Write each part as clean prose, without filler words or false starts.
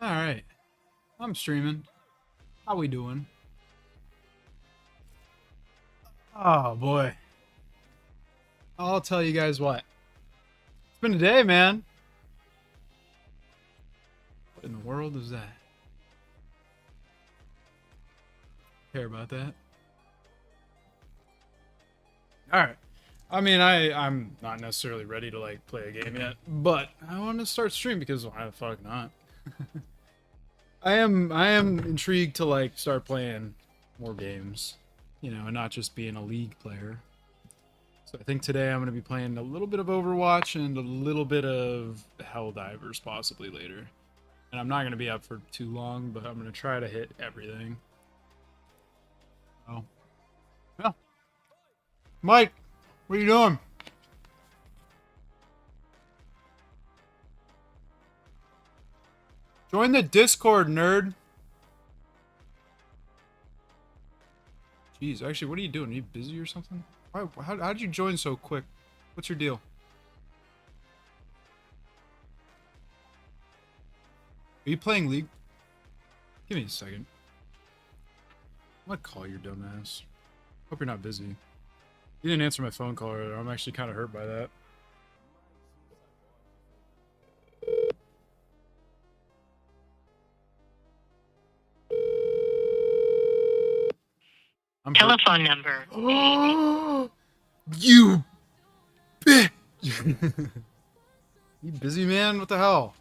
Alright. I'm streaming. How we doing? Oh boy. I'll tell you guys what. It's been a day, man. What in the world is that? Care about that? Alright. I mean, I'm not necessarily ready to like play a game yet, but I want to start stream because why the fuck not? I am intrigued to like start playing more games, you know, and not just being a League player. So I think today I'm going to be playing a little bit of Overwatch and a little bit of Helldivers possibly later. And I'm not going to be up for too long, but I'm going to try to hit everything. Oh. Yeah. Mike, what are you doing? Join the Discord, nerd. Jeez, actually, what are you doing? Are you busy or something? Why, how'd you join so quick? What's your deal? Are you playing League? Give me a second. I'm gonna call your dumbass. Hope you're not busy. You didn't answer my phone call earlier. I'm actually kind of hurt by that. Telephone number. Oh, you bitch! You busy, man? What the hell?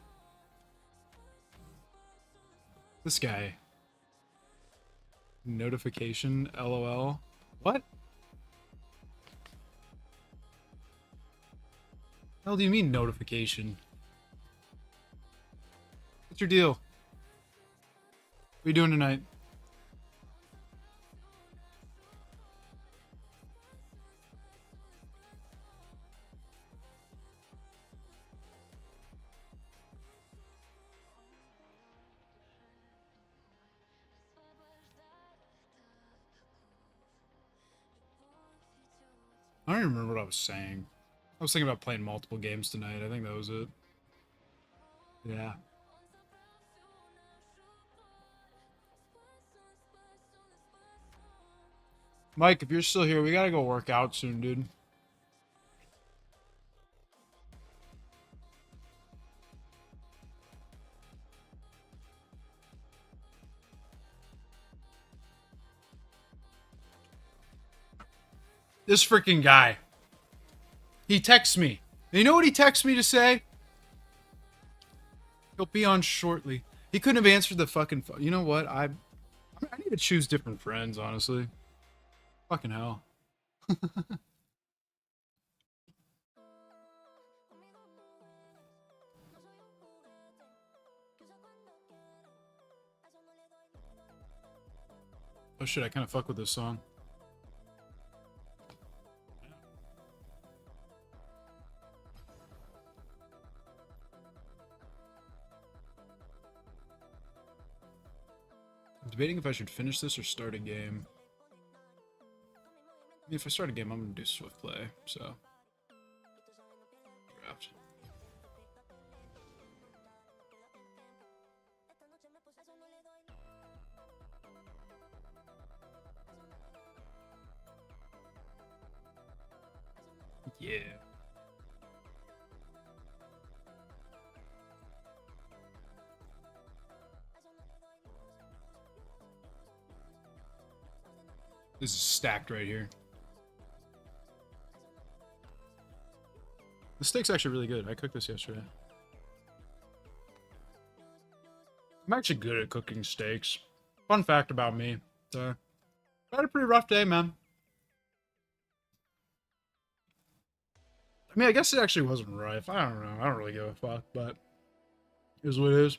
This guy. Notification, LOL. What? The hell do you mean notification? What's your deal? What are you doing tonight? I don't even remember what I was saying. I was thinking about playing multiple games tonight. I think that was it. Yeah. Mike, if you're still here, we gotta go work out soon, dude. This freaking guy. He texts me. And you know what he texts me to say? He'll be on shortly. He couldn't have answered the fucking phone. You know what? I need to choose different friends, honestly. Fucking hell. Oh shit, I kind of fuck with this song. I'm debating if I should finish this or start a game. I mean, if I start a game, I'm gonna do Swift Play, so. Draft. Yeah. This is stacked right here. The steak's actually really good. I cooked this yesterday. I'm actually good at cooking steaks. Fun fact about me. I had a pretty rough day, man. I mean, I guess it actually wasn't rough. I don't know. I don't really give a fuck, but it is what it is.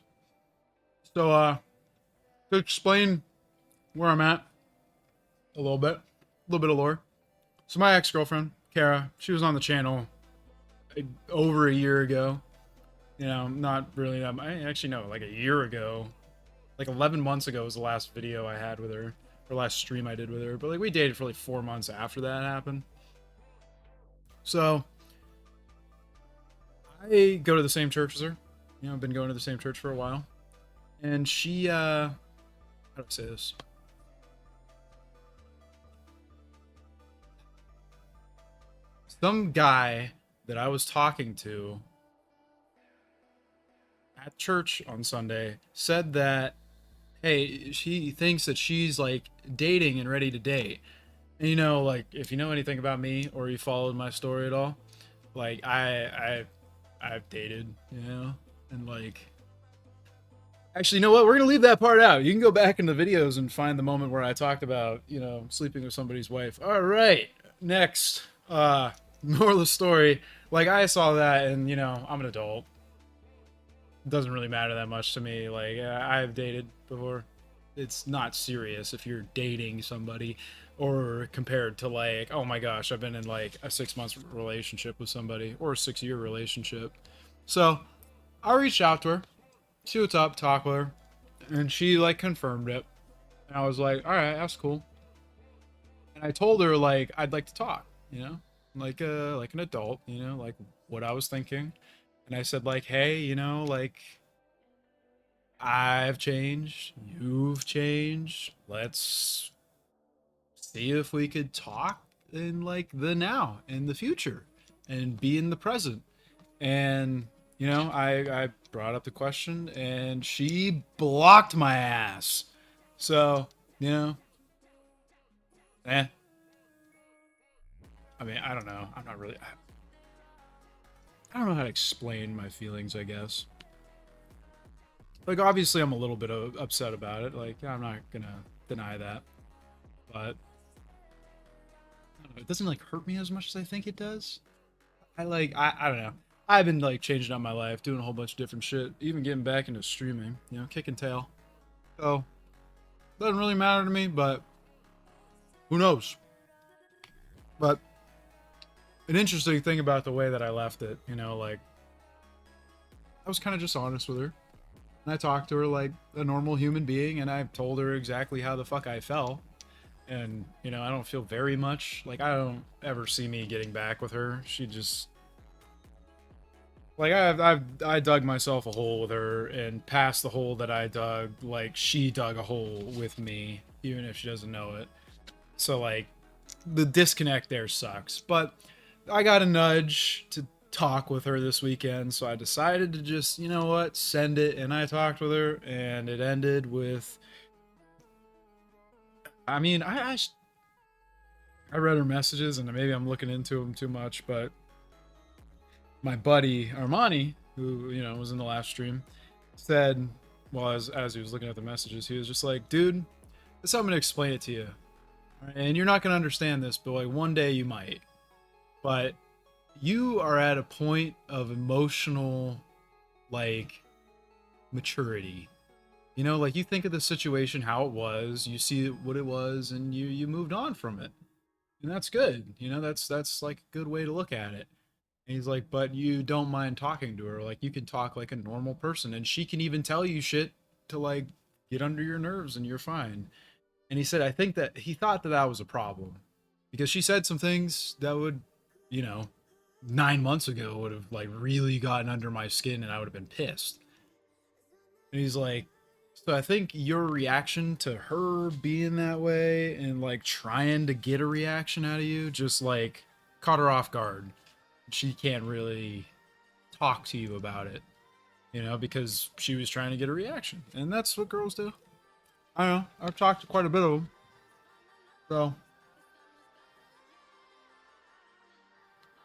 So, to explain where I'm at a little bit of lore. So my ex-girlfriend, Kara, she was on the channel over a year ago. You know, not really that. I actually know, like a year ago, like 11 months ago was the last video I had with her, or last stream I did with her. But like we dated for like 4 months after that happened. So I go to the same church as her. You know, I've been going to the same church for a while. And she, how do I say this? Some guy that I was talking to at church on Sunday said that, hey, she thinks that she's like dating and ready to date. And you know, like if you know anything about me or you followed my story at all, like I've dated, you know, and like actually, you know what? We're gonna leave that part out. You can go back in the videos and find the moment where I talked about, you know, sleeping with somebody's wife. All right, next, moral of the story. Like I saw that, and you know, I'm an adult. It doesn't really matter that much to me. Like I've dated before. It's not serious if you're dating somebody, or compared to like, oh my gosh, I've been in like a 6 month relationship with somebody or a 6 year relationship. So I reached out to her, see what's up, talk with her, and she like confirmed it. And I was like, all right, that's cool. And I told her like I'd like to talk, you know, like an adult, you know, like what I was thinking. And I said like, hey, you know, like I've changed, you've changed. Let's see if we could talk in like the now and the future and be in the present. And you know, I brought up the question and she blocked my ass. So, you know, eh. I mean, I don't know. I'm not really. I don't know how to explain my feelings, I guess. Like, obviously, I'm a little bit upset about it. Like, I'm not gonna deny that. But, I don't know, it doesn't, like, hurt me as much as I think it does. I don't know. I've been, like, changing up my life, doing a whole bunch of different shit. Even getting back into streaming, you know, kicking tail. So, doesn't really matter to me, but who knows? But an interesting thing about the way that I left it, you know, like I was kind of just honest with her. And I talked to her like a normal human being and I told her exactly how the fuck I felt. And, you know, I don't feel very much like I don't ever see me getting back with her. She just like I dug myself a hole with her, and past the hole that I dug, like she dug a hole with me, even if she doesn't know it. So like the disconnect there sucks. But I got a nudge to talk with her this weekend, so I decided to just, you know what, send it. And I talked with her, and it ended with, I mean, I read her messages, and maybe I'm looking into them too much, but my buddy Armani, who, you know, was in the last stream, said, well, as he was looking at the messages, he was just like, dude, this I'm gonna explain it to you, and you're not gonna understand this, but like one day you might. But you are at a point of emotional, like, maturity. You know, like you think of the situation how it was, you see what it was, and you moved on from it, and that's good. You know, that's like a good way to look at it. And he's like, but you don't mind talking to her, like you can talk like a normal person, and she can even tell you shit to like get under your nerves, and you're fine. And he said, I think that he thought that that was a problem because she said some things that would, you know, 9 months ago would have like really gotten under my skin and I would have been pissed. And he's like, so I think your reaction to her being that way and like trying to get a reaction out of you just like caught her off guard. She can't really talk to you about it, you know, because she was trying to get a reaction. And that's what girls do. I don't know. I've talked to quite a bit of them. So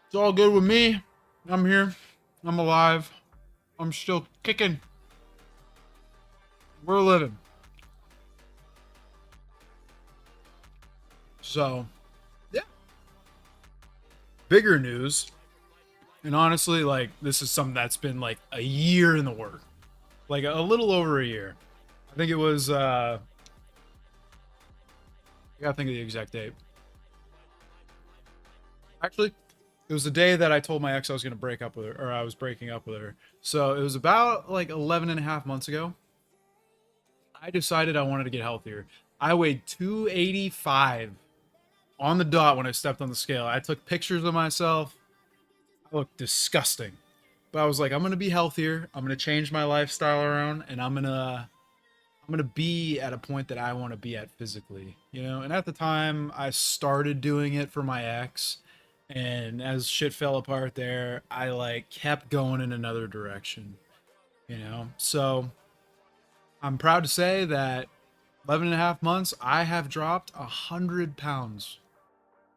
it's all good with me. I'm here. I'm alive. I'm still kicking. We're living. So, yeah. Bigger news. And honestly, like, this is something that's been like a year in the work. Like, a little over a year. I think it was, I gotta think of the exact date. Actually, it was the day that I told my ex I was going to break up with her, or I was breaking up with her. So it was about like 11 and a half months ago. I decided I wanted to get healthier. I weighed 285 on the dot when I stepped on the scale. I took pictures of myself. I looked disgusting. But I was like, I'm going to be healthier. I'm going to change my lifestyle around, and I'm going to I'm gonna be at a point that I want to be at physically, you know. And at the time, I started doing it for my ex, and as shit fell apart there, I like kept going in another direction, you know. So I'm proud to say that 11 and a half months, I have dropped 100 pounds,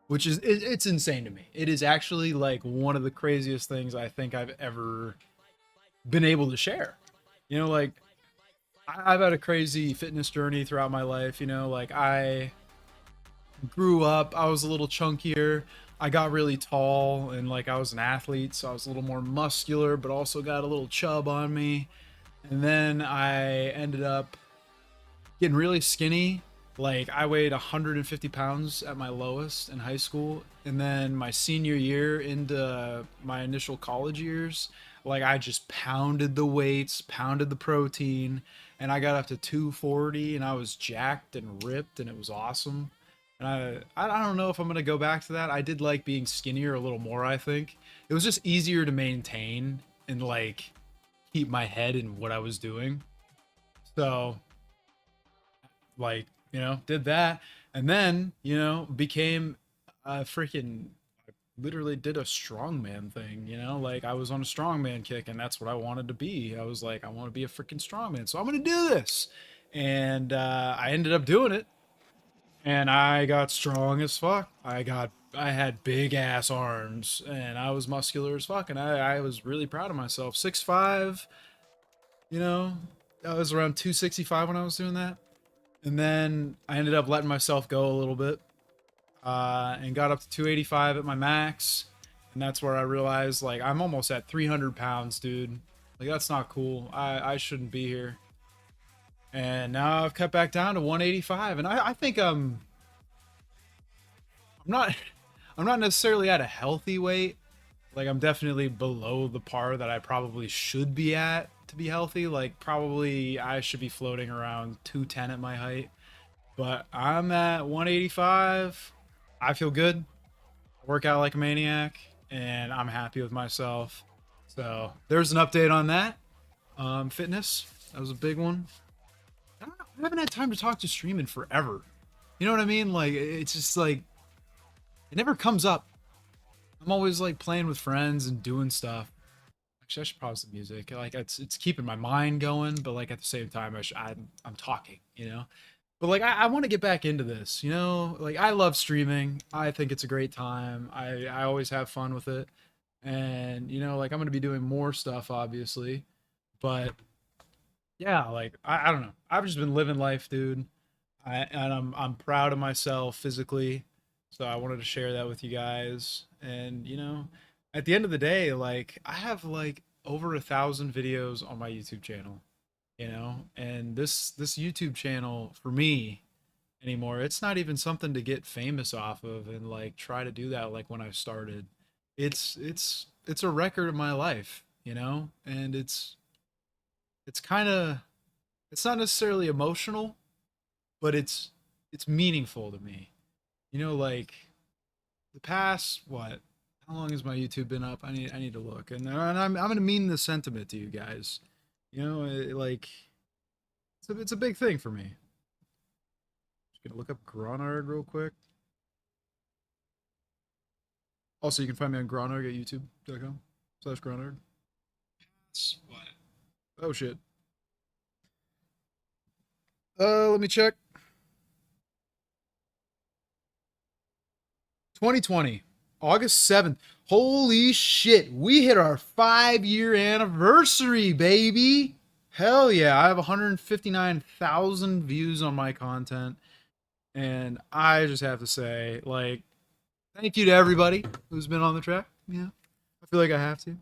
which is it's insane to me. It is actually like one of the craziest things I think I've ever been able to share. You know, like I've had a crazy fitness journey throughout my life. You know, like I grew up, I was a little chunkier. I got really tall and like I was an athlete, so I was a little more muscular, but also got a little chub on me. And then I ended up getting really skinny. Like I weighed 150 pounds at my lowest in high school, and then my senior year into my initial college years, like I just pounded the weights, pounded the protein, and I got up to 240, and I was jacked and ripped, and it was awesome. And I don't know if I'm gonna go back to that. I did like being skinnier a little more. I think it was just easier to maintain and like keep my head in what I was doing. So like did that, and then became a freaking literally did a strongman thing. Like I was on a strongman kick, and that's what I wanted to be. I was like, I want to be a freaking strongman, so I'm gonna do this. And I ended up doing it, and I got strong as fuck. I had big ass arms, and I was muscular as fuck, and I was really proud of myself. 6'5", you know I was around 265 when I was doing that. And then I ended up letting myself go a little bit, and got up to 285 at my max. And that's where I realized, like, I'm almost at 300 pounds, dude. Like, that's not cool. I shouldn't be here. And now I've cut back down to 185. And I think I'm not, I'm not necessarily at a healthy weight. Like, I'm definitely below the par that I probably should be at to be healthy. Like, probably I should be floating around 210 at my height. But I'm at 185. I feel good. I work out like a maniac, and I'm happy with myself. So there's an update on that. Fitness, that was a big one. I don't know. I haven't had time to talk to stream in forever. You know what I mean? Like it's just like it never comes up. I'm always like playing with friends and doing stuff. Actually, I should pause the music. Like it's keeping my mind going, but like at the same time, I'm talking. But like I want to get back into this. Like I love streaming. I think it's a great time. I always have fun with it, and like I'm gonna be doing more stuff, obviously. But yeah, like I don't know. I've just been living life, dude. I'm proud of myself physically, so I wanted to share that with you guys. And at the end of the day, like I have like over 1,000 videos on my YouTube channel. And this YouTube channel for me anymore, it's not even something to get famous off of and like try to do that like when I started. It's a record of my life, and it's kind of it's not necessarily emotional, but it's meaningful to me. Like the past what how long has my YouTube been up? I need to look, and I'm gonna mean the sentiment to you guys. Like it's a big thing for me. Just gonna look up Gronarg real quick. Also, you can find me on Gronarg at youtube.com/Gronarg. What? Oh shit. Let me check. 2020, August 7th. Holy shit, we hit our 5-year anniversary, baby. Hell yeah, I have 159,000 views on my content. And I just have to say, like, thank you to everybody who's been on the track. I feel like I have to.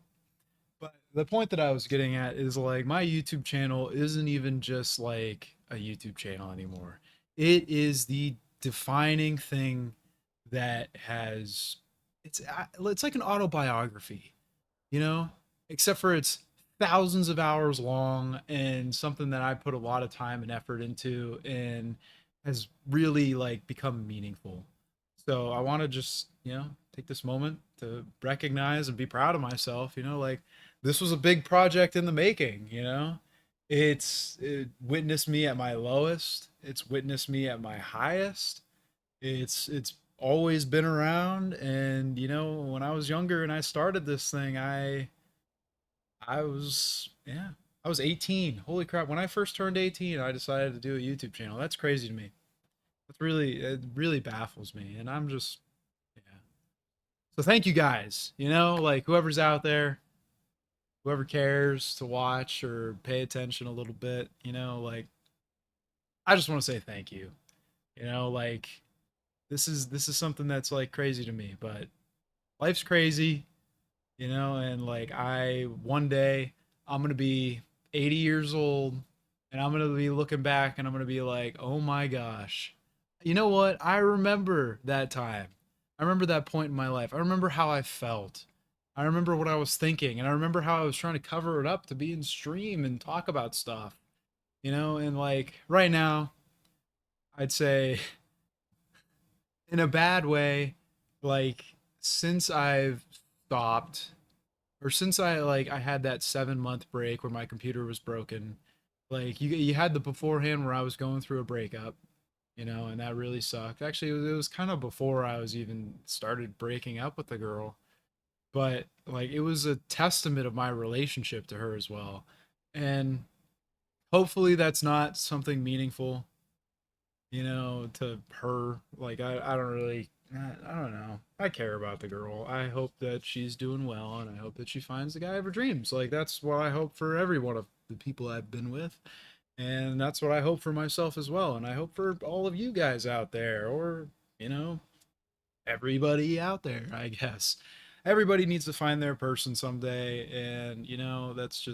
But the point that I was getting at is like my YouTube channel isn't even just like a YouTube channel anymore. It is the defining thing that has it's like an autobiography, you know, except for it's thousands of hours long and something that I put a lot of time and effort into and has really like become meaningful. So I want to just, take this moment to recognize and be proud of myself, like this was a big project in the making. it witnessed me at my lowest. It's witnessed me at my highest. It's always been around. And you know, when I was younger and I started this thing, I was, yeah, I was 18. Holy crap! When I first turned 18, I decided to do a YouTube channel. That's crazy to me. It really baffles me, and I'm just, yeah. So thank you guys. You know, like whoever's out there, whoever cares to watch or pay attention a little bit, you know, like I just want to say thank you. You know, like this is something that's like crazy to me, but life's crazy, you know, and like I one day I'm going to be 80 years old and I'm going to be looking back and I'm going to be like, "Oh my gosh. You know what? I remember that time. I remember that point in my life. I remember how I felt. I remember what I was thinking and I remember how I was trying to cover it up to be in stream and talk about stuff, you know, and like right now, I'd say in a bad way, like since I've stopped or since I had that 7 month break where my computer was broken, like you had the beforehand where I was going through a breakup, you know, and that really sucked. Actually, it was kind of before I was even started breaking up with the girl, but like it was a testament of my relationship to her as well. And hopefully that's not something meaningful, you know, to her. Like I don't really, I don't know. I care about the girl. I hope that she's doing well, and I hope that she finds the guy of her dreams. Like that's what I hope for every one of the people I've been with, and that's what I hope for myself as well. And I hope for all of you guys out there, or you know, everybody out there. I guess everybody needs to find their person someday, and you know, that's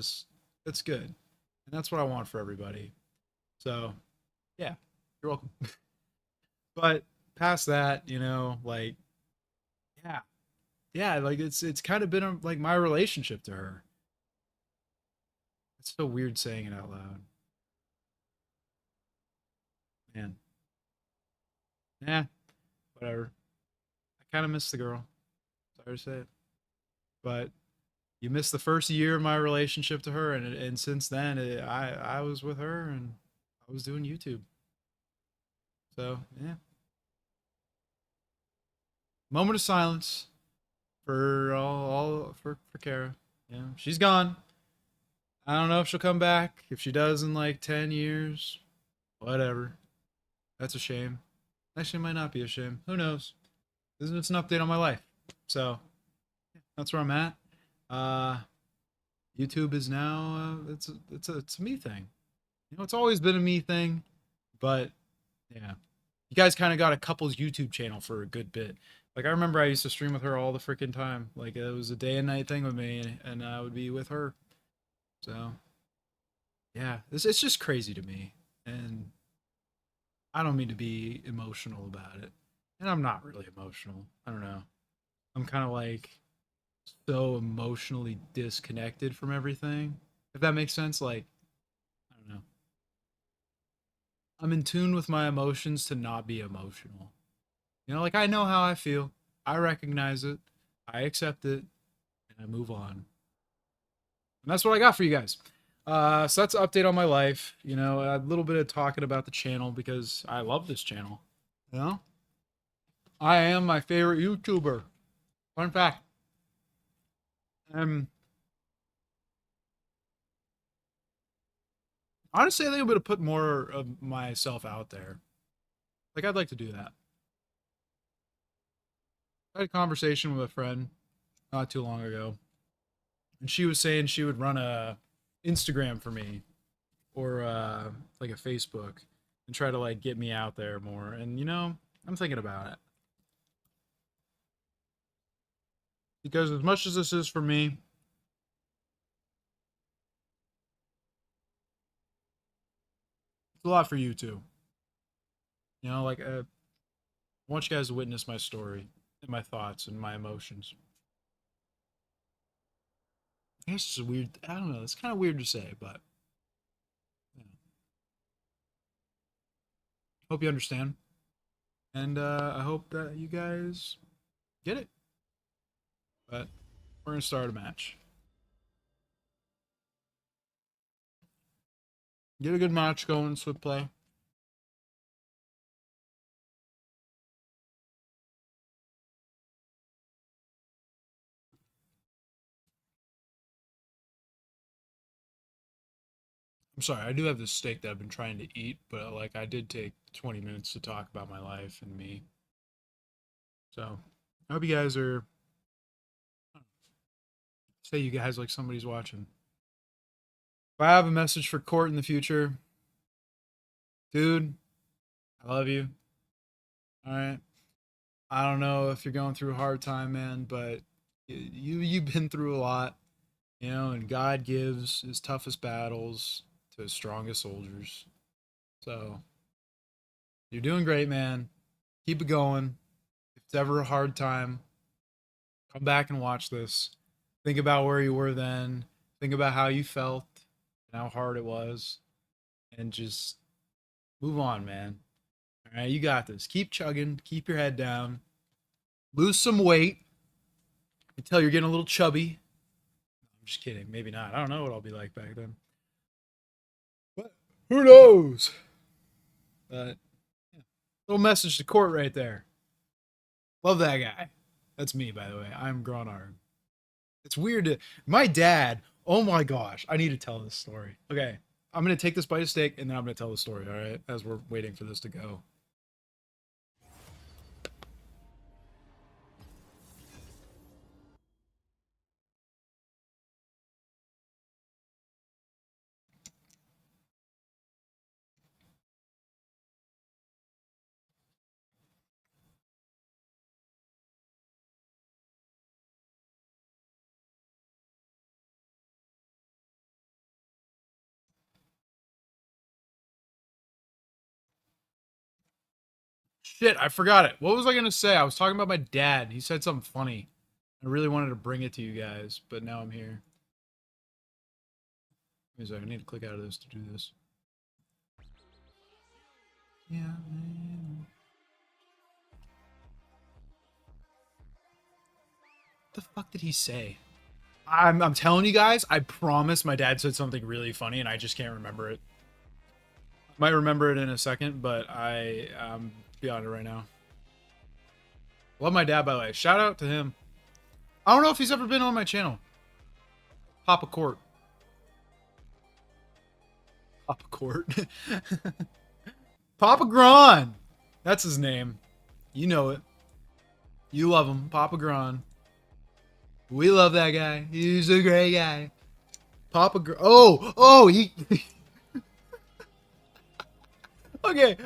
good, and that's what I want for everybody. So yeah, you're welcome. But past that, you know, like yeah, yeah, like it's kind of been like my relationship to her. It's so weird saying it out loud, man. Yeah, whatever. I kind of miss the girl. Sorry to say it, but you missed the first year of my relationship to her, and since then, I was with her and I was doing YouTube. So yeah, moment of silence for all for Kara. Yeah, she's gone. I don't know if she'll come back. If she does in like 10 years, whatever. That's a shame. Actually, it might not be a shame. Who knows? This is an update on my life. So that's where I'm at. Uh, YouTube is now it's a me thing. You know, it's always been a me thing, but yeah, you guys kind of got a couple's YouTube channel for a good bit. Like I remember I used to stream with her all the freaking time. Like it was a day and night thing with me, and I would be with her. So yeah, it's just crazy to me, and I don't mean to be emotional about it. And I'm not really emotional. I don't know. I'm kind of like so emotionally disconnected from everything. If that makes sense, like I don't know. I'm in tune with my emotions to not be emotional. You know, like I know how I feel. I recognize it. I accept it and I move on. And that's what I got for you guys. So that's an update on my life. You know, a little bit of talking about the channel because I love this channel. You know, I am my favorite YouTuber. Fun fact. Um, Honestly, I think I'm gonna put more of myself out there. Like I'd like to do that. I had a conversation with a friend not too long ago, and she was saying she would run a Instagram for me or like a Facebook and try to like get me out there more. And you know, I'm thinking about it because as much as this is for me, it's a lot for you too. You know, like I want you guys to witness my story and my thoughts and my emotions. I guess it's weird. I don't know. It's kind of weird to say, but yeah. Hope you understand. And I hope that you guys get it. But we're gonna start a match. Get a good match going, Swift play. I'm sorry, I do have this steak that I've been trying to eat, but like I did take 20 minutes to talk about my life and me. So I hope you guys are say you guys like somebody's watching. If I have a message for Court in the future, dude, I love you. All right. I don't know if you're going through a hard time, man, but you've been through a lot, you know, and God gives his toughest battles to his strongest soldiers. So you're doing great, man. Keep it going. If it's ever a hard time, come back and watch this. Think about where you were then. Think about how you felt and how hard it was, and just move on, man. All right, you got this. Keep chugging. Keep your head down. Lose some weight until you're getting a little chubby. I'm just kidding. Maybe not. I don't know what I'll be like back then. But who knows? But yeah. Little message to Court right there. Love that guy. That's me, by the way. I'm Gronarg. It's weird to my dad. Oh my gosh, I need to tell this story. Okay, I'm gonna take this bite of steak and then I'm gonna tell the story. All right, as we're waiting for this to go. Shit, I forgot it. What was I gonna say? I was talking about my dad. He said something funny. I really wanted to bring it to you guys, but now I'm here. Wait a second, I need to click out of this to do this. Yeah. Man. What the fuck did he say? I'm telling you guys, I promise my dad said something really funny and I just can't remember it. Might remember it in a second, but I'm beyond it right now. Love my dad, by the way. Shout out to him. I don't know if he's ever been on my channel. Papa Court. Papa Court. Papa Gron. That's his name. You know it. You love him. Papa Gron. We love that guy. He's a great guy. Papa Gron. Oh, he... okay.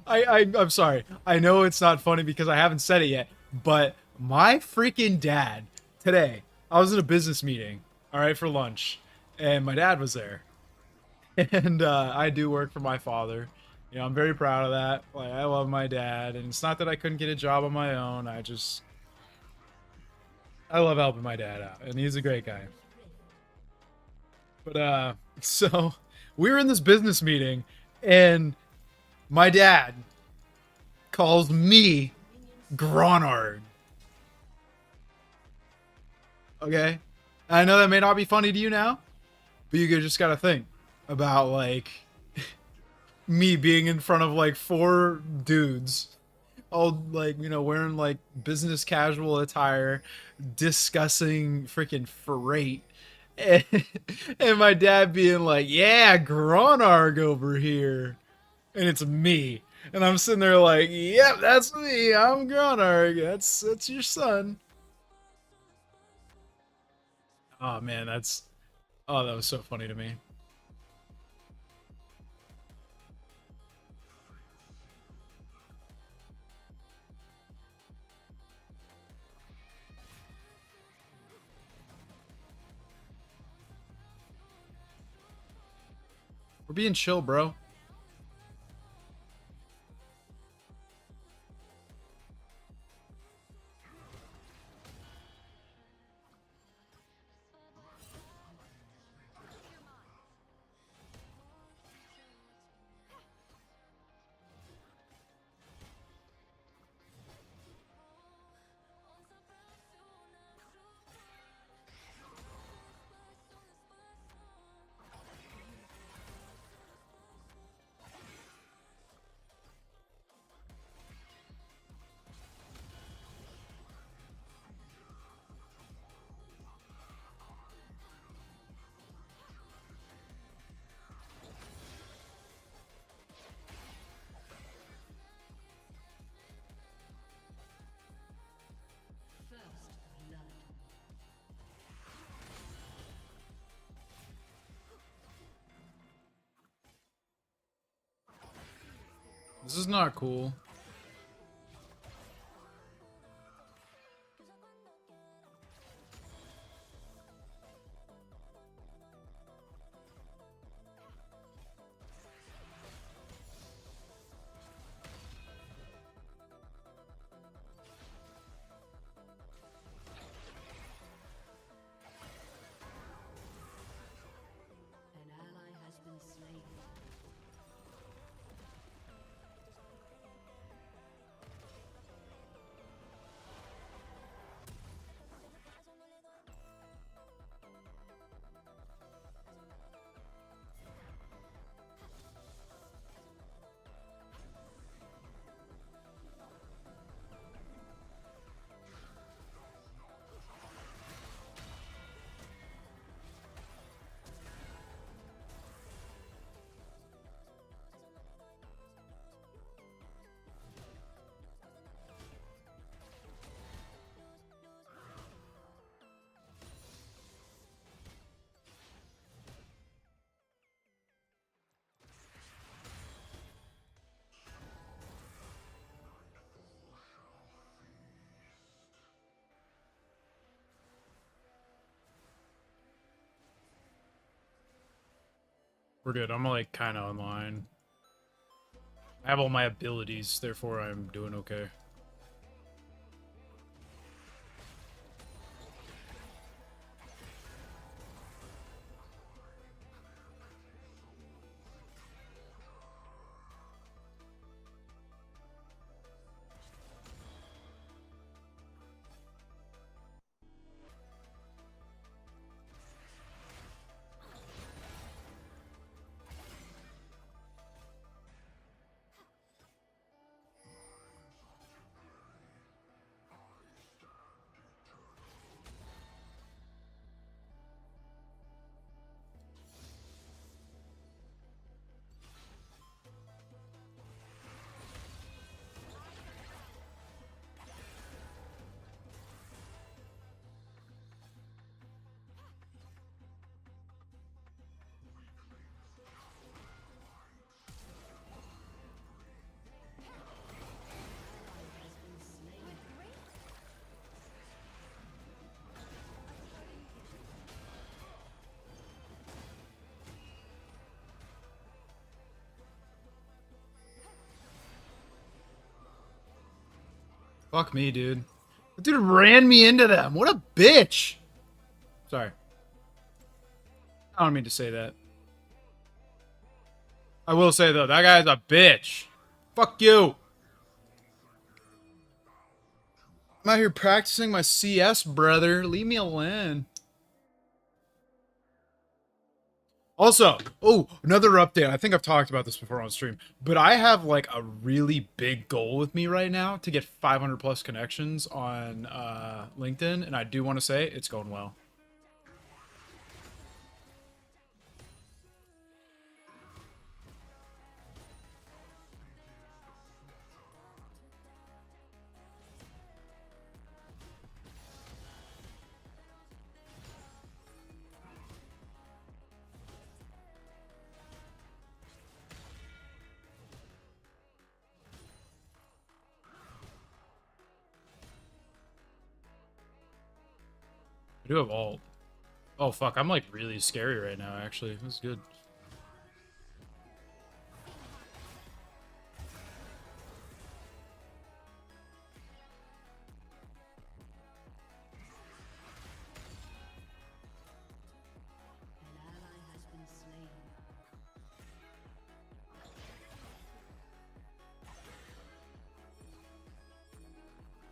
I'm sorry. I know it's not funny because I haven't said it yet, but my freaking dad today, I was in a business meeting, all right, for lunch, and my dad was there, and I do work for my father. You know, I'm very proud of that. Like, I love my dad, and it's not that I couldn't get a job on my own. I love helping my dad out, and he's a great guy. But so we were in this business meeting, and my dad calls me Gronarg. Okay? I know that may not be funny to you now, but you just gotta think about, like, me being in front of, like, 4 dudes, all, like, you know, wearing, like, business casual attire, discussing freaking freight, and, and my dad being like, yeah, Gronarg over here. And it's me. And I'm sitting there like, yep, that's me. I'm Gronarg. That's your son. Oh man, that was so funny to me. We're being chill, bro. This is not cool. We're good. I'm like kind of online. I have all my abilities, therefore I'm doing okay. Fuck me, dude. That dude ran me into them. What a bitch. Sorry. I don't mean to say that. I will say, though, that guy's a bitch. Fuck you. I'm out here practicing my CS, brother. Leave me alone. Also, oh, another update. I think I've talked about this before on stream, but I have like a really big goal with me right now to get 500 plus connections on LinkedIn, and I do want to say it's going well. I do have ult. Oh fuck, I'm like really scary right now, actually. This is good.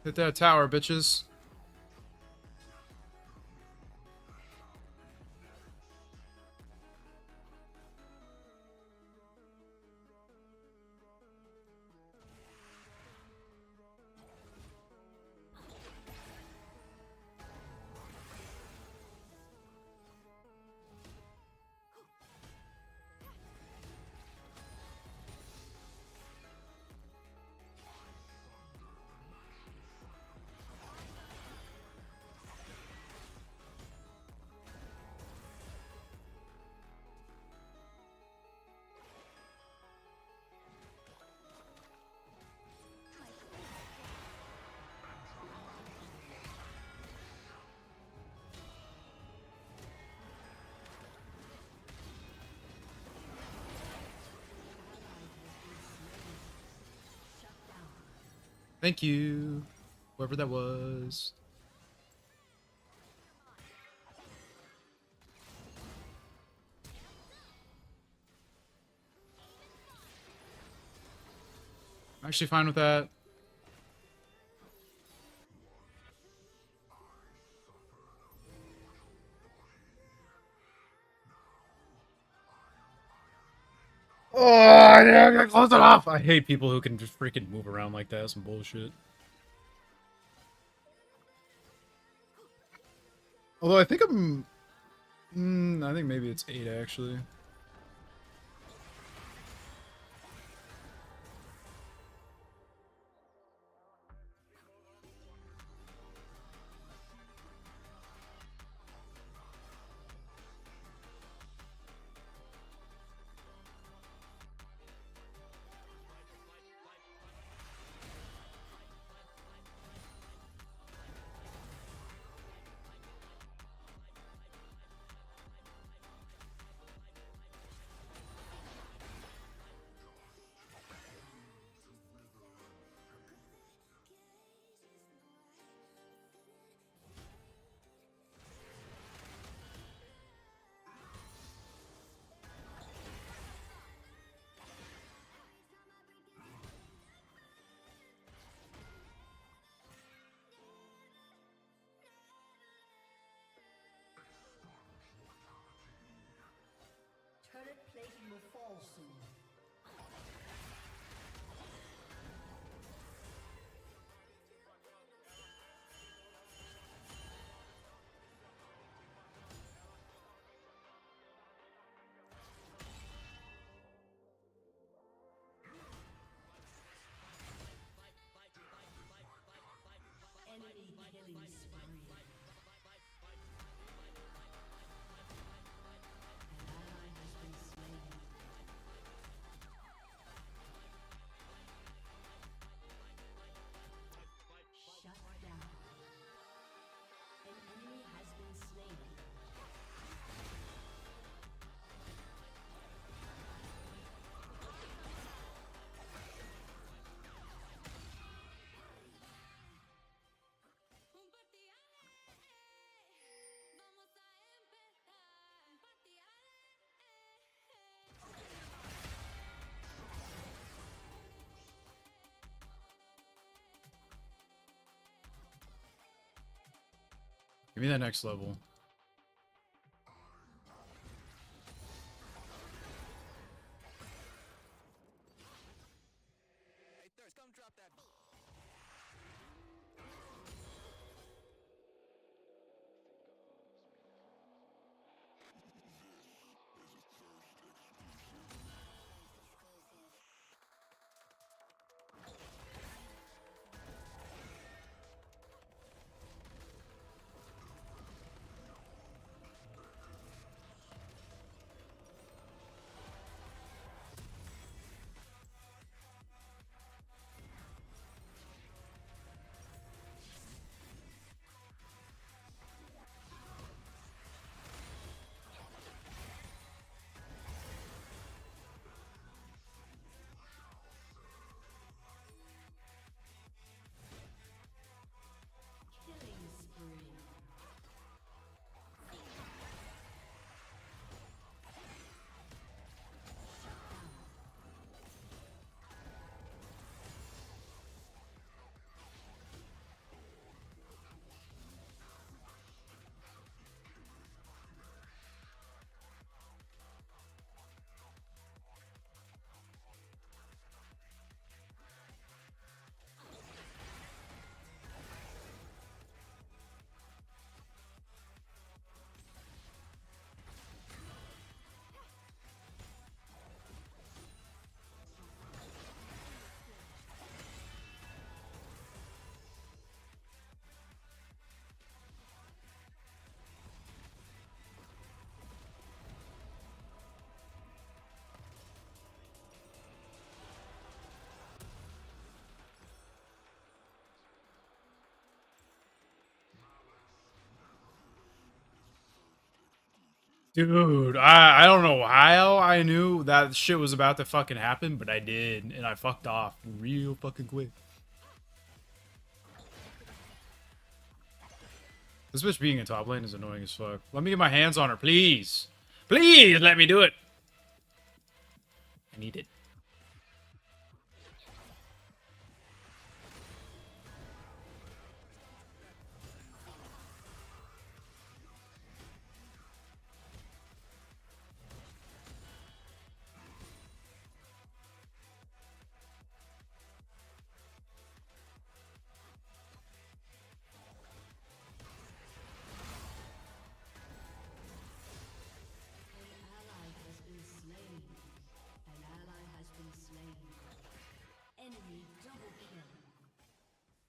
Hit that tower, bitches. Thank you, whoever that was. I'm actually fine with that. Oh, yeah, close it off. I hate people who can just freaking move around like that. Some bullshit. Although I think I think maybe it's 8 actually. Turret plating will fall soon. Enemy killing spree. Give me that next level. Dude, I don't know how I knew that shit was about to fucking happen, but I did, and I fucked off real fucking quick. This bitch being in top lane is annoying as fuck. Let me get my hands on her, please. Please let me do it. I need it.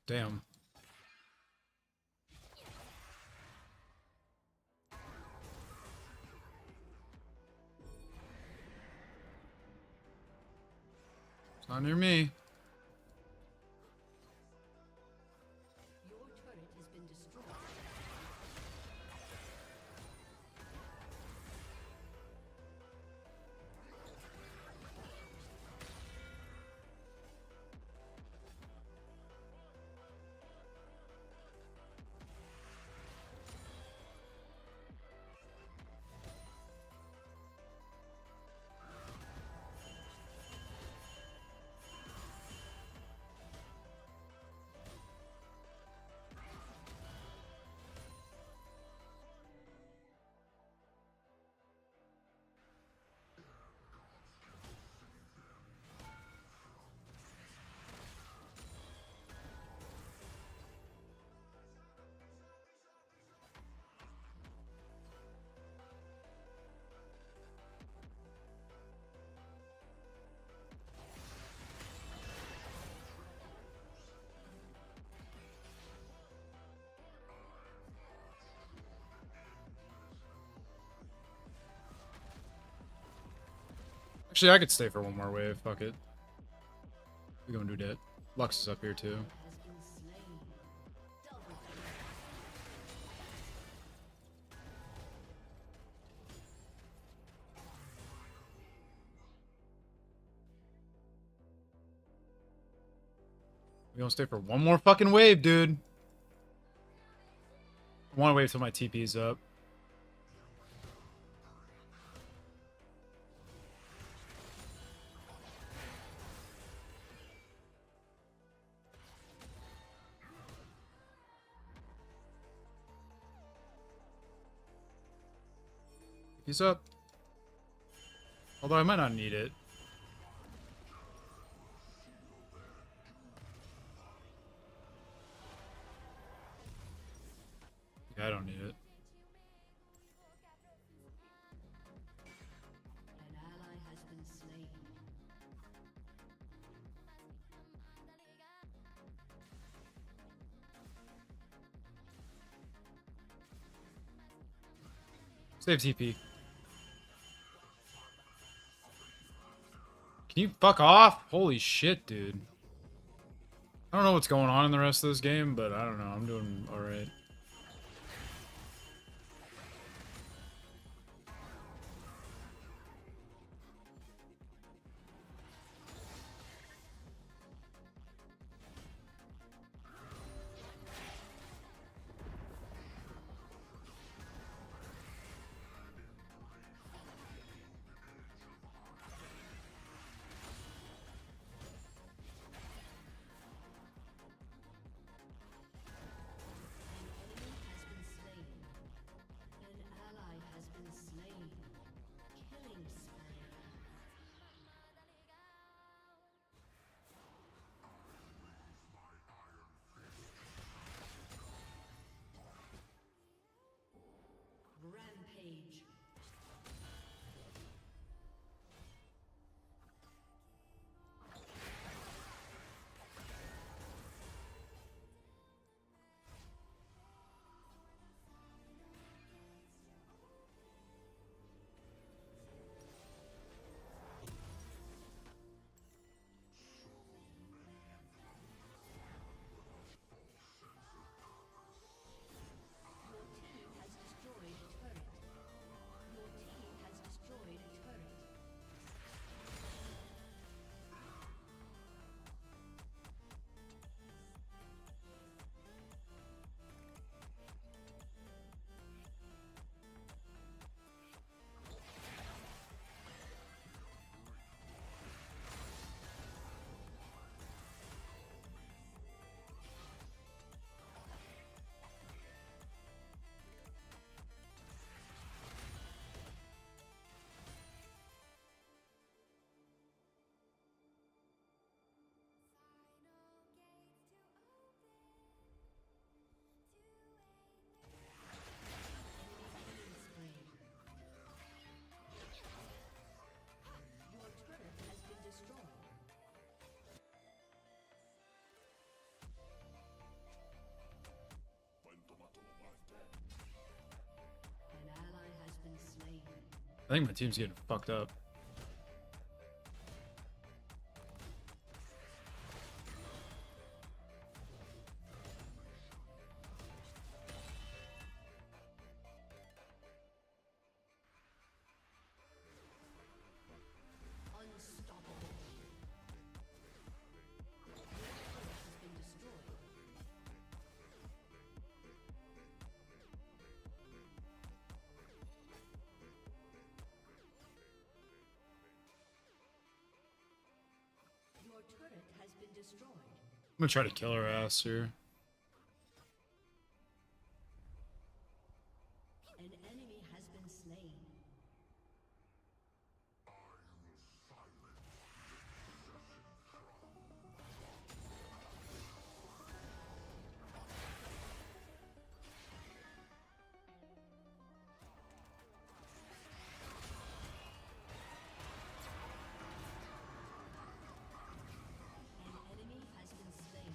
Damn. It's not near me. Your turret has been destroyed. Actually, I could stay for one more wave. Fuck it. We gonna do that. Lux is up here too. Has been slain. Double kill. We gonna stay for one more fucking wave, dude. I wanna wait till my TP's up. He's up. Although I might not need it. Yeah, I don't need it. An ally has been slain. Save TP. Can you fuck off? Holy shit, dude. I don't know what's going on in the rest of this game, but I don't know. I'm doing alright. I think my team's getting fucked up. Unstoppable. Has been destroyed. Your turret has been destroyed. I'm gonna try to kill her ass here. An enemy has been slain. An enemy has been slain.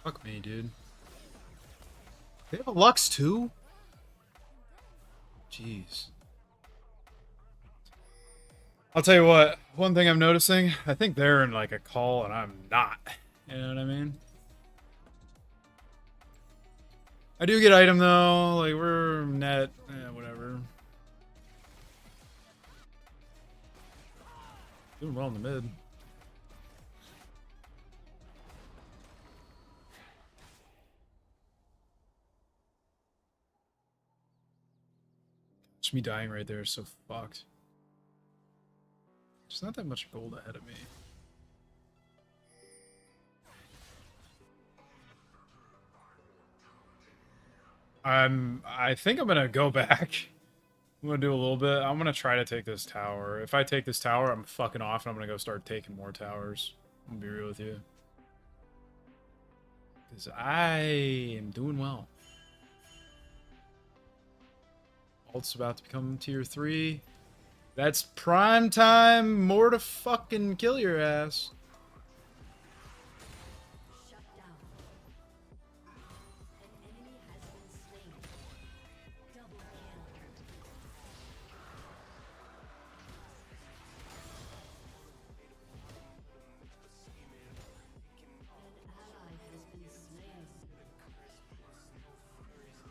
Fuck me, dude. They have a Lux too? Jeez. I'll tell you what, one thing I'm noticing, I think they're in like a call and I'm not. You know what I mean? I do get item though, like we're net, whatever. Doing well in the mid. Just me dying right there is so fucked. There's not that much gold ahead of me. I think I'm gonna go back. I'm gonna do a little bit. I'm gonna try to take this tower. If I take this tower, I'm fucking off and I'm gonna go start taking more towers. I'm gonna be real with you. Because I am doing well. Ult's about to become tier 3. That's prime time. More to fucking kill your ass. Shut down. An enemy has been slain. Double kill. An ally has been slain. Has destroyed a turret.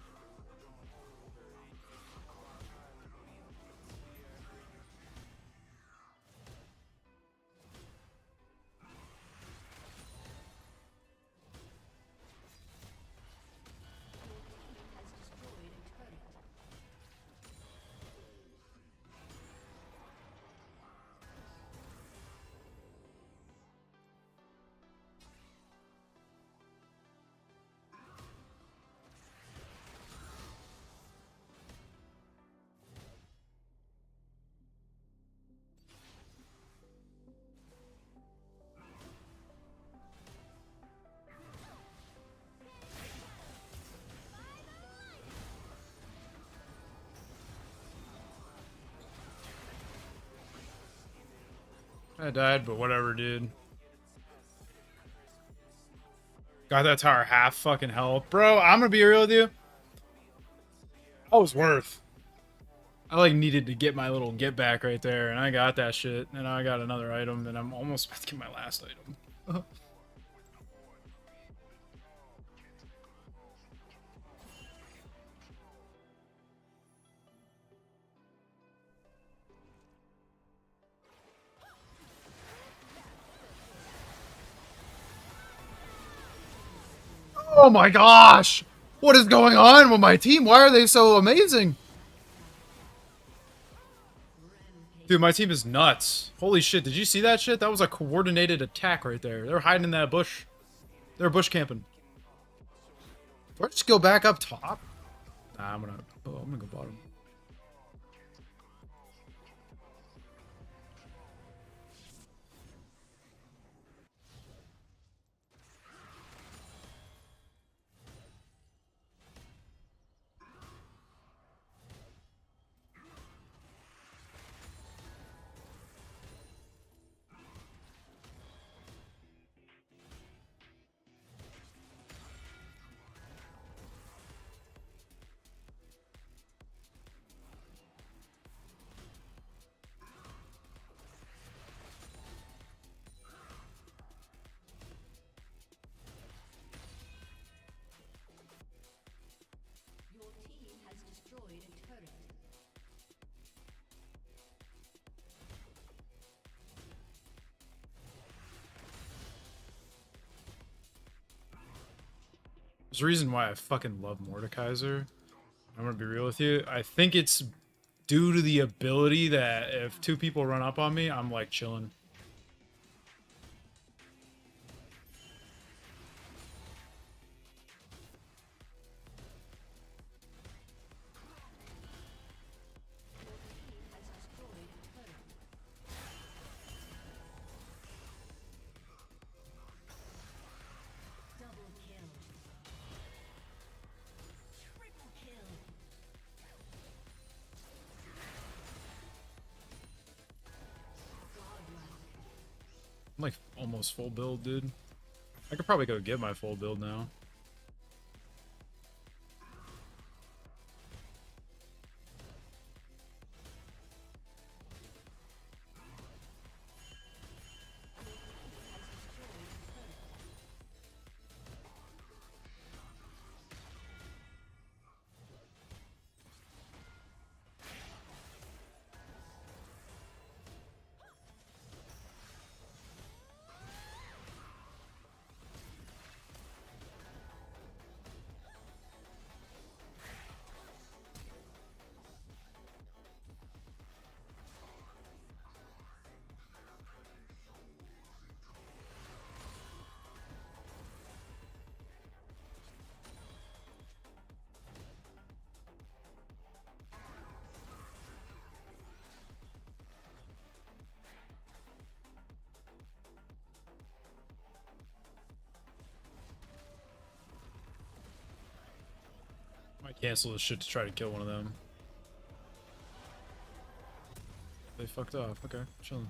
I died, but whatever, dude. Got that tower half fucking health. Bro, I'm gonna be real with you. That was worth. I like needed to get my little get back right there, and I got that shit. And I got another item, and I'm almost about to get my last item. Oh my gosh! What is going on with my team? Why are they so amazing? Dude, my team is nuts. Holy shit, did you see that shit? That was a coordinated attack right there. They're hiding in that bush. They're bush camping. Do I just go back up top? Nah, I'm gonna go bottom. Your team has destroyed a turret. There's a reason why I fucking love Mordekaiser. I'm gonna be real with you. I think it's due to the ability that if two people run up on me, I'm like chilling. Double kill. Triple kill. I'm like almost full build, dude. I could probably go get my full build now. Might cancel this shit to try to kill one of them. They fucked off. Okay, chilling.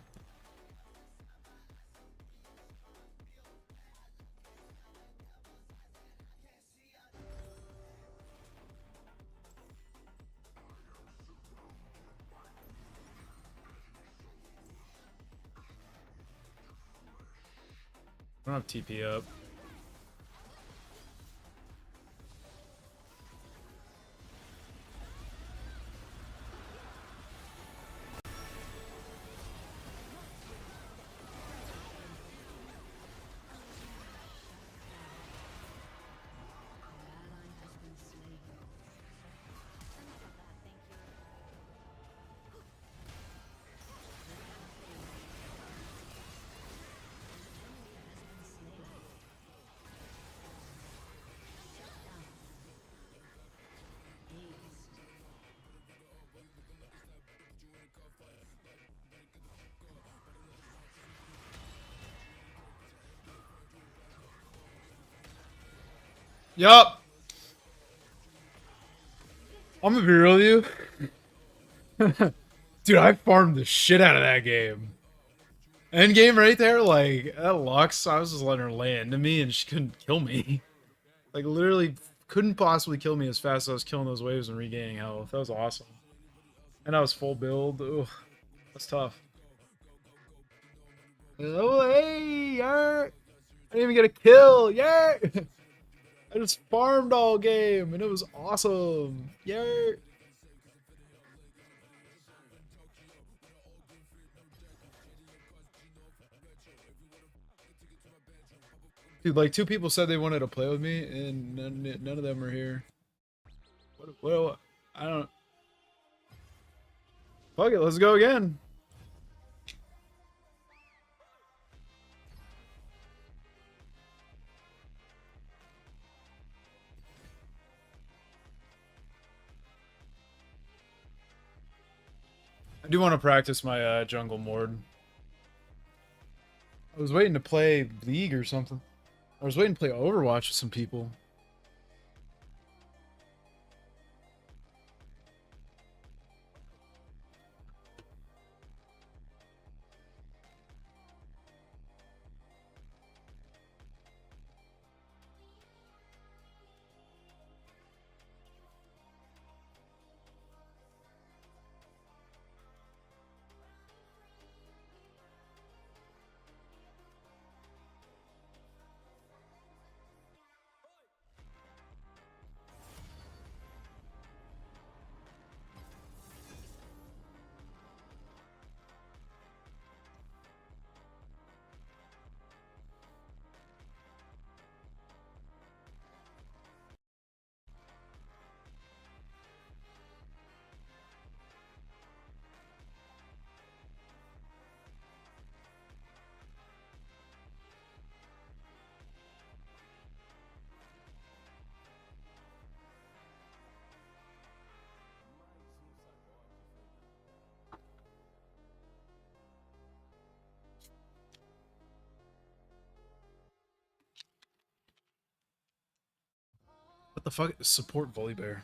I don't have TP up. Yup. I'm gonna be real with you. Dude, I farmed the shit out of that game. End game right there, like, that Lux, I was just letting her lay into me and she couldn't kill me. Like, literally couldn't possibly kill me as fast as I was killing those waves and regaining health. That was awesome. And I was full build. Ugh, that's tough. Oh, hey, yeah. I didn't even get a kill. Yeah. I just farmed all game and it was awesome. Yeah. Dude, like 2 people said they wanted to play with me, and none of them are here. What? I don't. Fuck it, let's go again. I do want to practice my jungle mord. I was waiting to play League or something. I was waiting to play Overwatch with some people. What the fuck is support Volibear?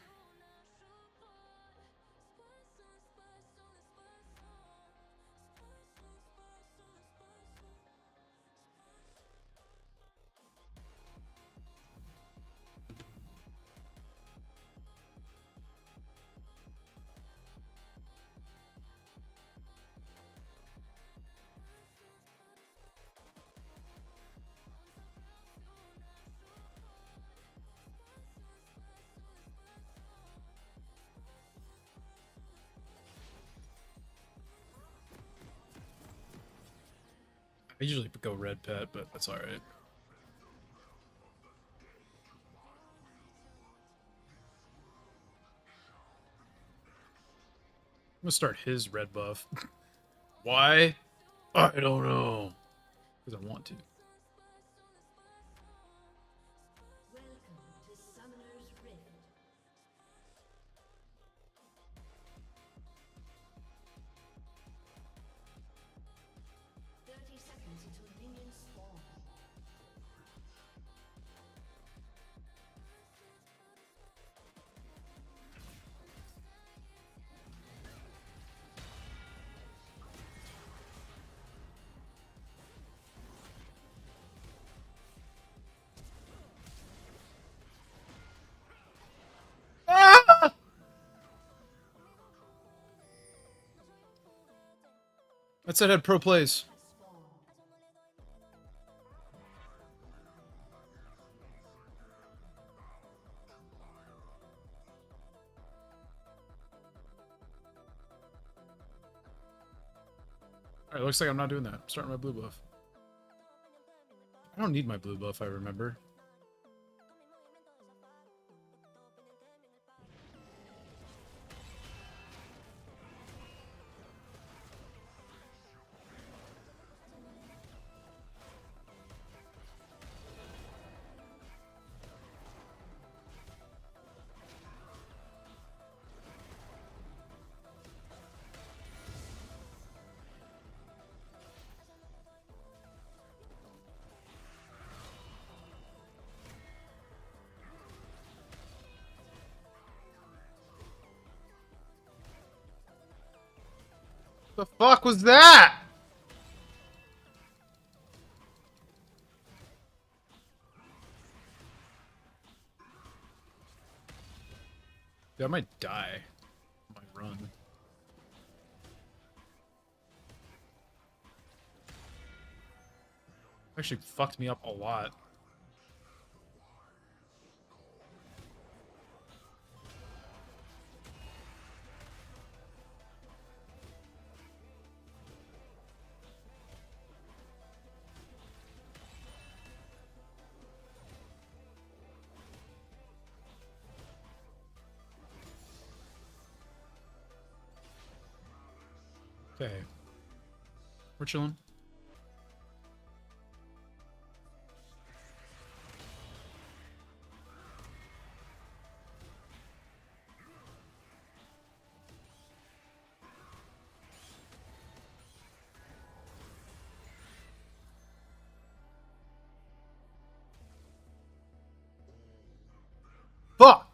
I usually go red pet, but that's alright. I'm gonna start his red buff. Why? I don't know. Because I want to. Welcome to Summoner's Rift. 30 seconds until minions spawn. Ah! That said had pro plays. Alright, looks like I'm not doing that. I'm starting my blue buff. I don't need my blue buff, I remember. The fuck was that? Dude, I might die. I might run. Actually fucked me up a lot. Okay. We're chilling. Fuck!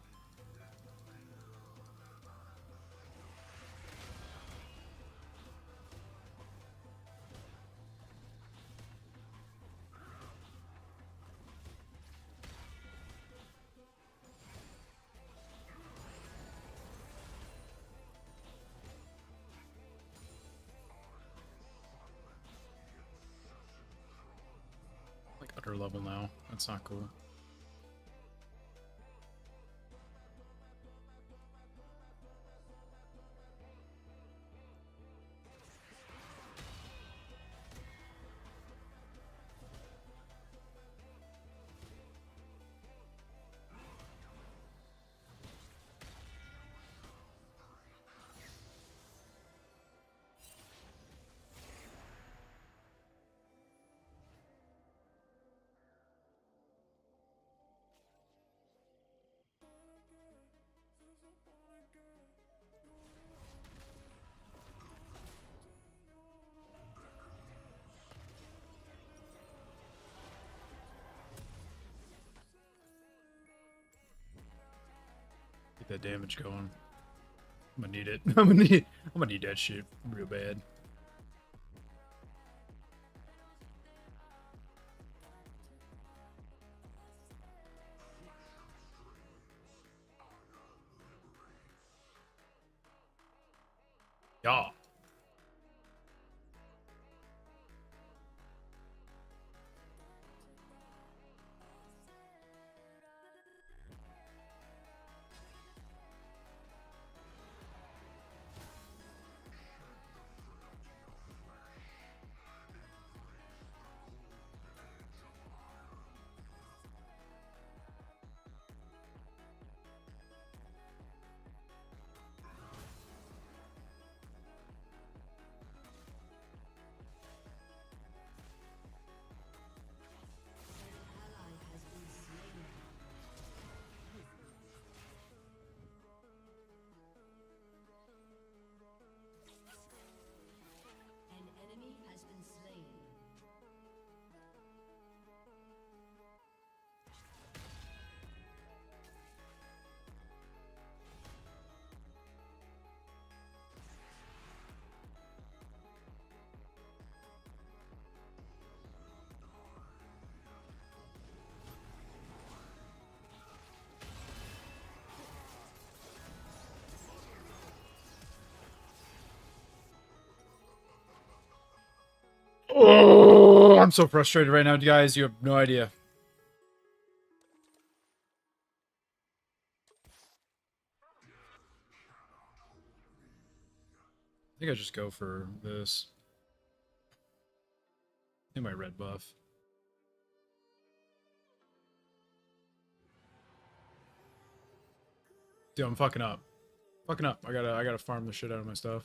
Like under level now. That's not cool. Get that damage going. I'm gonna need it. I'm gonna need that shit real bad. Yeah. Ally has been slain. An enemy has been slain. Oh, I'm so frustrated right now, guys. You have no idea. I think I just go for this. I think my red buff. Dude, I'm fucking up. Fucking up. I gotta farm the shit out of my stuff.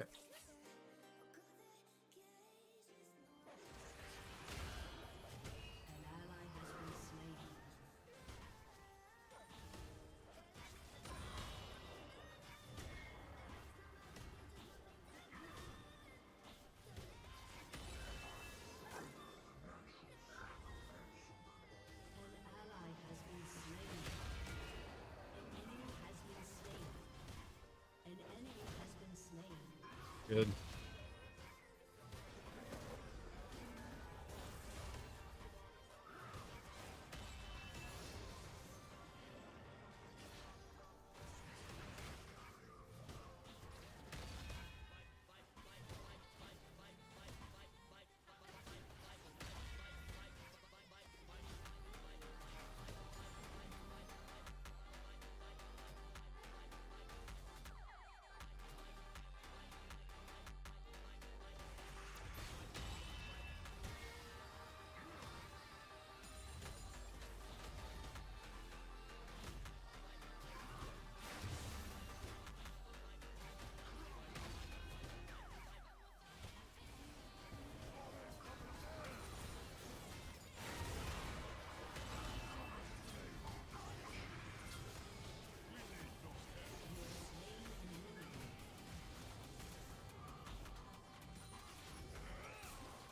Okay. An ally has been slain. Good.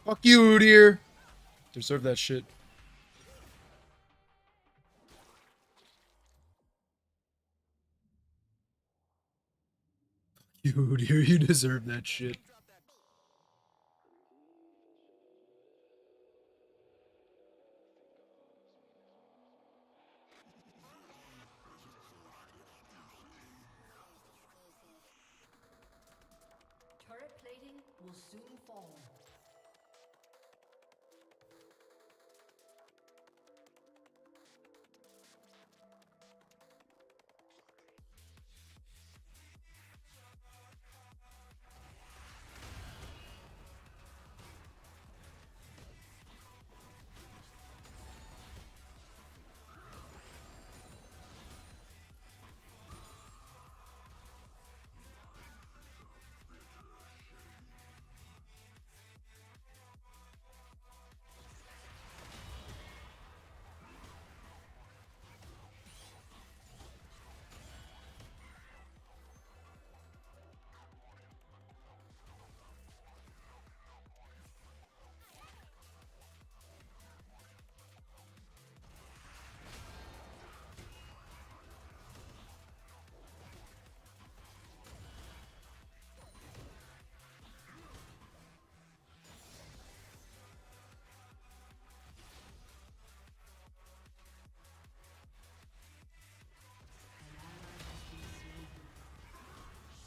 Fuck you, dear. Deserve that shit. You, dear, you deserve that shit. Turret plating will soon fall.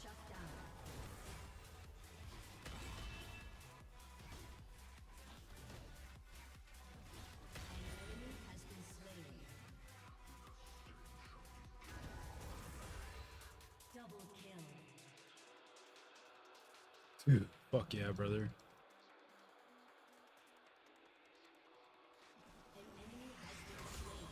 Shut down. An enemy has been slain. Double kill. Dude, fuck yeah, brother. An enemy has been slain.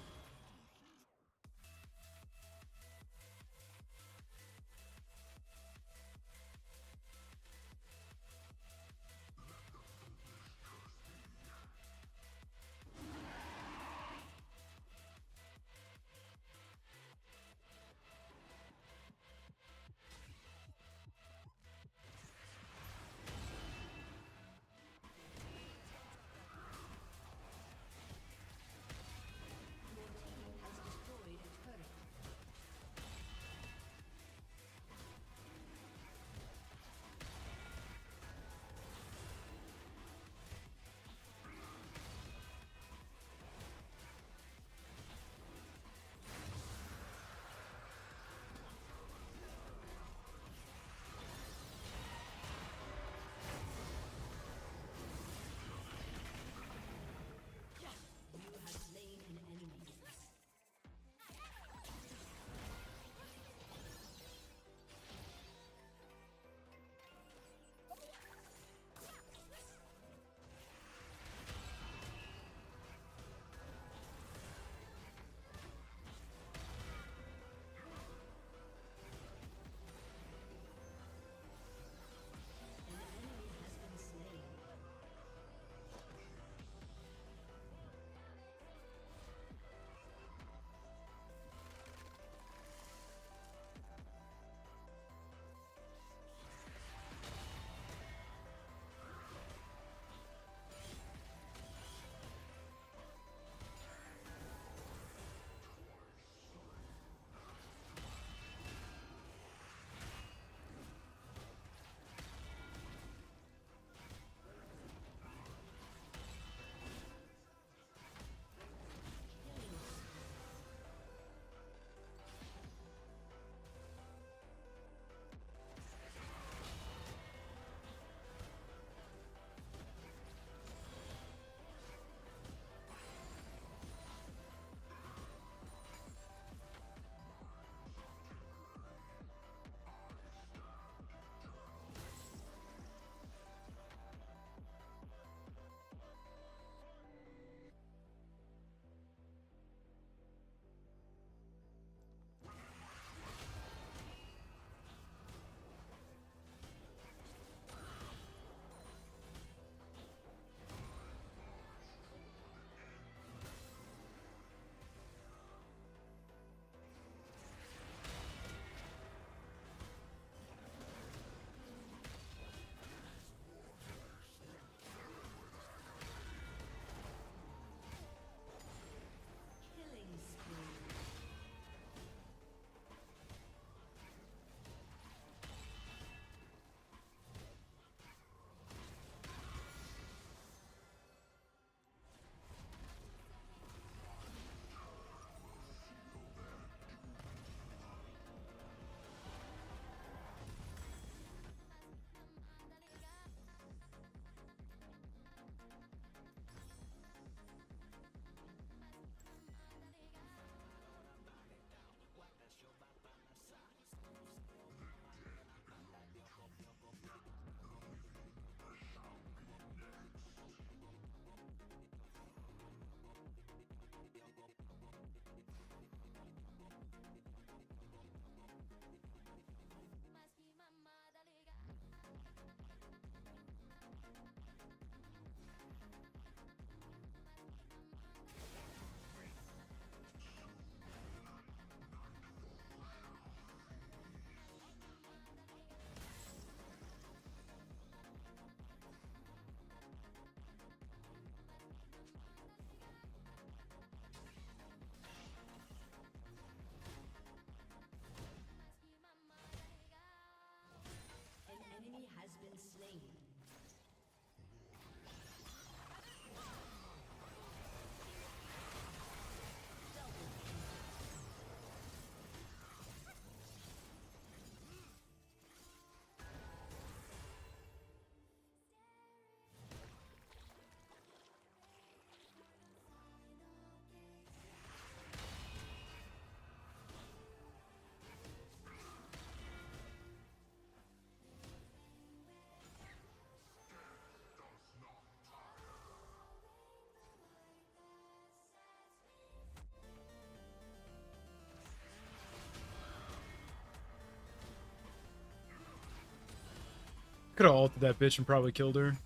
Could have ulted that bitch and probably killed her.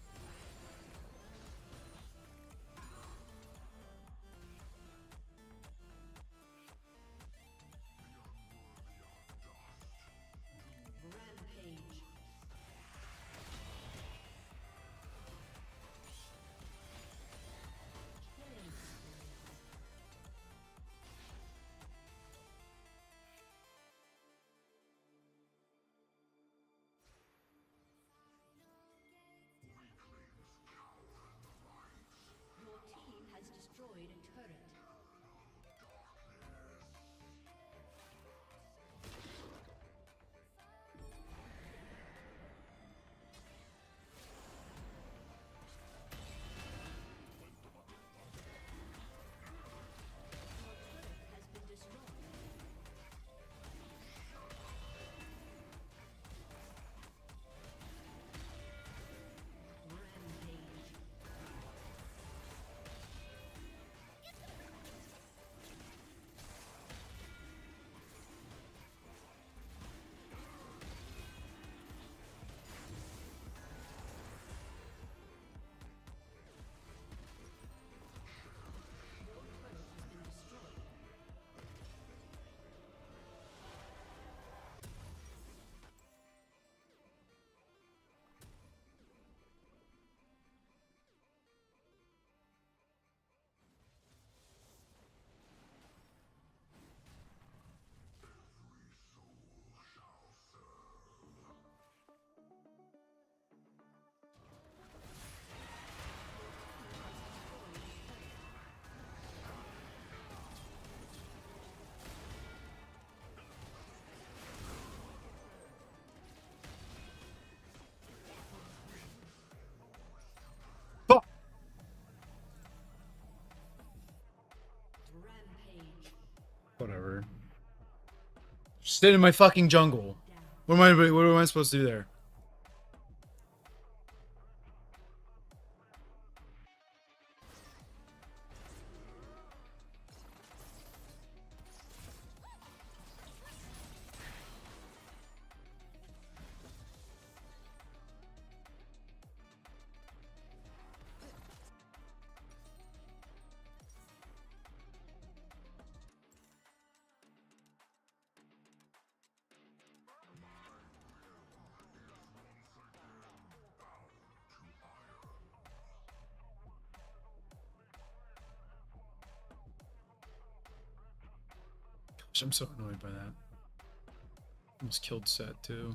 Rampage. Killing Your team has destroyed a turret. Your turret has been destroyed. Rampage. Your turret has been destroyed. Fuck! Rampage. Whatever. Stay in my fucking jungle. What am I supposed to do there? Gosh, I'm so annoyed by that. Almost killed Set too.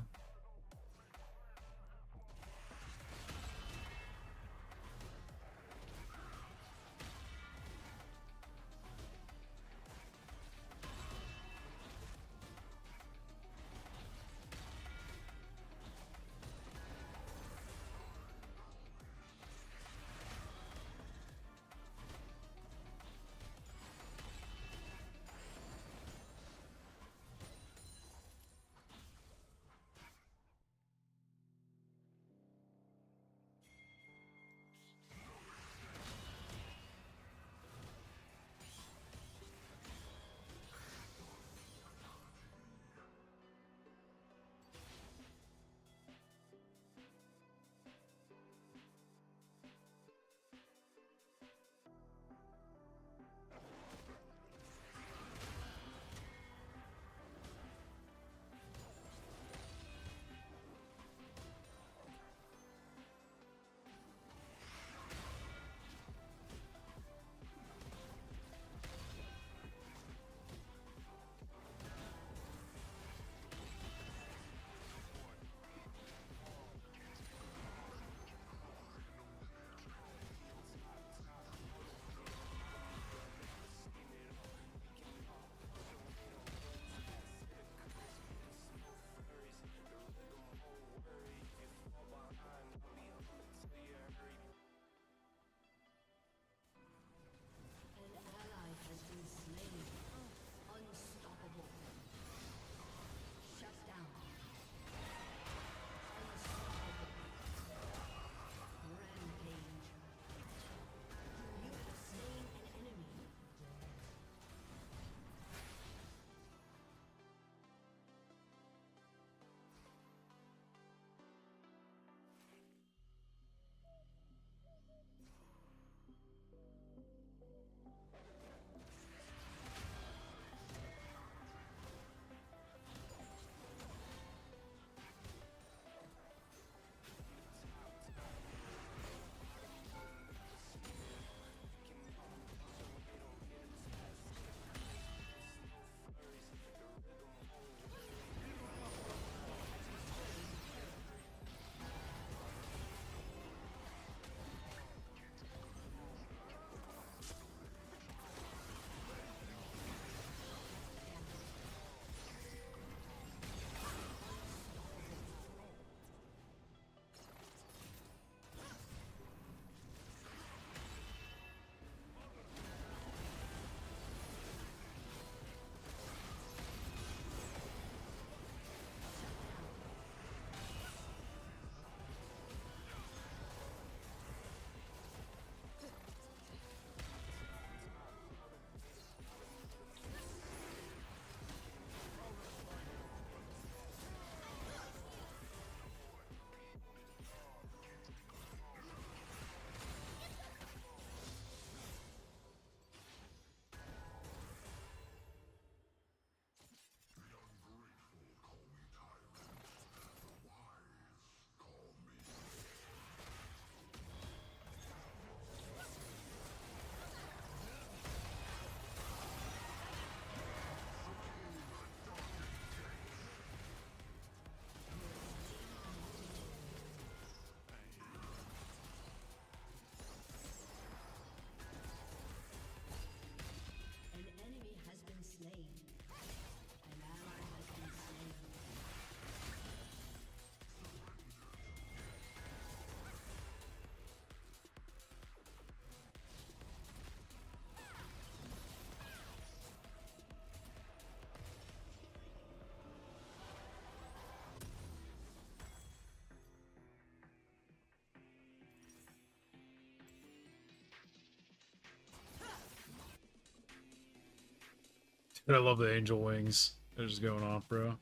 I love the angel wings. They're just going off, bro. An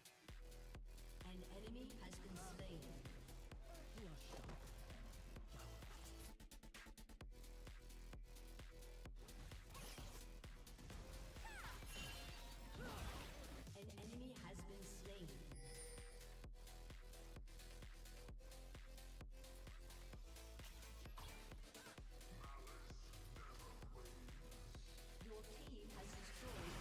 enemy has been slain. An enemy has been slain. Your team has destroyed.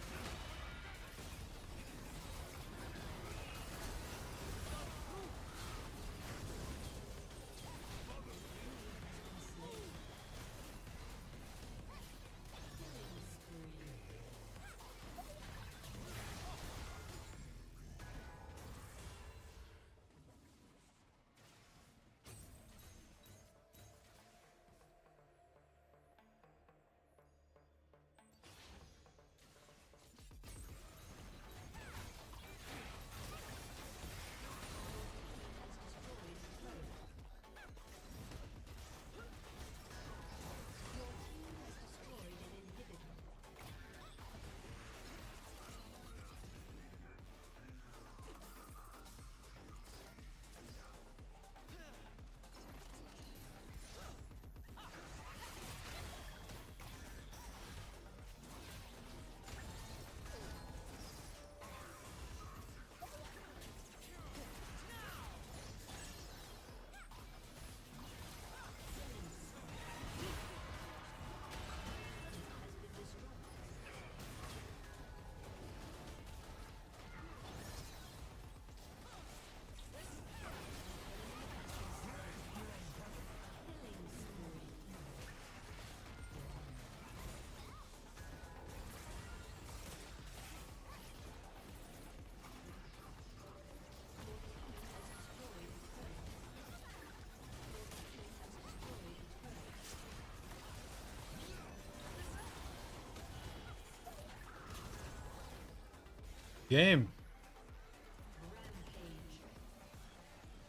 Game.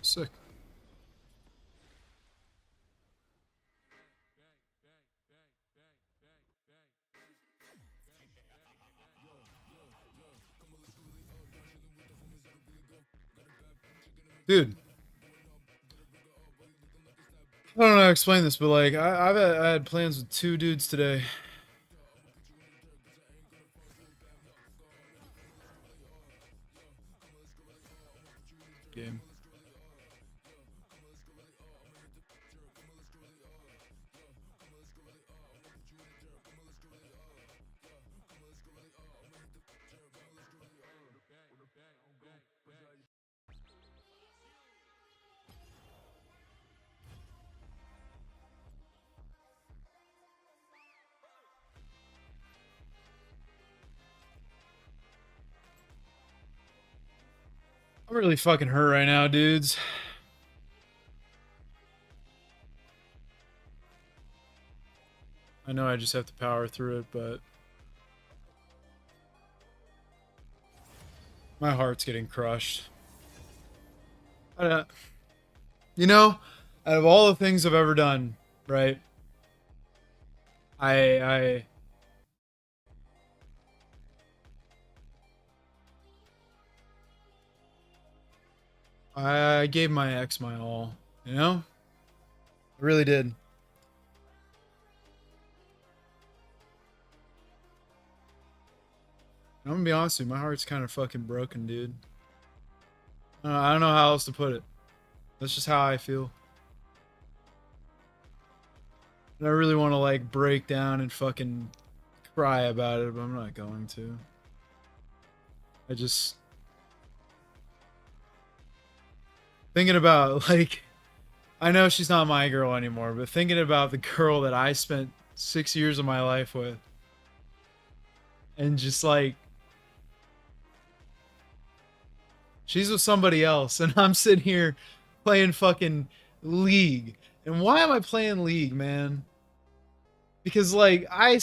Sick. Dude. I don't know how to explain this, but like I had plans with 2 dudes today. Game. I'm really fucking hurt right now, dudes. I know I just have to power through it, but my heart's getting crushed. You know, out of all the things I've ever done, right? I I gave my ex my all, you know? I really did. I'm gonna be honest with you, my heart's kind of fucking broken, dude. I don't know how else to put it. That's just how I feel. And I really want to like break down and fucking cry about it, but I'm not going to. I just thinking about like I know she's not my girl anymore, but thinking about the girl that I spent 6 years of my life with and just like she's with somebody else and I'm sitting here playing fucking League. And why am I playing League, man? Because like I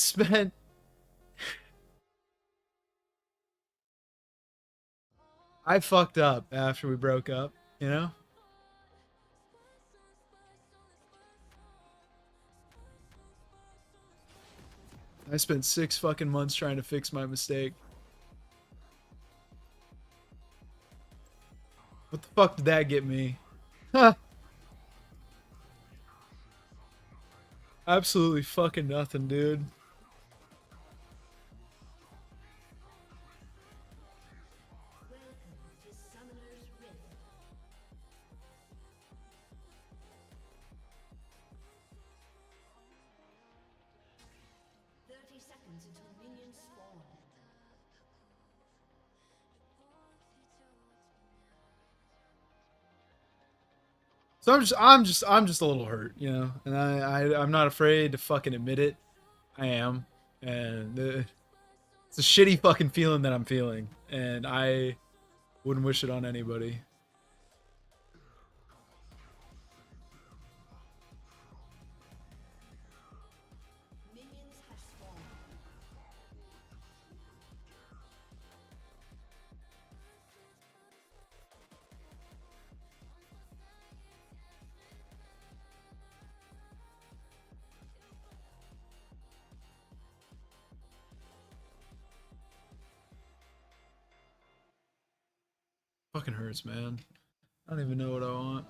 fucked up after we broke up, you know? I spent 6 fucking months trying to fix my mistake. fuck did that get me? Huh. Absolutely fucking nothing, dude. Welcome to Summoner's Rift. 30 seconds until minions spawn. So I'm just a little hurt, you know, and I'm not afraid to fucking admit it. I am, and it's a shitty fucking feeling that I'm feeling, and I wouldn't wish it on anybody. Minions have spawned. Fucking hurts, man. I don't even know what I want.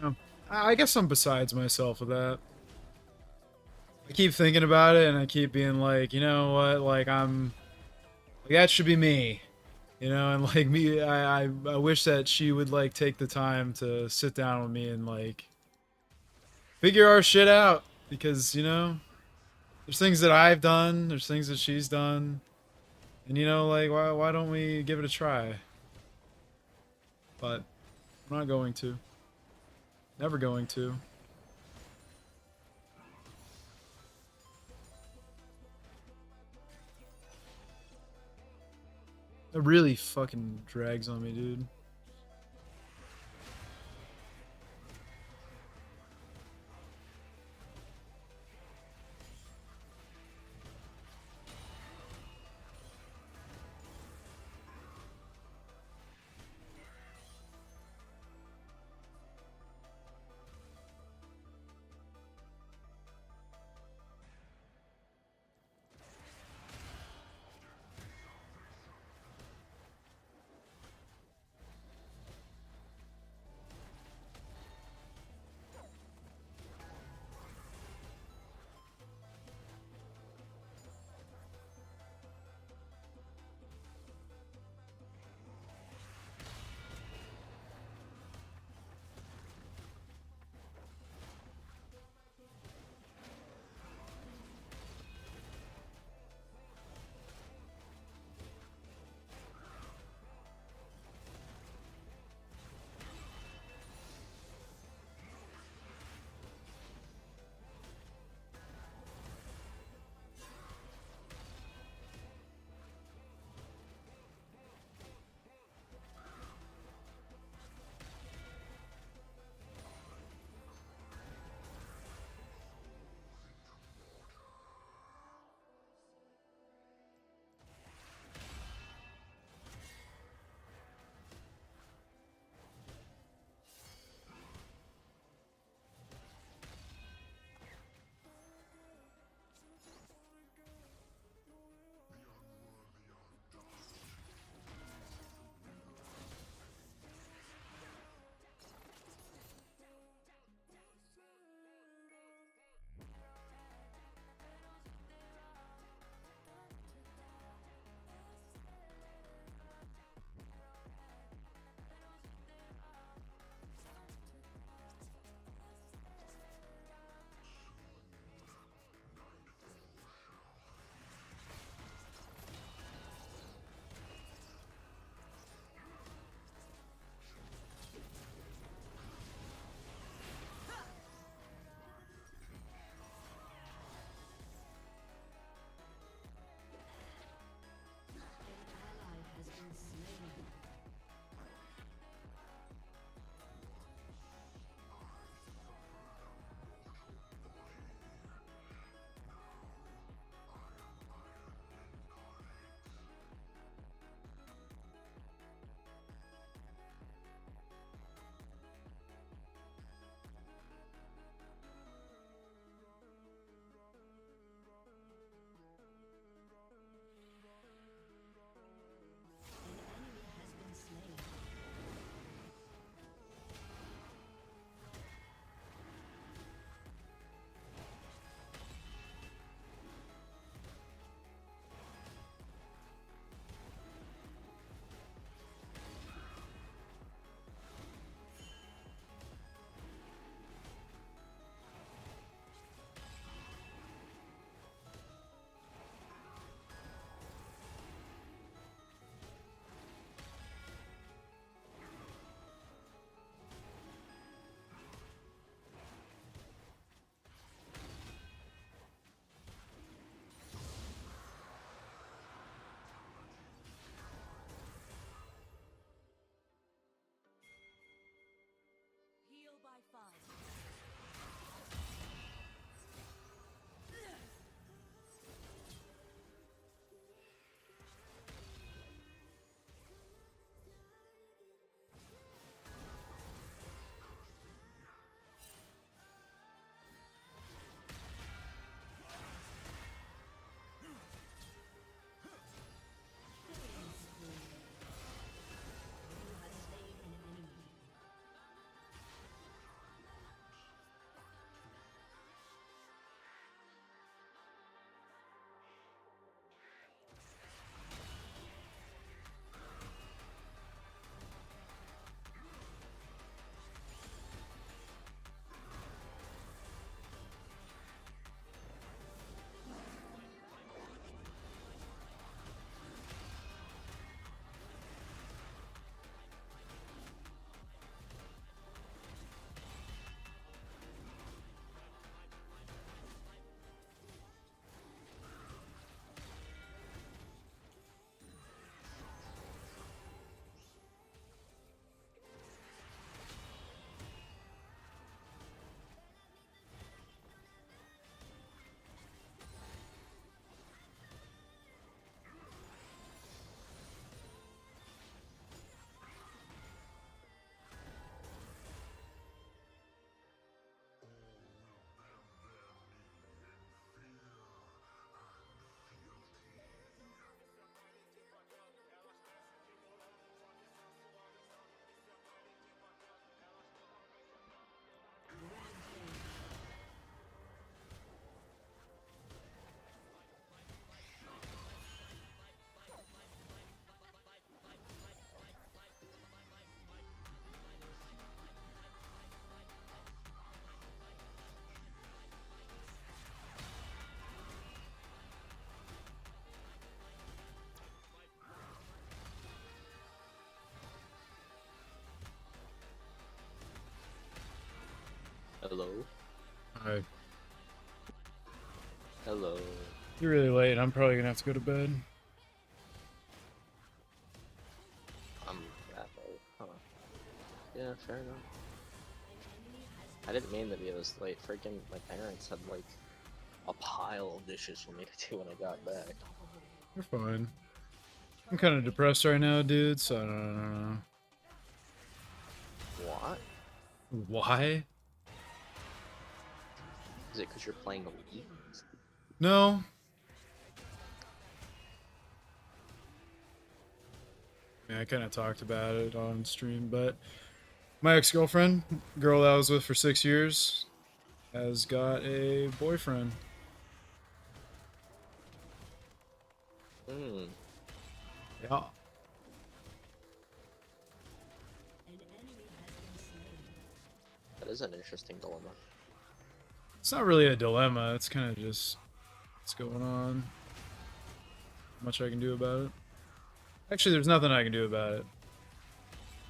No. I guess I'm besides myself with that. I keep thinking about it, and I keep being like, you know what, like like that should be me, you know, and like me, I wish that she would like take the time to sit down with me and like figure our shit out, because you know, there's things that I've done, there's things that she's done, and you know, like why don't we give it a try? But I'm not going to. Never going to. It really fucking drags on me, dude. Hello. You're really late. I'm probably gonna have to go to bed. I'm that late. Huh. Yeah, fair enough. I didn't mean to be this late. Freaking my parents had like a pile of dishes for me to do when I got back. You're fine. I'm kind of depressed right now, dude. So I don't know. What? Why? Is it because you're playing the Wii? No. Yeah, I kind of talked about it on stream, but my ex-girlfriend, girl that I was with for 6 years, has got a boyfriend. Hmm. Yeah. That is an interesting dilemma. It's not really a dilemma. It's kind of just what's going on. Not much I can do about it. Actually, there's nothing I can do about it.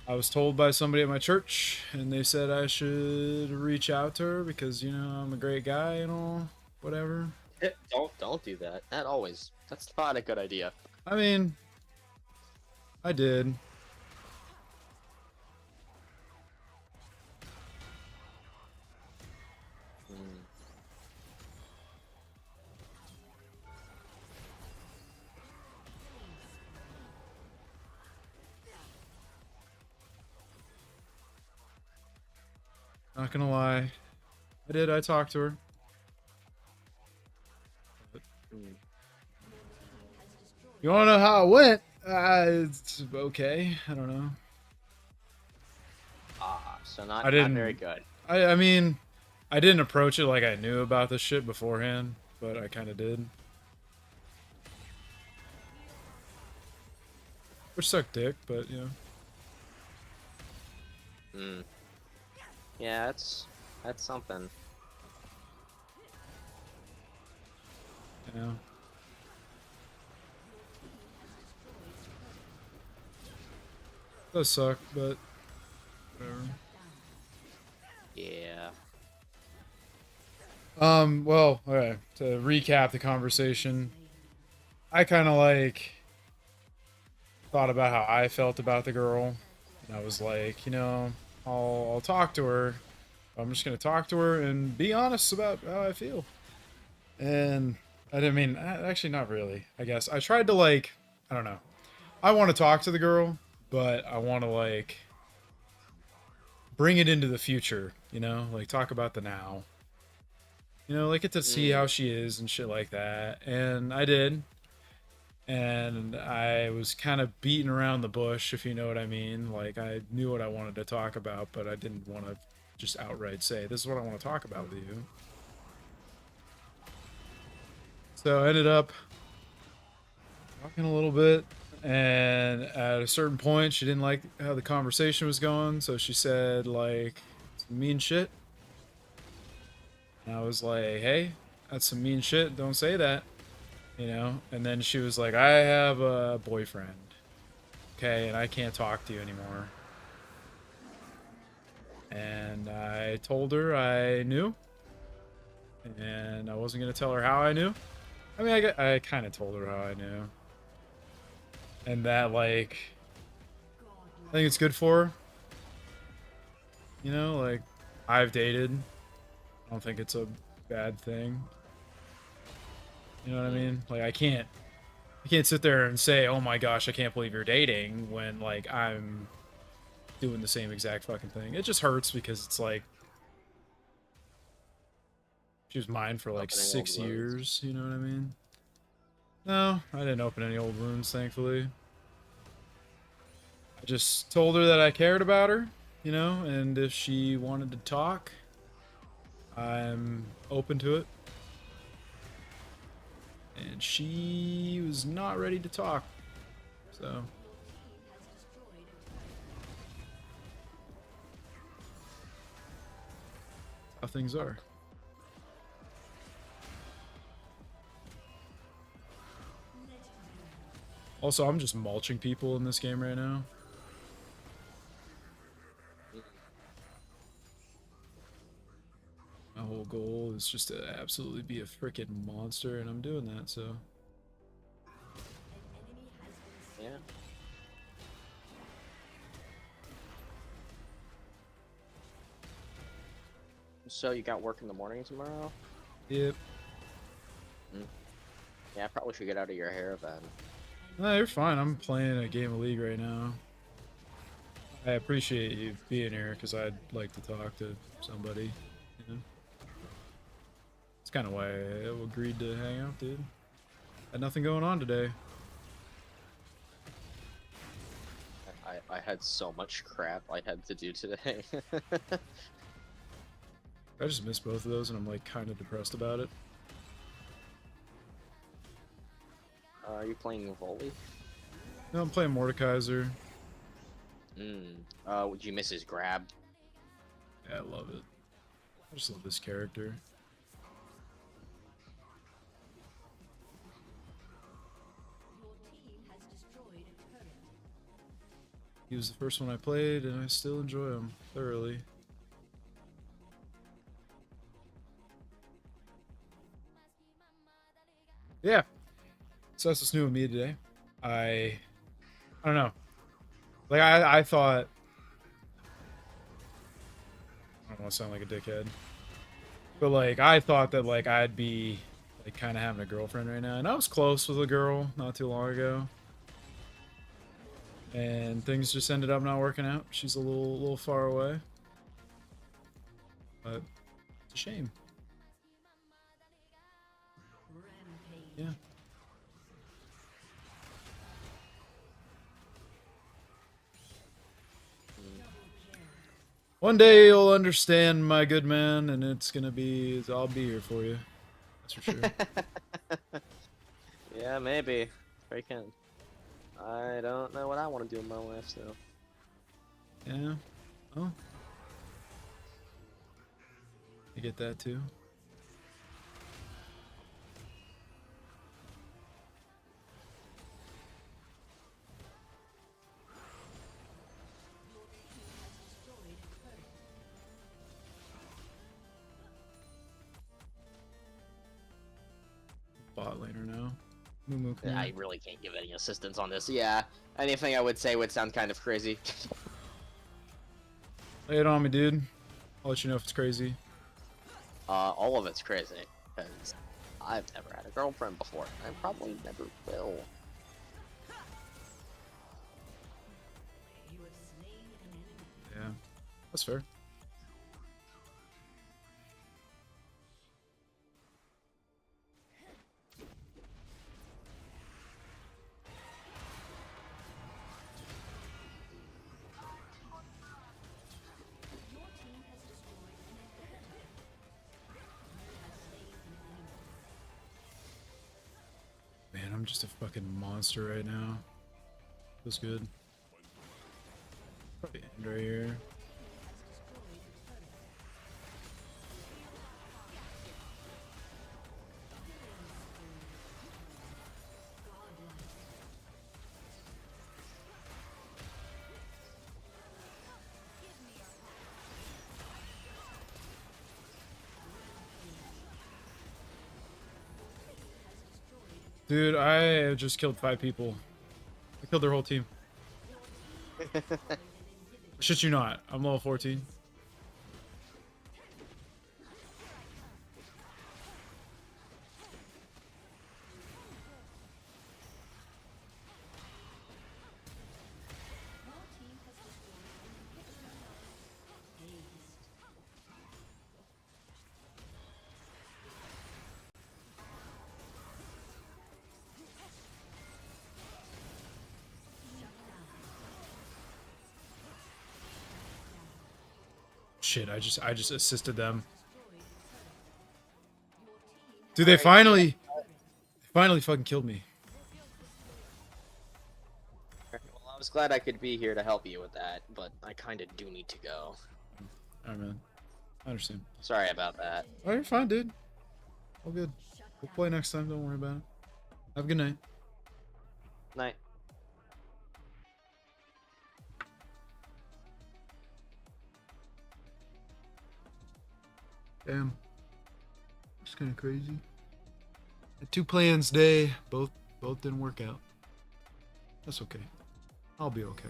I was told by somebody at my church, and they said I should reach out to her because, you know, I'm a great guy and all, whatever. Don't do that. That's not a good idea. I mean, I did. Hmm. Not gonna lie. I did. I talked to her. Hmm. You wanna know how it went? It's okay. I don't know. Ah, so I not didn't. very good. I mean, I didn't approach it like I knew about this shit beforehand, but I kind of did. Which sucked dick, but you know. Hmm. Yeah, that's something. You know. Does suck, but whatever. Yeah. Well, okay. To recap the conversation, I kind of like thought about how I felt about the girl, and I was like, you know, I'll talk to her. I'm just gonna talk to her and be honest about how I feel. And I didn't mean, actually, not really. I guess I tried to like, I don't know. I want to talk to the girl, but I want to like bring it into the future. You know, like talk about the now. You know, like get to see how she is and shit like that. And I did. And I was kind of beating around the bush, if you know what I mean. Like I knew what I wanted to talk about, but I didn't want to just outright say, this is what I want to talk about with you. So I ended up talking a little bit, and at a certain point she didn't like how the conversation was going, so she said like some mean shit. And I was like, hey, that's some mean shit, don't say that, you know. And then she was like, I have a boyfriend, okay, and I can't talk to you anymore. And I told her I knew, and I wasn't going to tell her how I knew. I mean, I kind of told her how I knew. And that, like, I think it's good for her. You know, like, I've dated. I don't think it's a bad thing. You know what I mean? Like, I can't sit there and say, oh my gosh, I can't believe you're dating, when, like, I'm doing the same exact fucking thing. It just hurts because it's like, she was mine for like Opening 6 old wounds. years, you know what I mean? No, I didn't open any old wounds, thankfully. I just told her that I cared about her, you know, and if she wanted to talk, I'm open to it. And she was not ready to talk, so. How things are. Also, I'm just mulching people in this game right now. My whole goal is just to absolutely be a freaking monster, and I'm doing that, so. Yeah. So you got work in the morning tomorrow? Yep. Yeah, I probably should get out of your hair then. No, you're fine. I'm playing a game of League right now. I appreciate you being here because I'd like to talk to somebody, you know? It's kind of why I agreed to hang out, dude. Had nothing going on today. I had so much crap I had to do today. I just missed both of those and I'm like kind of depressed about it. Are you playing volley? No, I'm playing Mordekaiser. Would you miss his grab? Yeah, I love it. I just love this character. Your team has destroyed a turret. He was the first one I played and I still enjoy him thoroughly. Yeah. So that's what's new with me today. I don't know. Like I thought I don't want to sound like a dickhead. But like I thought that like I'd be like kind of having a girlfriend right now. And I was close with a girl not too long ago. And things just ended up not working out. She's a little far away. But it's a shame. Rampage. Yeah. One day you'll understand, my good man, and it's gonna be I'll be here for you. That's for sure. Yeah, maybe. Freaking. I don't know what I want to do in my life, so. Yeah. Oh. You get that too. Bot laner now. Moo come I here. really can't give any assistance on this. Yeah, anything I would say would sound kind of crazy. Lay it on me, dude. I'll let you know if it's crazy. All of it's crazy, because I've never had a girlfriend before. I probably never will. You have slain an enemy. Yeah. That's fair. Your team has destroyed an inhibitor. You have slain an enemy. Man, I'm just a fucking monster right now. Feels good. Probably end right here. Has destroyed a turret. Godlike. Dude, I just killed 5 people. I killed their whole team. Shit you not. I'm level 14. Your team has destroyed an inhibitor. Aced. Shit, I just assisted them. Destroyed a turret. Your team Dude, they finally fucking killed me. Well, I was glad I could be here to help you with that, but I kind of do need to go. Alright, man. I understand. Sorry about that. Oh, you're fine, dude. All good. We'll play next time. Don't worry about it. Have a good night. Night. Damn. kind of crazy. Had 2 plans today, both didn't work out. That's okay. I'll be okay.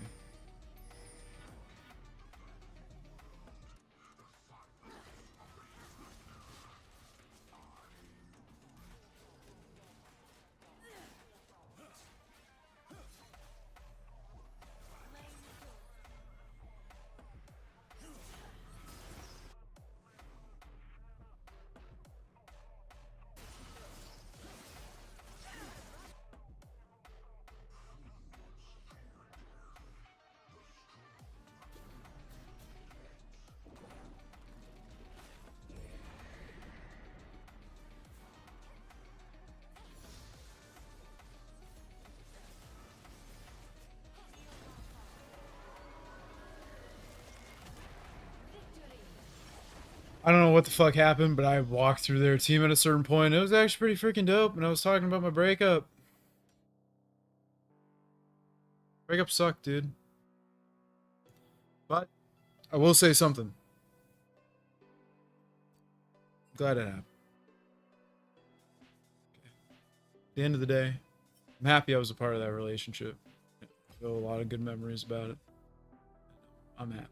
I don't know what the fuck happened, but I walked through their team at a certain point. It was actually pretty freaking dope, and I was talking about my breakup. Breakup sucked, dude. But I will say something. I'm glad it happened. At the end of the day, I'm happy I was a part of that relationship. I feel a lot of good memories about it. I'm happy.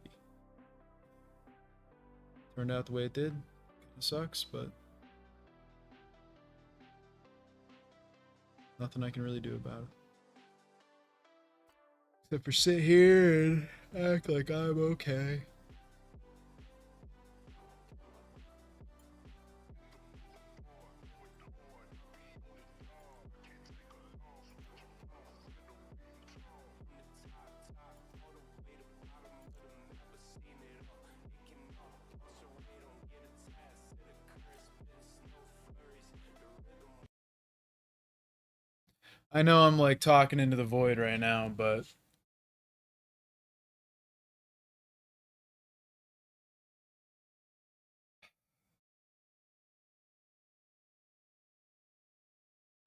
Turned out the way it did. Kinda sucks, but nothing I can really do about it. Except for sit here and act like I'm okay. I know I'm like talking into the void right now, but I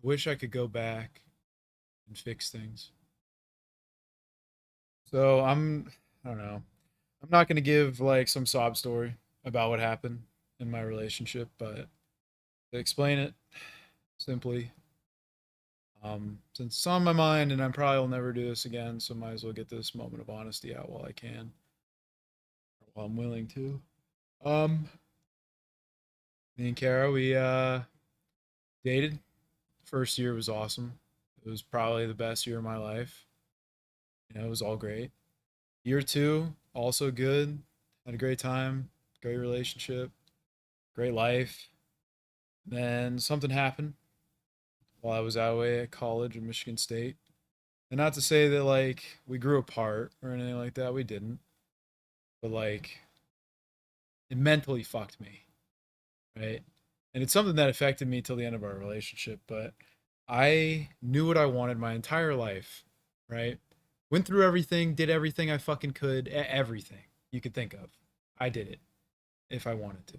wish I could go back and fix things. So I don't know. I'm not gonna give like some sob story about what happened in my relationship, but to explain it simply, since it's on my mind and I probably will never do this again, so might as well get this moment of honesty out while I can, or while I'm willing to. Um, Me and Kara, we dated. First year was awesome. It was probably the best year of my life. You know, it was all great. Year 2, also good. Had a great time, great relationship, great life. Then something happened while I was out away at college in Michigan State. And not to say that like we grew apart or anything like that, we didn't. But like it mentally fucked me, right? And it's something that affected me till the end of our relationship, but I knew what I wanted my entire life, right? Went through everything, did everything I fucking could, everything you could think of. I did it if I wanted to,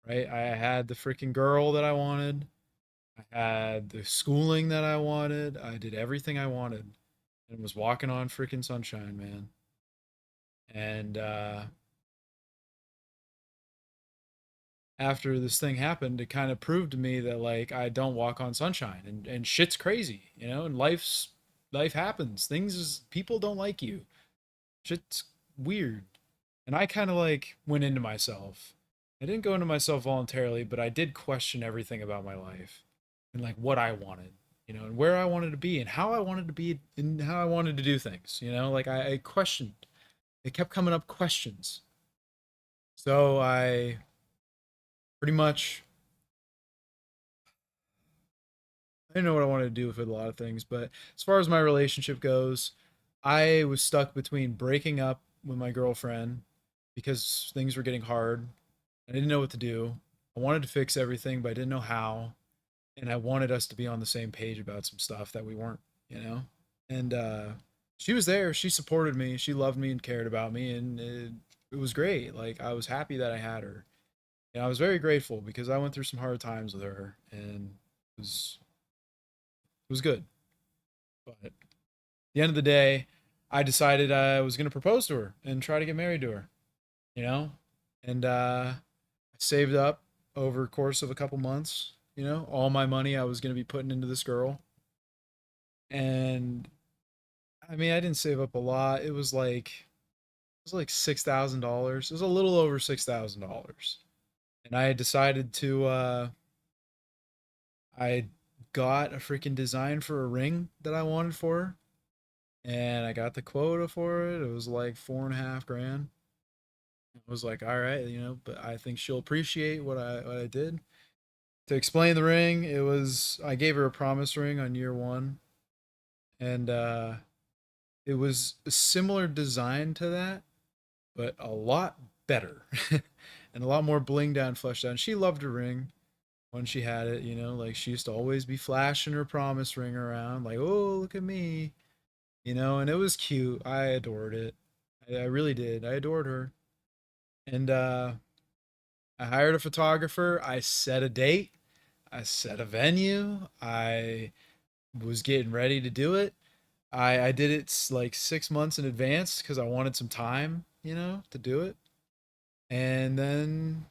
right? I had the freaking girl that I wanted. I had the schooling that I wanted. I did everything I wanted and was walking on freaking sunshine, man. And after this thing happened, it kind of proved to me that like I don't walk on sunshine and shit's crazy, you know, and life happens. People don't like you. Shit's weird. And I kind of like went into myself. I didn't go into myself voluntarily, but I did question everything about my life and like what I wanted, you know, and where I wanted to be and how I wanted to be and how I wanted to do things, you know, like I questioned. It kept coming up questions. So I pretty much I didn't know what I wanted to do with a lot of things, but as far as my relationship goes, I was stuck between breaking up with my girlfriend because things were getting hard. I didn't know what to do. I wanted to fix everything, but I didn't know how. And I wanted us to be on the same page about some stuff that we weren't, you know? And she was there. She supported me. She loved me and cared about me. And it was great. Like, I was happy that I had her. And I was very grateful because I went through some hard times with her. And it was good. But at the end of the day, I decided I was going to propose to her and try to get married to her, you know? And I saved up over the course of a couple months. You know, all my money I was going to be putting into this girl. And I mean, I didn't save up a lot. It was like $6,000. It was a little over $6,000. And I had decided to I got a freaking design for a ring that I wanted for her, and I got the quota for it. It was like 4.5 grand. I was like, all right, but I think she'll appreciate what I did. To explain the ring, I gave her a promise ring on year one, and it was a similar design to that, but a lot better, and a lot more blinged out and fleshed out. And she loved her ring when she had it, like she used to always be flashing her promise ring around, like, oh, look at me, and it was cute. I adored it. I really did. I adored her. And I hired a photographer. I set a date. I set a venue. I was getting ready to do it. I did it like 6 months in advance because I wanted some time, to do it. And then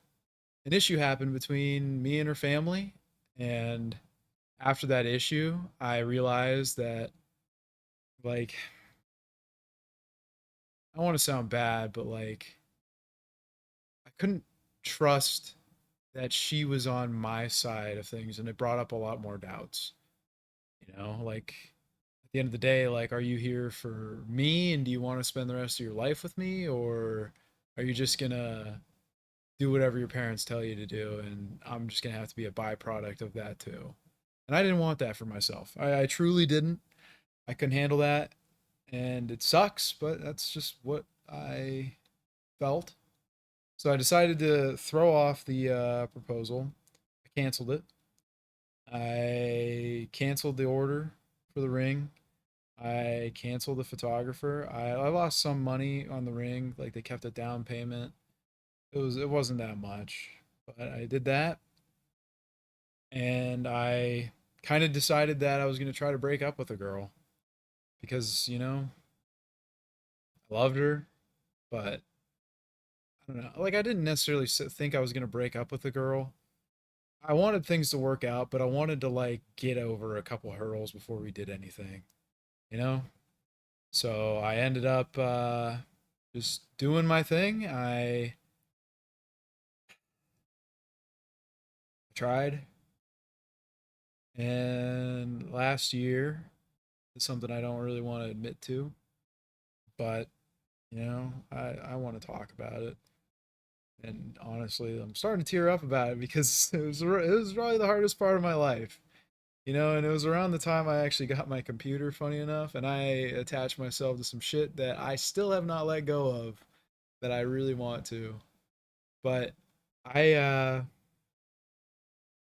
an issue happened between me and her family. And after that issue, I realized that, like, I don't want to sound bad, but like, I couldn't trust that she was on my side of things. And it brought up a lot more doubts, like, at the end of the day, like, are you here for me and do you want to spend the rest of your life with me? Or are you just gonna do whatever your parents tell you to do and I'm just gonna have to be a byproduct of that too? And I didn't want that for myself. I truly didn't. I couldn't handle that. And it sucks, but that's just what I felt. So I decided to throw off the proposal. I canceled it. I canceled the order for the ring. I canceled the photographer. I lost some money on the ring, like they kept a down payment. It wasn't that much, but I did that, and I kind of decided that I was going to try to break up with a girl because, I loved her, but I don't know. Like, I didn't necessarily think I was going to break up with a girl. I wanted things to work out, but I wanted to like get over a couple hurdles before we did anything, you know? So I ended up just doing my thing. I tried, and last year is something I don't really want to admit to, but I want to talk about it. And honestly, I'm starting to tear up about it because it was probably the hardest part of my life. And it was around the time I actually got my computer, funny enough, and I attached myself to some shit that I still have not let go of that I really want to. But I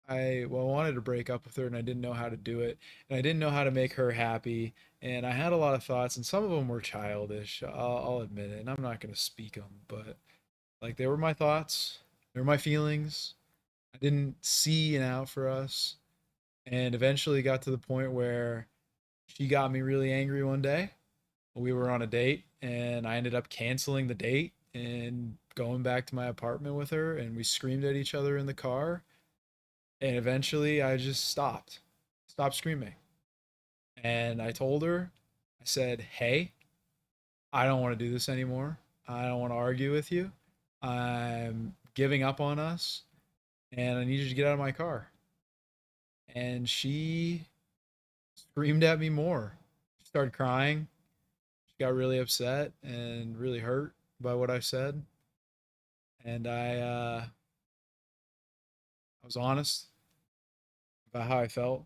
well, I wanted to break up with her and I didn't know how to do it, and I didn't know how to make her happy, and I had a lot of thoughts, and some of them were childish. I'll admit it, and I'm not going to speak them, but like, they were my thoughts, they were my feelings. I didn't see an out for us, and eventually got to the point where she got me really angry one day. We were on a date, and I ended up canceling the date and going back to my apartment with her, and we screamed at each other in the car. And eventually I just stopped screaming. And I told her, I said, hey, I don't want to do this anymore. I don't want to argue with you. I'm giving up on us, and I need you to get out of my car. And she screamed at me more. She started crying. She got really upset and really hurt by what I said. And I was honest about how I felt.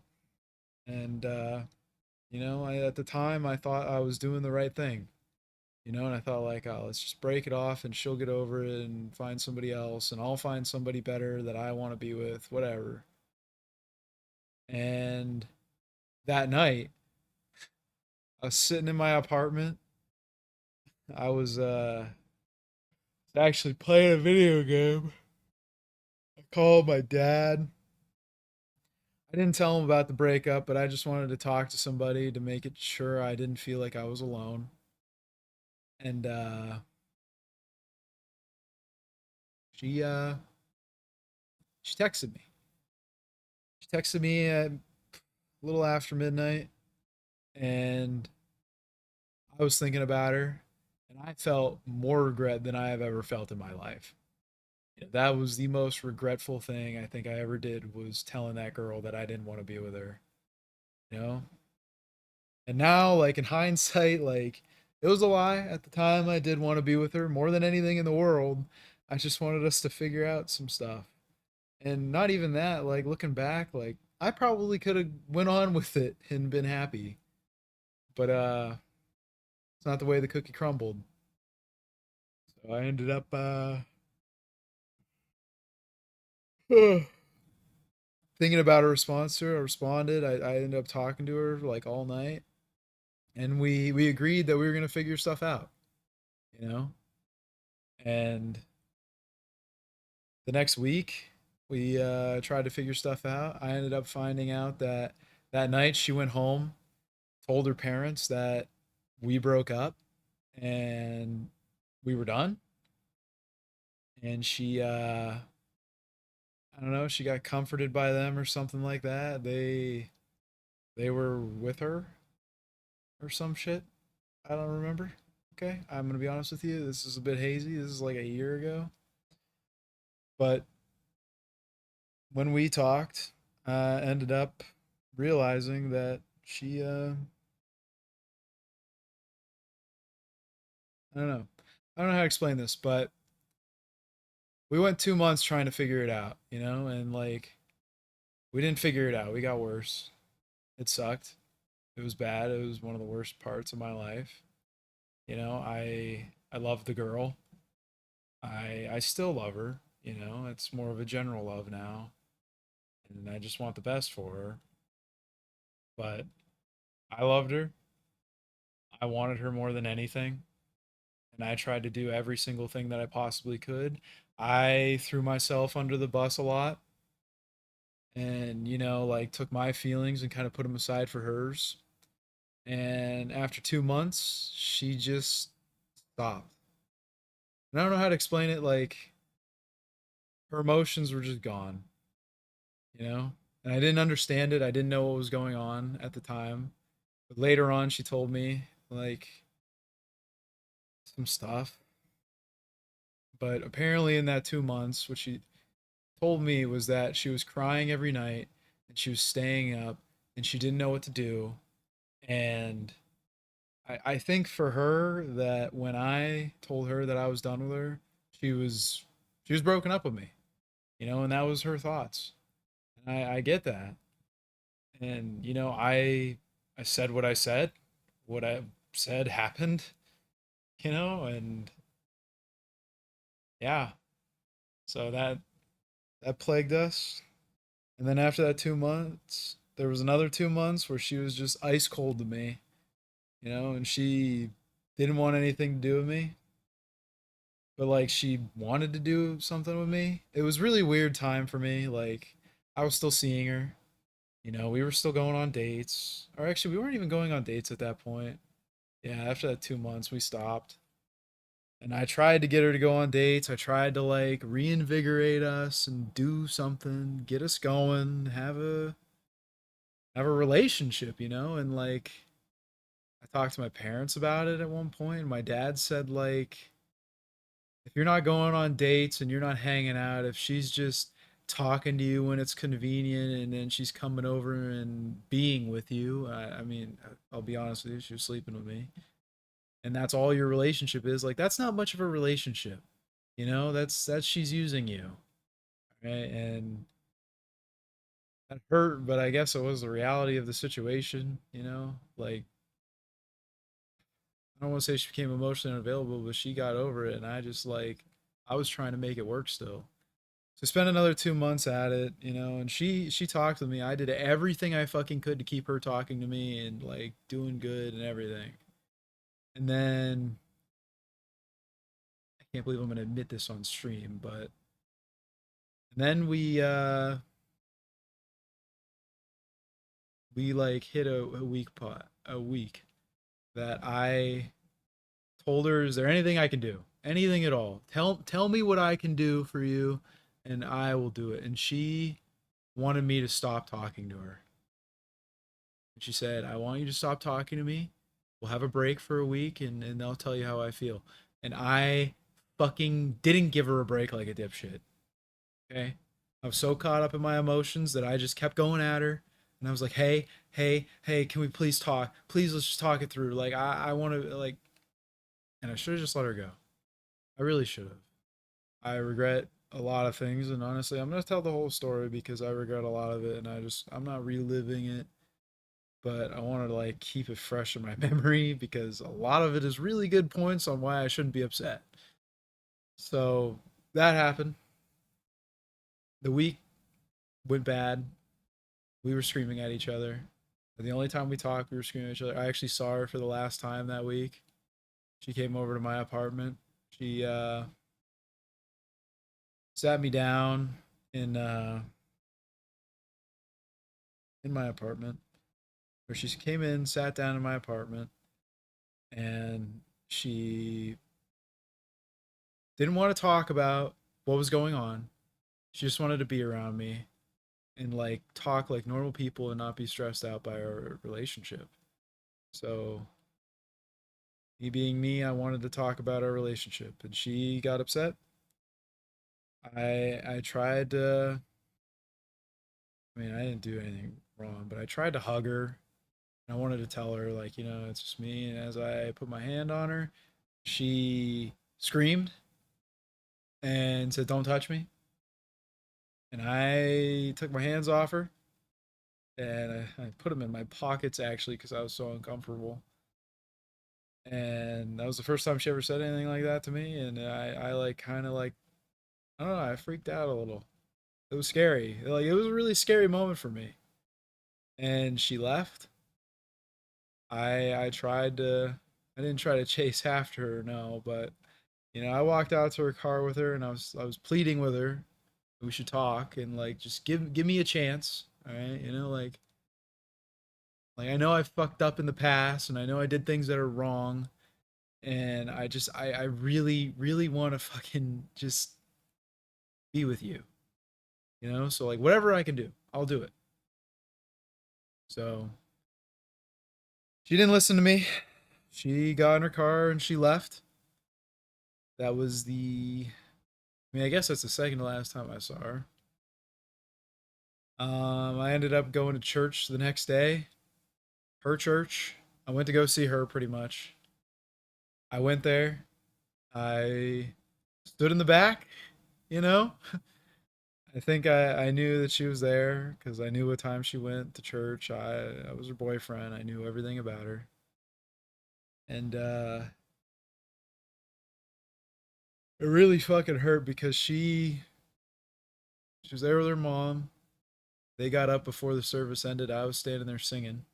And at the time I thought I was doing the right thing. And I thought, like, oh, let's just break it off and she'll get over it and find somebody else and I'll find somebody better that I want to be with, whatever. And that night, I was sitting in my apartment. I was actually playing a video game. I called my dad. I didn't tell him about the breakup, but I just wanted to talk to somebody to make it sure I didn't feel like I was alone. And she She texted me. She texted me at a little after midnight, and I was thinking about her, and I felt more regret than I have ever felt in my life. That was the most regretful thing I think I ever did, was telling that girl that I didn't want to be with her. You know? And now, like in hindsight, like it was a lie. At the time, I did want to be with her more than anything in the world. I just wanted us to figure out some stuff. And not even that, like looking back, like I probably could have went on with it and been happy. But it's not the way the cookie crumbled. So I ended up thinking about a response to her. I responded. I ended up talking to her like all night, and we agreed that we were gonna figure stuff out, you know. And the next week, we tried to figure stuff out. I ended up finding out that that night she went home, told her parents that we broke up and we were done. And she, I don't know, she got comforted by them or something like that. They were with her or some shit. I don't remember. Okay, I'm gonna be honest with you. This is a bit hazy. This is like a year ago. But when we talked, I ended up realizing that she, I don't know. I don't know how to explain this, but we went 2 months trying to figure it out, you know, and like we didn't figure it out. We got worse. It sucked. It was bad. It was one of the worst parts of my life. You know, I love the girl. I still love her, you know. It's more of a general love now, and I just want the best for her. But I loved her. I wanted her more than anything, and I tried to do every single thing that I possibly could. I threw myself under the bus a lot, and you know, like took my feelings and kind of put them aside for hers. And after 2 months, she just stopped. And I don't know how to explain it. Like her emotions were just gone, you know? And I didn't understand it. I didn't know what was going on at the time. But later on, she told me, like, some stuff. But apparently, in that 2 months, what she told me was that she was crying every night and she was staying up and she didn't know what to do. And I think for her, that when I told her that I was done with her, she was she was broken up with me, you know, and that was her thoughts. And I get that. And you know, I said what I said. What I said happened, you know, and yeah. So that plagued us. And then after that 2 months, there was another 2 months where she was just ice cold to me, you know, and she didn't want anything to do with me, but like she wanted to do something with me. It was really weird time for me. Like I was still seeing her, you know, we were still going on dates. Or actually we weren't even going on dates at that point. Yeah, after that 2 months we stopped. And I tried to get her to go on dates. I tried to like reinvigorate us and do something, get us going, have a relationship, you know? And like I talked to my parents about it at one point. And my dad said like, if you're not going on dates and you're not hanging out, if she's just talking to you when it's convenient and then she's coming over and being with you, I mean, I'll be honest with you, she was sleeping with me. And that's all your relationship is. Like that's not much of a relationship. You know, that's she's using you. Right? And that hurt, but I guess it was the reality of the situation, you know? Like I don't want to say she became emotionally unavailable, but she got over it and I just like I was trying to make it work still. So spent another 2 months at it, you know, and she talked with me. I did everything I fucking could to keep her talking to me and like doing good and everything. And then I can't believe I'm gonna admit this on stream, but then we like hit a weak pot a week that I told her, is there anything I can do? Anything at all. Tell me what I can do for you and I will do it. And she wanted me to stop talking to her. And she said, I want you to stop talking to me. We'll have a break for a week and I'll tell you how I feel. And I fucking didn't give her a break like a dipshit. Okay? I was so caught up in my emotions that I just kept going at her. And I was like, hey, can we please talk? Please, let's just talk it through. Like, I want to, like, and I should have just let her go. I really should have. I regret a lot of things. And honestly, I'm going to tell the whole story because I regret a lot of it. And I'm not reliving it. But I wanted to, like, keep it fresh in my memory because a lot of it is really good points on why I shouldn't be upset. So that happened. The week went bad. We were screaming at each other. And the only time we talked, we were screaming at each other. I actually saw her for the last time that week. She came over to my apartment. She sat me down in my apartment. Or she came in, sat down in my apartment, and she didn't want to talk about what was going on. She just wanted to be around me and like talk like normal people and not be stressed out by our relationship. So, me being me, I wanted to talk about our relationship and she got upset. I tried to I mean, I didn't do anything wrong, but I tried to hug her and I wanted to tell her like, it's just me and as I put my hand on her, she screamed and said, "Don't touch me." And I took my hands off her and I put them in my pockets actually because I was so uncomfortable. And that was the first time she ever said anything like that to me. And I like kind of like, I don't know, I freaked out a little. It was scary. Like, it was a really scary moment for me. And she left. I tried to, I didn't try to chase after her, no, but I walked out to her car with her and I was pleading with her we should talk and like just give me a chance, all right? Like I know I fucked up in the past and I know I did things that are wrong and I really want to fucking just be with you. So like whatever I can do, I'll do it. So she didn't listen to me. She got in her car and she left. That was I guess that's the second to last time I saw her. I ended up going to church the next day. Her church. I went to go see her pretty much. I went there. I stood in the back, you know? I think I knew that she was there because I knew what time she went to church. I was her boyfriend. I knew everything about her. And it really fucking hurt because she was there with her mom. They got up before the service ended. I was standing there singing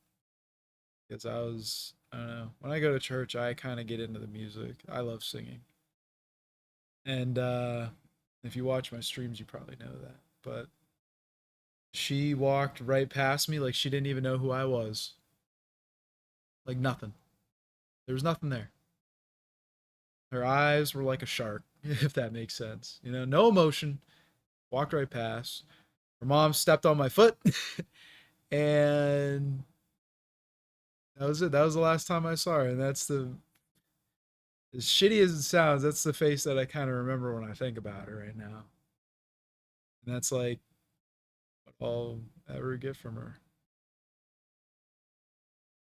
because I don't know. When I go to church, I kind of get into the music. I love singing. And if you watch my streams, you probably know that. But she walked right past me like she didn't even know who I was. Like nothing. There was nothing there. Her eyes were like a shark, if that makes sense. No emotion. Walked right past. Her mom stepped on my foot. And that was it. That was the last time I saw her. And that's as shitty as it sounds, that's the face that I kind of remember when I think about her right now. And that's like what I'll ever get from her.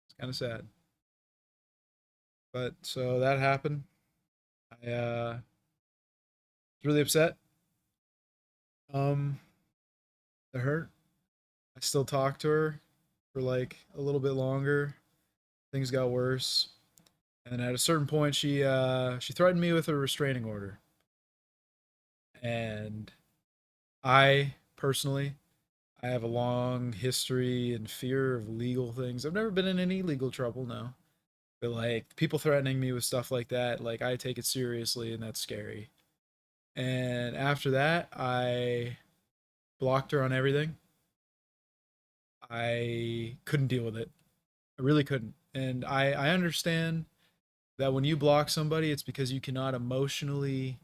It's kind of sad. But so that happened. I was really upset. It hurt. I still talk to her for like a little bit longer. Things got worse. And at a certain point she threatened me with a restraining order. And I personally I have a long history and fear of legal things. I've never been in any legal trouble, no. But like people threatening me with stuff like that, like I take it seriously and that's scary. And after that, I blocked her on everything. I couldn't deal with it. I really couldn't. And I understand that when you block somebody, it's because you cannot emotionally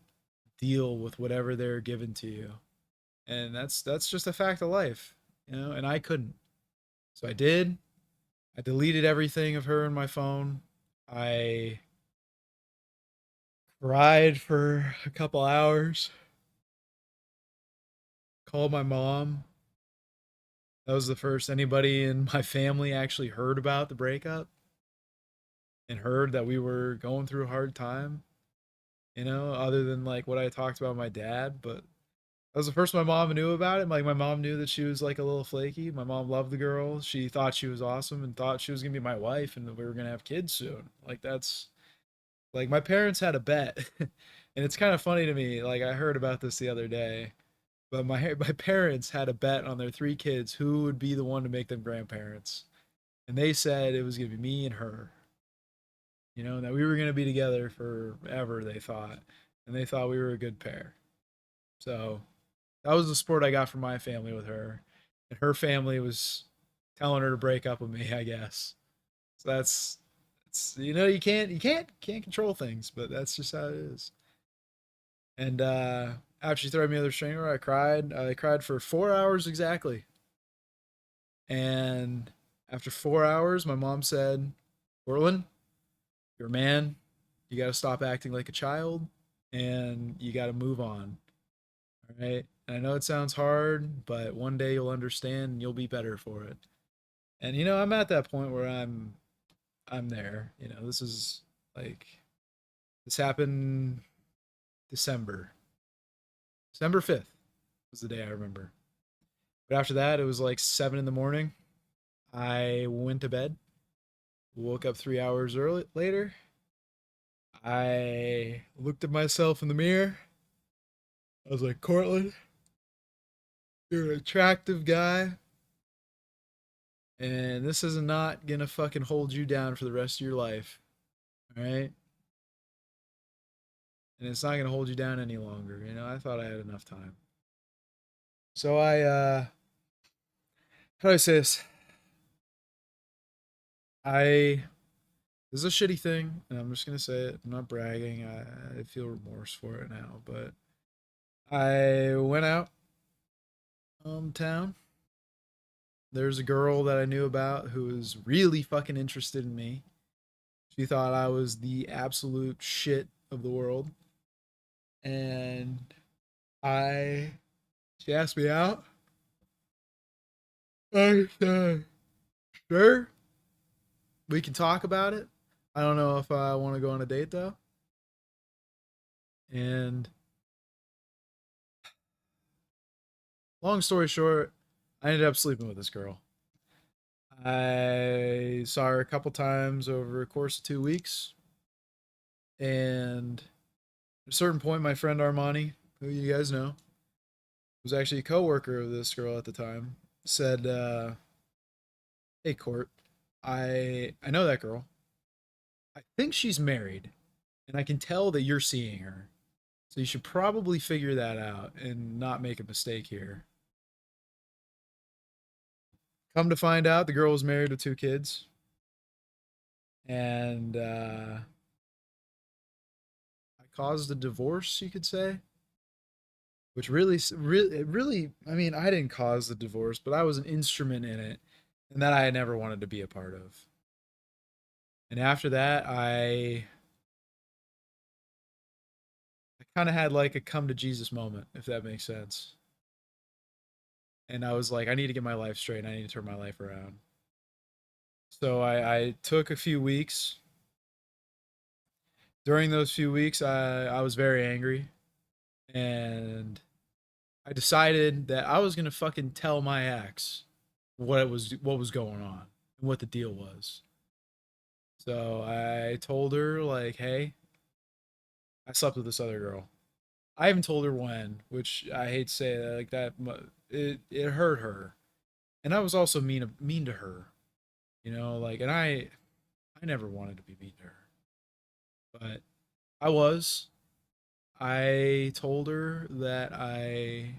deal with whatever they're given to you. And that's just a fact of life, you know, and I couldn't. So I did. I deleted everything of her in my phone. I cried for a couple hours, called my mom. That was the first anybody in my family actually heard about the breakup and heard that we were going through a hard time, you know, other than like what I talked about with my dad. But that was the first my mom knew about it. Like my mom knew that she was like a little flaky. My mom loved the girl. She thought she was awesome and thought she was gonna be my wife and that we were gonna have kids soon. Like that's like my parents had a bet. And it's kind of funny to me. Like I heard about this the other day. But my parents had a bet on their three kids who would be the one to make them grandparents. And they said it was gonna be me and her. You know, that we were gonna be together forever, they thought. And they thought we were a good pair. So that was the support I got from my family with her. And her family was telling her to break up with me, I guess. So that's it's you know, you can't control things, but that's just how it is. And after she threw me to the stringer, I cried. I cried for 4 hours exactly. And after 4 hours, my mom said, Portland, you're a man. You got to stop acting like a child and you got to move on. All right. And I know it sounds hard, but one day you'll understand and you'll be better for it. And you know, I'm at that point where I'm there. You know, this is like this happened December. December 5th was the day I remember. But after that, it was like 7 in the morning. I went to bed, woke up 3 hours later. I looked at myself in the mirror. I was like, Cortland, you're an attractive guy. And this is not gonna fucking hold you down for the rest of your life. All right? And it's not gonna hold you down any longer. You know, I thought I had enough time. So how do I say this? I This is a shitty thing, and I'm just gonna say it. I'm not bragging. I feel remorse for it now, but I went out town. There's a girl that I knew about who was really fucking interested in me. She thought I was the absolute shit of the world, and I she asked me out. I said, sure, we can talk about it. I don't know if I want to go on a date though. And long story short, I ended up sleeping with this girl. I saw her a couple times over a course of 2 weeks. And at a certain point, my friend Armani, who you guys know, was actually a coworker of this girl at the time, said, "Hey, Court, I know that girl. I think she's married, and I can tell that you're seeing her. So you should probably figure that out and not make a mistake here." Come to find out, the girl was married with two kids, and I caused a divorce, you could say. Which really, I mean, I didn't cause the divorce, but I was an instrument in it, and that I had never wanted to be a part of. And after that, I kind of had like a come to Jesus moment, if that makes sense. And I was like, I need to get my life straight. I need to turn my life around. So I took a few weeks. During those few weeks, I was very angry, and I decided that I was gonna fucking tell my ex what was going on and what the deal was. So I told her like, "Hey, I slept with this other girl." I haven't told her when, which I hate to say that like that. It hurt her, and I was also mean to her, you know. Like, and I never wanted to be mean to her, but I was. I told her that I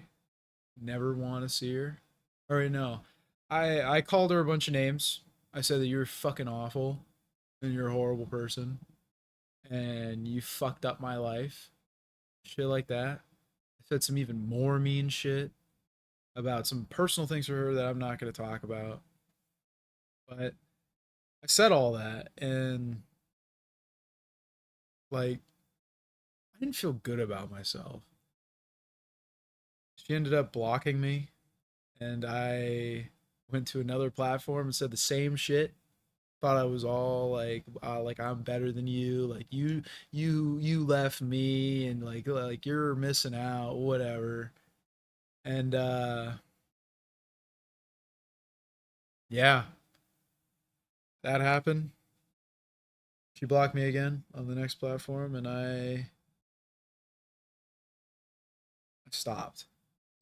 never want to see her. Or no, I called her a bunch of names. I said that you're fucking awful and you're a horrible person and you fucked up my life. Shit like that. I said some even more mean shit. about some personal things for her that I'm not going to talk about. But I said all that, and like, I didn't feel good about myself. She ended up blocking me, and I went to another platform and said the same shit. Thought I was all like I'm better than you, like you left me, and like you're missing out, whatever. And yeah, that happened. She blocked me again on the next platform, and I stopped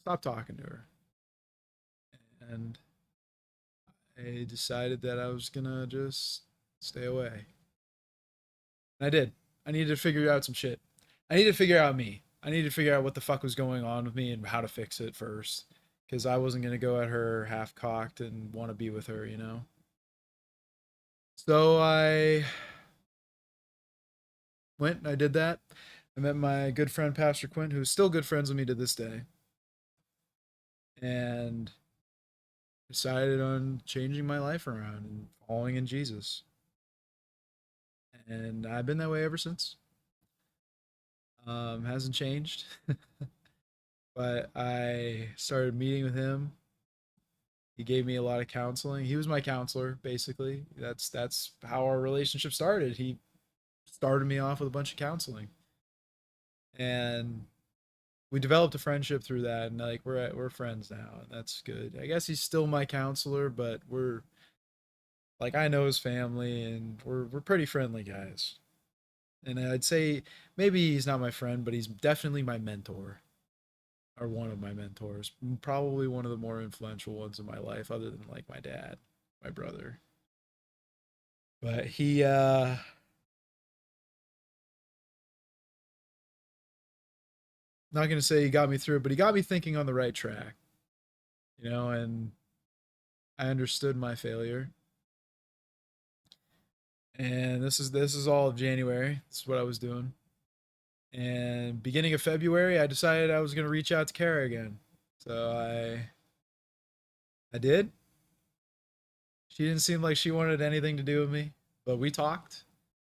talking to her, and I decided that I was gonna just stay away. And I did. I needed to figure out some shit. I needed to figure out me. I needed to figure out what the fuck was going on with me and how to fix it first. Because I wasn't gonna go at her half cocked and want to be with her, you know. So I went and I did that. I met my good friend Pastor Quinn, who's still good friends with me to this day, and decided on changing my life around and following in Jesus. And I've been that way ever since. Hasn't changed. But I started meeting with him. He gave me a lot of counseling. He was my counselor, basically. That's how our relationship started. He started me off with a bunch of counseling, and we developed a friendship through that. And like we're friends now, and that's good. I guess he's still my counselor, but we're like I know his family, and we're pretty friendly guys. And I'd say maybe he's not my friend, but he's definitely my mentor, or one of my mentors. Probably one of the more influential ones in my life, other than like my dad, my brother. But he not gonna say he got me through it, but he got me thinking on the right track, you know, and I understood my failure. And this is all of January. This is what I was doing. And beginning of February, I decided I was gonna reach out to Kara again. So I did. She didn't seem like she wanted anything to do with me, but we talked.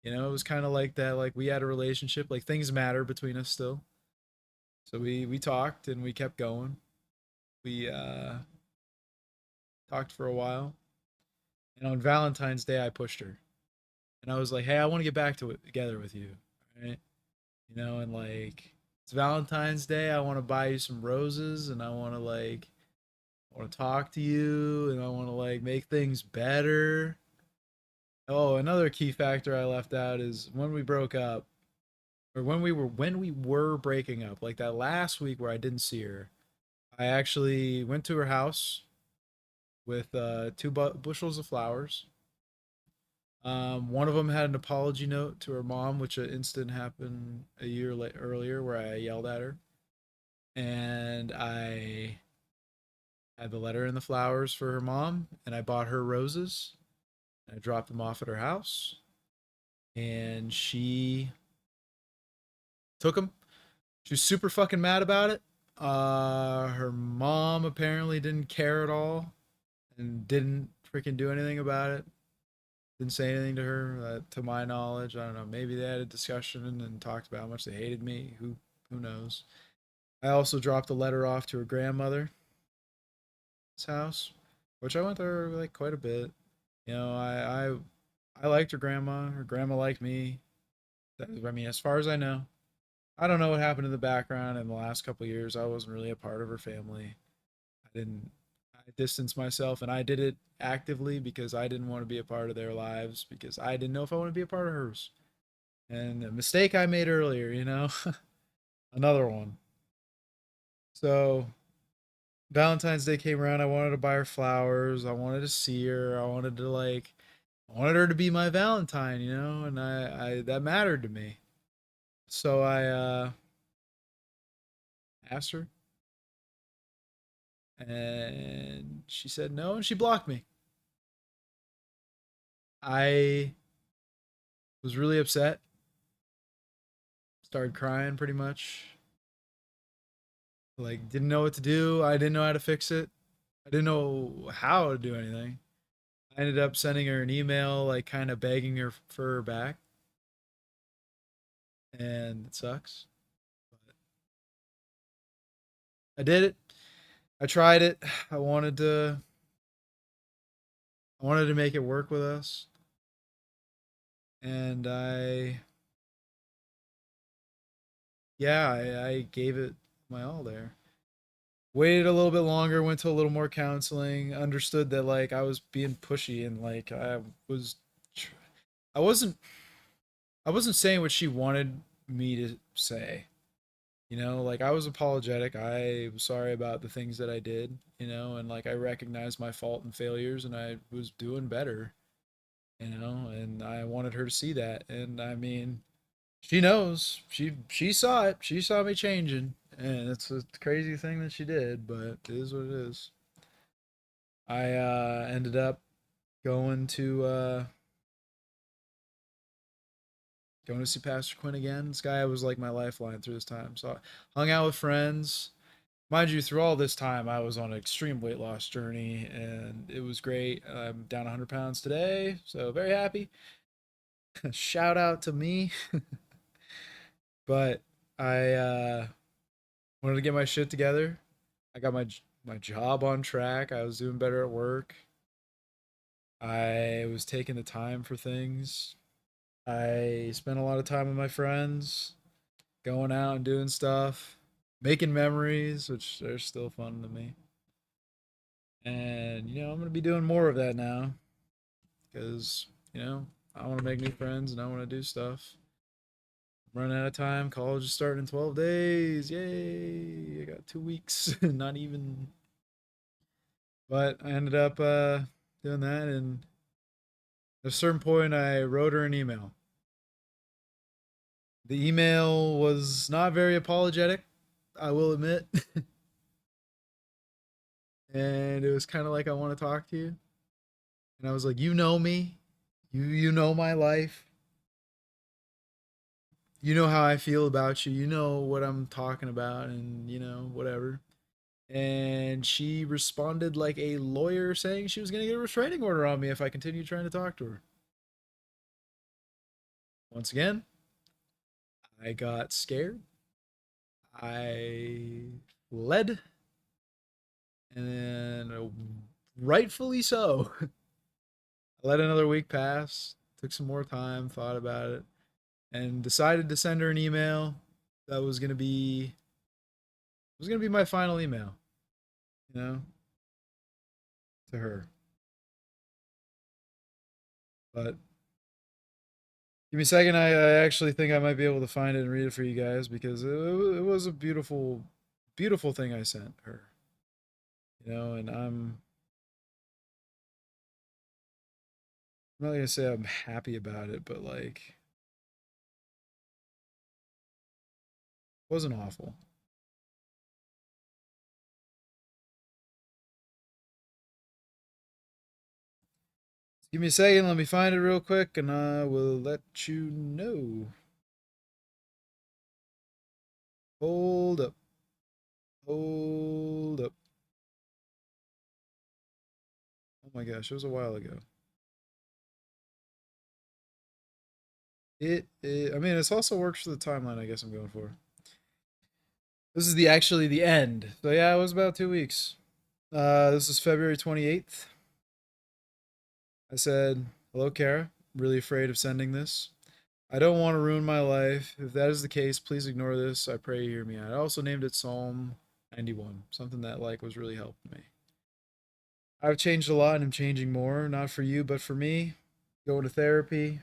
You know, it was kind of like that. Like we had a relationship. Like things matter between us still. So we talked and we kept going. We talked for a while. And on Valentine's Day, I pushed her, and I was like, "Hey, I want to get back to it together with you, right? You know, and like it's Valentine's Day. I want to buy you some roses, and I want to talk to you, and I want to like make things better." Oh, another key factor I left out is when we broke up, or when we were breaking up, like that last week where I didn't see her. I actually went to her house with two bushels of flowers. One of them had an apology note to her mom, which an incident happened a year earlier where I yelled at her, and I had the letter and the flowers for her mom, and I bought her roses. And I dropped them off at her house, and she took them. She was super fucking mad about it. Her mom apparently didn't care at all and didn't freaking do anything about it. Didn't say anything to her, to my knowledge. I don't know. Maybe they had a discussion and talked about how much they hated me. Who knows? I also dropped a letter off to her grandmother's house, which I went there like quite a bit. You know, I liked her grandma. Her grandma liked me. I mean, as far as I know, I don't know what happened in the background in the last couple of years. I wasn't really a part of her family. I didn't. I distanced myself, and I did it actively because I didn't want to be a part of their lives because I didn't know if I wanted to be a part of hers. And a mistake I made earlier, you know, another one. So Valentine's Day came around. I wanted to buy her flowers. I wanted to see her. I wanted her to be my Valentine, you know, and I that mattered to me. So I asked her, and she said no, and she blocked me. I was really upset. Started crying pretty much. Like, didn't know what to do. I didn't know how to fix it. I didn't know how to do anything. I ended up sending her an email, like kind of begging her for her back, and it sucks. But I did it. I tried it. I wanted to. I wanted to make it work with us, and yeah, I gave it my all there. Waited a little bit longer, went to a little more counseling, understood that like I was being pushy and like was, I wasn't, I wasn't saying what she wanted me to say. You know, like I was apologetic. I was sorry about the things that I did, you know, and like I recognized my fault and failures and I was doing better, you know, and I wanted her to see that. And I mean, she knows. She saw it. She saw me changing. And it's a crazy thing that she did, but it is what it is. I ended up going to going to see Pastor Quinn again. This guy was like my lifeline through this time. So I hung out with friends. Mind you, through all this time, I was on an extreme weight loss journey, and it was great. I'm down 100 pounds today, so very happy. Shout out to me. But I wanted to get my shit together. I got my job on track. I was doing better at work. I was taking the time for things. I spent a lot of time with my friends, going out and doing stuff, making memories, which are still fun to me. And, you know, I'm going to be doing more of that now because, you know, I want to make new friends and I want to do stuff. I'm running out of time. College is starting in 12 days. Yay. I got 2 weeks. Not even. But I ended up doing that. And at a certain point, I wrote her an email. The email was not very apologetic, I will admit. And it was kind of like, I want to talk to you. And I was like, you know me. You know my life. You know how I feel about you. You know what I'm talking about and you know whatever. And she responded like a lawyer saying she was going to get a restraining order on me if I continued trying to talk to her. Once again, I got scared. I fled and then rightfully so. I let another week pass, took some more time, thought about it, and decided to send her an email that was gonna be my final email, you know, to her. But give me a second. I actually think I might be able to find it and read it for you guys because it was a beautiful, beautiful thing I sent her, you know. And I'm not gonna say I'm happy about it, but like, it wasn't awful. Give me a second. Let me find it real quick, and I will let you know. Hold up. Hold up. Oh my gosh, it was a while ago. I mean, this also works for the timeline I guess I'm going for. This is the actually the end. So yeah, it was about 2 weeks. This is February 28th. I said, hello, Kara. Really afraid of sending this. I don't want to ruin my life. If that is the case, please ignore this. I pray you hear me out. I also named it Psalm 91, something that like was really helping me. I've changed a lot and I'm changing more, not for you, but for me. Going to therapy,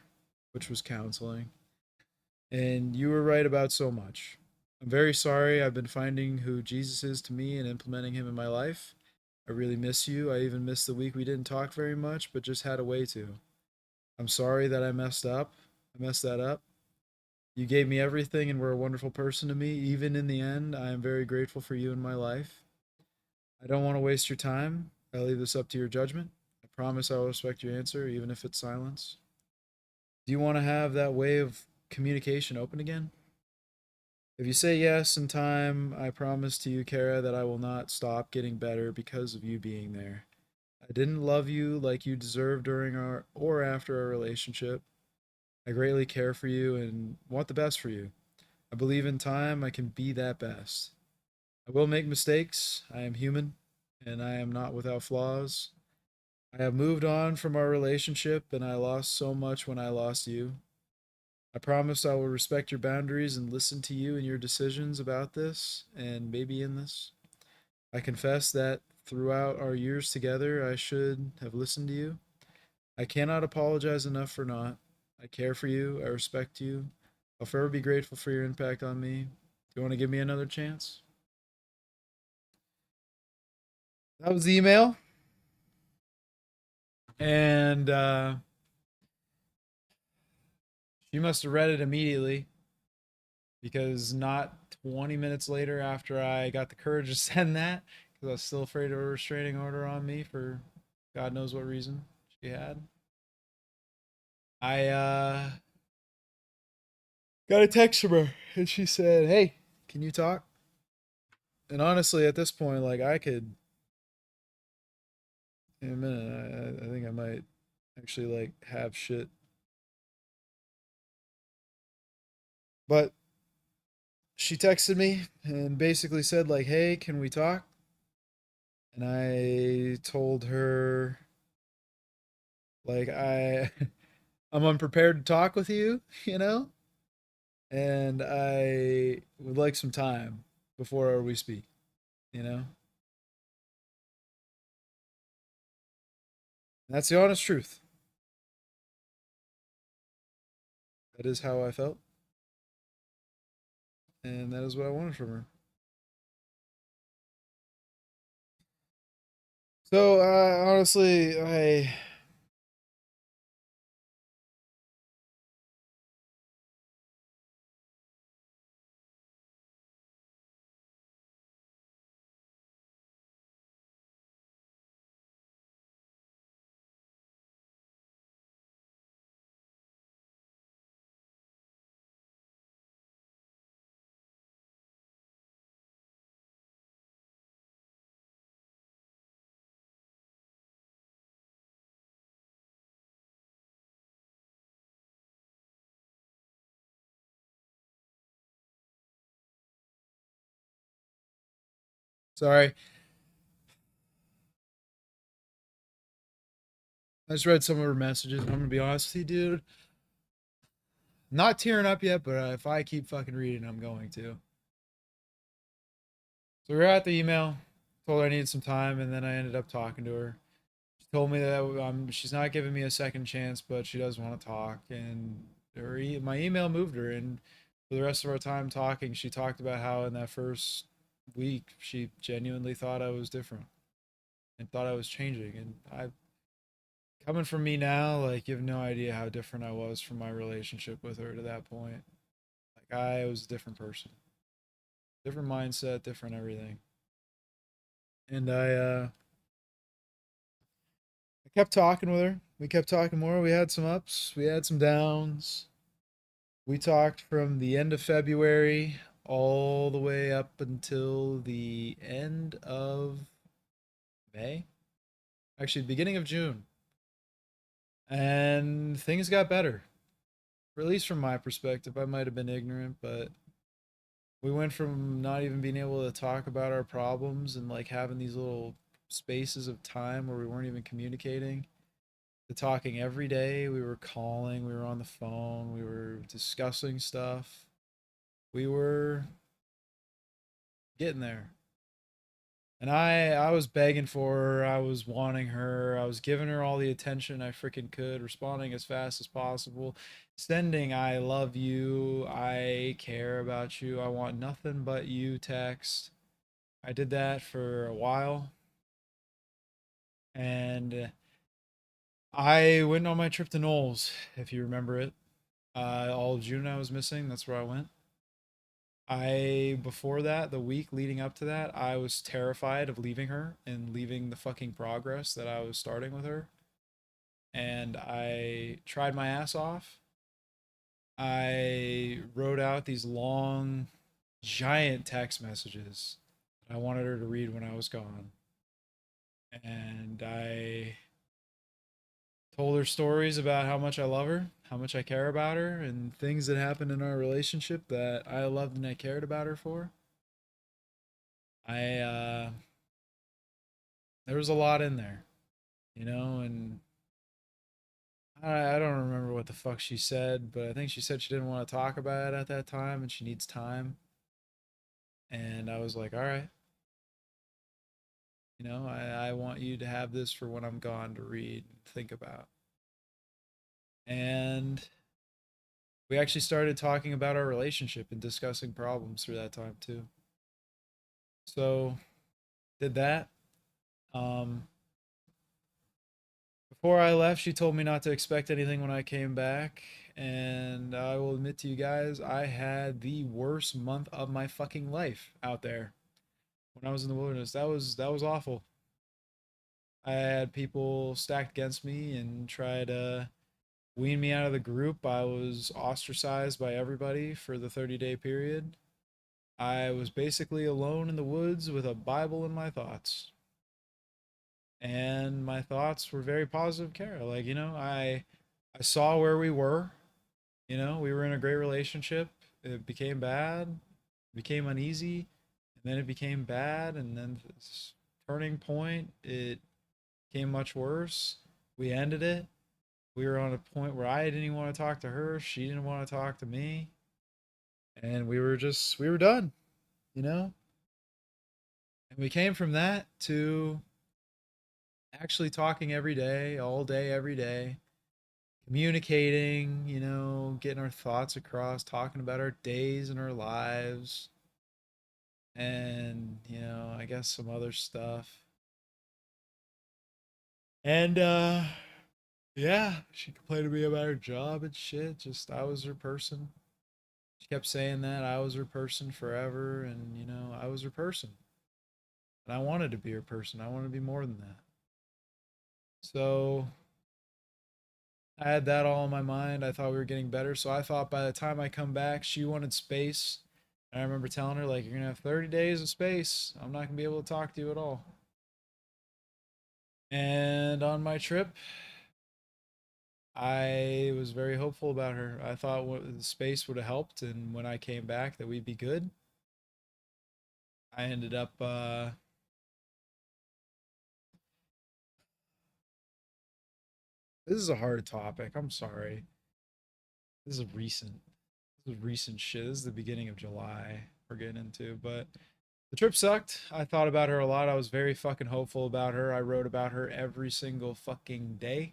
which was counseling. And you were right about so much. I'm very sorry. I've been finding who Jesus is to me and implementing him in my life. I really miss you. I even missed the week we didn't talk very much, but just had a way to. I'm sorry that I messed up. I messed that up. You gave me everything and were a wonderful person to me. Even in the end, I am very grateful for you in my life. I don't want to waste your time. I leave this up to your judgment. I promise I will respect your answer, even if it's silence. Do you want to have that way of communication open again? If you say yes in time, I promise to you, Kara, that I will not stop getting better because of you being there. I didn't love you like you deserved during our or after our relationship. I greatly care for you and want the best for you. I believe in time I can be that best. I will make mistakes. I am human and I am not without flaws. I have moved on from our relationship and I lost so much when I lost you. I promise I will respect your boundaries and listen to you and your decisions about this and maybe in this. I confess that throughout our years together, I should have listened to you. I cannot apologize enough for not. I care for you. I respect you. I'll forever be grateful for your impact on me. Do you want to give me another chance? That was the email. And she must have read it immediately because not 20 minutes later, after I got the courage to send that, because I was still afraid of a restraining order on me for God knows what reason she had, I got a text from her and she said, "Hey, can you talk?" And honestly, at this point, like I could, in a minute, I think I might actually like have shit. But she texted me and basically said like, "Hey, can we talk?" And I told her like I'm unprepared to talk with you, you know, and I would like some time before we speak, you know. And that's the honest truth. That is how I felt, and that is what I wanted from her. So honestly, sorry. I just read some of her messages, and I'm gonna be honest with you, dude. Not tearing up yet, but if I keep fucking reading, I'm going to. So we are at the email. Told her I needed some time, and then I ended up talking to her. She told me that she's not giving me a second chance, but she does want to talk. And my email moved her, and for the rest of our time talking, she talked about how in that first week she genuinely thought I was different and thought I was changing. And I, coming from me now, like you have no idea how different I was from my relationship with her to that point. Like I was a different person, different mindset, different everything. And I kept talking with her. We kept talking more. We had some ups, we had some downs. We talked from the end of February all the way up until the end of May. Actually, beginning of June. And things got better. Or at least from my perspective. I might have been ignorant, but we went from not even being able to talk about our problems and like having these little spaces of time where we weren't even communicating to talking every day. We were calling, we were on the phone, we were discussing stuff. We were getting there. And I was begging for her. I was wanting her. I was giving her all the attention I freaking could, responding as fast as possible, sending "I love you, I care about you, I want nothing but you" text. I did that for a while, and I went on my trip to Knowles, if you remember it. All of June I was missing. That's where I went. Before that, the week leading up to that, I was terrified of leaving her and leaving the fucking progress that I was starting with her. And I tried my ass off. I wrote out these long giant text messages I wanted her to read when I was gone. And I told her stories about how much I love her, how much I care about her, and things that happened in our relationship that I loved and I cared about her for. I There was a lot in there, and I don't remember what the fuck she said, but I think she said she didn't want to talk about it at that time and she needs time. And I was like, all right, I want you to have this for when I'm gone to read and think about. And we actually started talking about our relationship and discussing problems through that time too. So did that. Um, Before I left, she told me not to expect anything when I came back. And I will admit to you guys, I had the worst month of my fucking life out there when I was in the wilderness. That was awful. I had people stacked against me and try to wean me out of the group. I was ostracized by everybody for the 30-day period. I was basically alone in the woods with a Bible in my thoughts. And my thoughts were very positive, Kara. Like, I saw where we were. We were in a great relationship. It became bad, became uneasy, and then it became bad, and then this turning point, it became much worse. We ended it. We were on a point where I didn't even want to talk to her. She didn't want to talk to me. And we were done, you know? And we came from that to actually talking every day, all day, every day, communicating, getting our thoughts across, talking about our days and our lives, and, I guess some other stuff. And, yeah, she complained to me about her job and shit. Just, I was her person. She kept saying that I was her person forever, and, I was her person. And I wanted to be her person. I wanted to be more than that. So I had that all in my mind. I thought we were getting better. So I thought by the time I come back, she wanted space. And I remember telling her, like, you're going to have 30 days of space. I'm not going to be able to talk to you at all. And on my trip, I was very hopeful about her. I thought the space would have helped. And when I came back, that we'd be good. I ended up, this is a hard topic. I'm sorry. This is recent. This is recent shit. This is the beginning of July we're getting into. But the trip sucked. I thought about her a lot. I was very fucking hopeful about her. I wrote about her every single fucking day.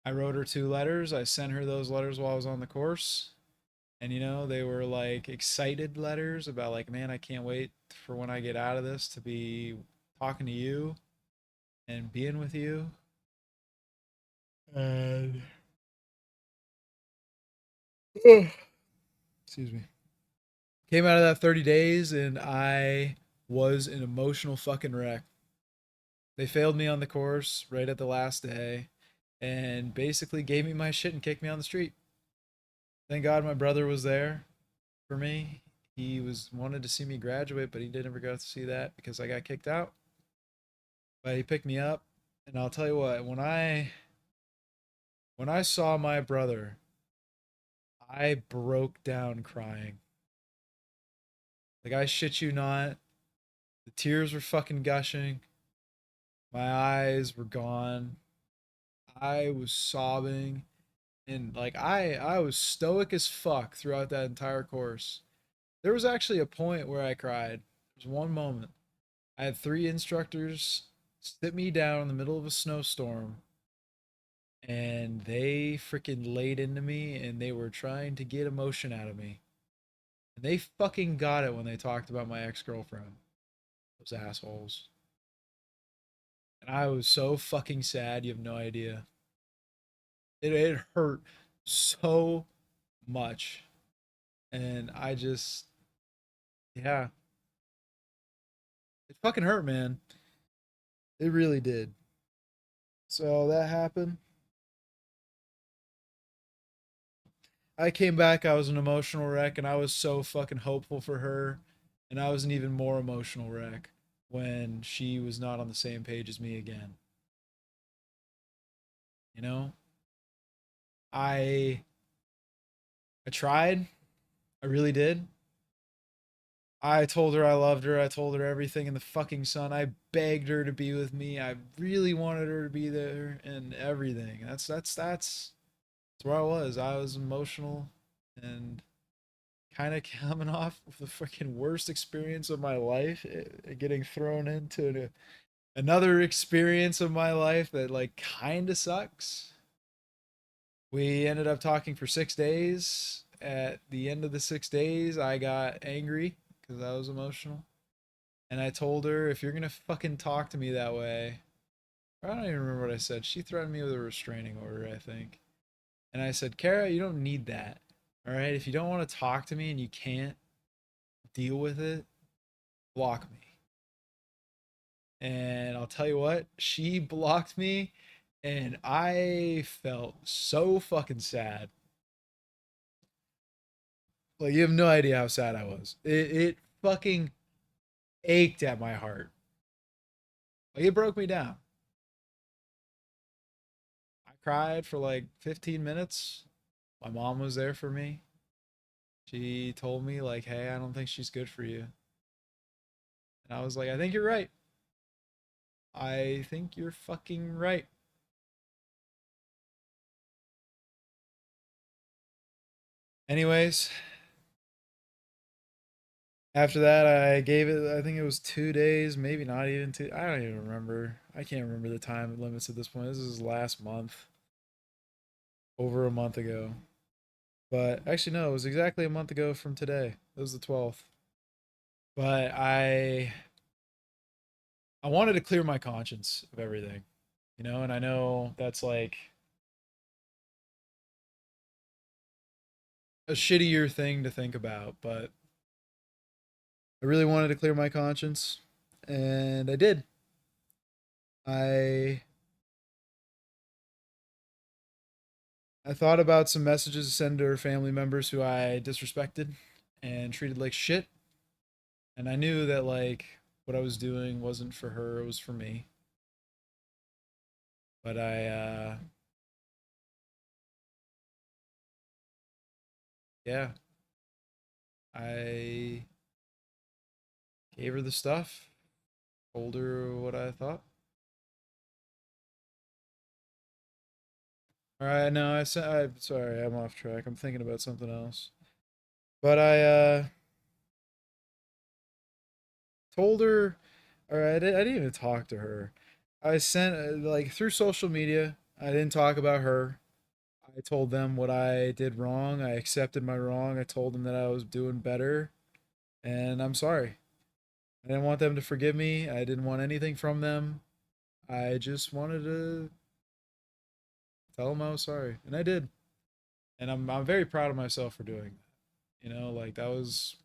I wrote her 2 letters. I sent her those letters while I was on the course. And they were like excited letters about like, man, I can't wait for when I get out of this to be talking to you and being with you. And excuse me. Came out of that 30 days and I was an emotional fucking wreck. They failed me on the course right at the last day and basically gave me my shit and kicked me on the street. Thank God my brother was there for me. He wanted to see me graduate, but he didn't ever get to see that because I got kicked out. But he picked me up, and I'll tell you what, when I saw my brother, I broke down crying. Like, I shit you not, the tears were fucking gushing. My eyes were gone. I was sobbing. And like I was stoic as fuck throughout that entire course. There was actually a point where I cried. There was one moment. I had 3 instructors sit me down in the middle of a snowstorm and they freaking laid into me and they were trying to get emotion out of me. And they fucking got it when they talked about my ex-girlfriend. Those assholes. And I was so fucking sad, you have no idea. It hurt so much. And I just, yeah, it fucking hurt, man. It really did. So that happened. I came back, I was an emotional wreck, and I was so fucking hopeful for her. And I was an even more emotional wreck when she was not on the same page as me again. You know, I I tried. I really did. I told her I loved her. I told her everything in the fucking sun. I begged her to be with me. I really wanted her to be there and everything. That's where I was. I was emotional and kind of coming off of the freaking worst experience of my life, getting thrown into another experience of my life that like kind of sucks. We ended up talking for 6 days. At the end of the 6 days, I got angry because I was emotional. And I told her, if you're going to fucking talk to me that way, I don't even remember what I said. She threatened me with a restraining order, I think. And I said, Kara, you don't need that. All right. If you don't want to talk to me and you can't deal with it, block me. And I'll tell you what, she blocked me and I felt so fucking sad. Like, you have no idea how sad I was. It fucking ached at my heart. Like, it broke me down. I cried for like 15 minutes. My mom was there for me. She told me, like, hey, I don't think she's good for you. And I was like, I think you're right. I think you're fucking right. Anyways, after that, I gave it, I think it was 2 days, maybe not even two. I don't even remember. I can't remember the time limits at this point. This is last month, over a month ago. But actually, no, it was exactly a month ago from today. It was the 12th. But I wanted to clear my conscience of everything, you know, and I know that's like a shittier thing to think about, but I really wanted to clear my conscience, and I did. I I thought about some messages to send to her family members who I disrespected and treated like shit, and I knew that like what I was doing wasn't for her, it was for me. But yeah, I gave her the stuff, told her what I thought. All right, no, I said, I'm sorry, I'm off track. I'm thinking about something else. But I told her, or I didn't even talk to her. I sent, like, through social media, I didn't talk about her. I told them what I did wrong. I accepted my wrong. I told them that I was doing better, and I'm sorry. I didn't want them to forgive me. I didn't want anything from them. I just wanted to tell them I was sorry, and I did. And I'm very proud of myself for doing that. You know, like that was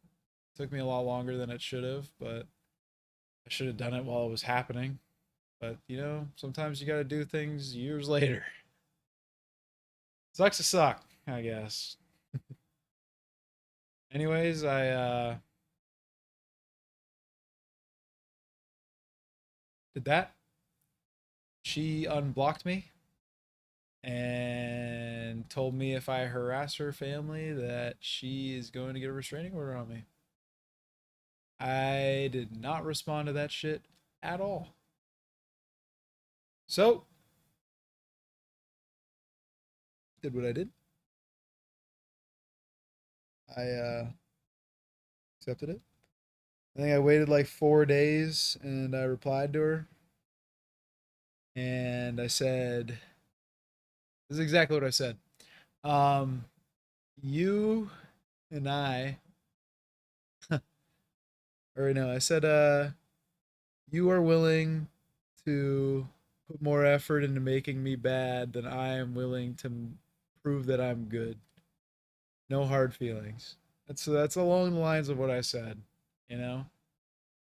took me a lot longer than it should have, but I should have done it while it was happening. But you know, sometimes you got to do things years later. Sucks to suck, I guess. Anyways, I did that. She unblocked me and told me if I harass her family that she is going to get a restraining order on me. I did not respond to that shit at all. So, did what I did. I accepted it. I think I waited like 4 days and I replied to her and I said, this is exactly what I said. Um, you and I, or no, I said, you are willing to put more effort into making me bad than I am willing to prove that I'm good. No hard feelings. That's along the lines of what I said, you know?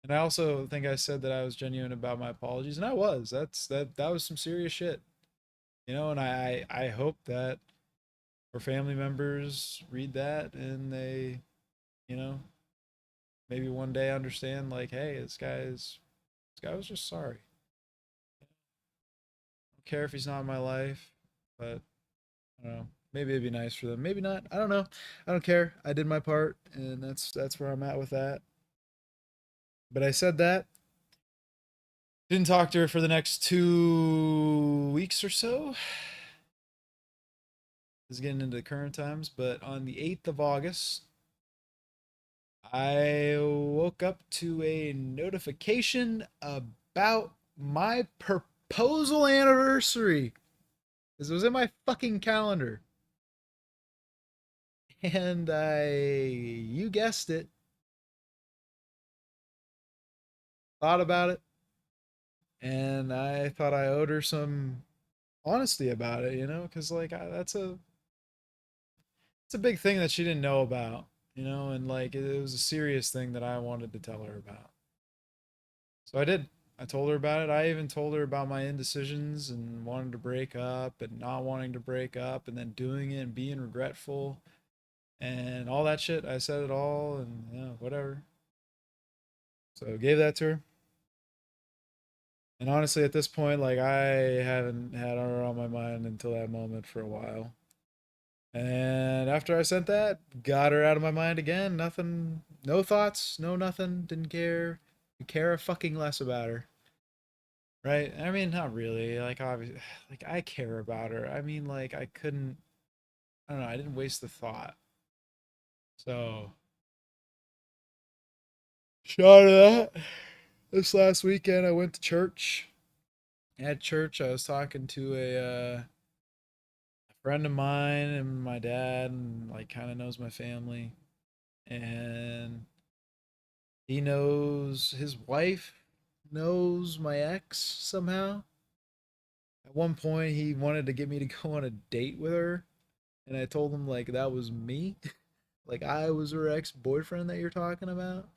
And I also think I said that I was genuine about my apologies, and I was. That was some serious shit. You know, and I hope that our family members read that and they, you know, maybe one day understand like, hey, this guy was just sorry. I don't care if he's not in my life, but I don't know. Maybe it'd be nice for them. Maybe not. I don't know. I don't care. I did my part, and that's where I'm at with that. But I said that. Didn't talk to her for the next 2 weeks or so. This is getting into the current times, but on the 8th of August, I woke up to a notification about my proposal anniversary. This was in my fucking calendar. And you guessed it, thought about it, and I thought I owed her some honesty about it, because like it's a big thing that she didn't know about, and like it was a serious thing that I wanted to tell her about. So I did. I told her about it. I even told her about my indecisions and wanting to break up and not wanting to break up and then doing it and being regretful and all that shit. I said it all and whatever. So I gave that to her. And honestly, at this point, like I haven't had her on my mind until that moment for a while. And after I sent that, got her out of my mind again. Nothing, no thoughts, no nothing. Didn't care. Care a fucking less about her. Right? I mean, not really. Like obviously, like I care about her. I mean, like I couldn't. I don't know. I didn't waste the thought. So, shout to that. This last weekend, I went to church. At church, I was talking to a friend of mine and my dad, and like kind of knows my family, and he knows his wife knows my ex somehow. At one point, he wanted to get me to go on a date with her, and I told him like that was me, like I was her ex boyfriend that you're talking about.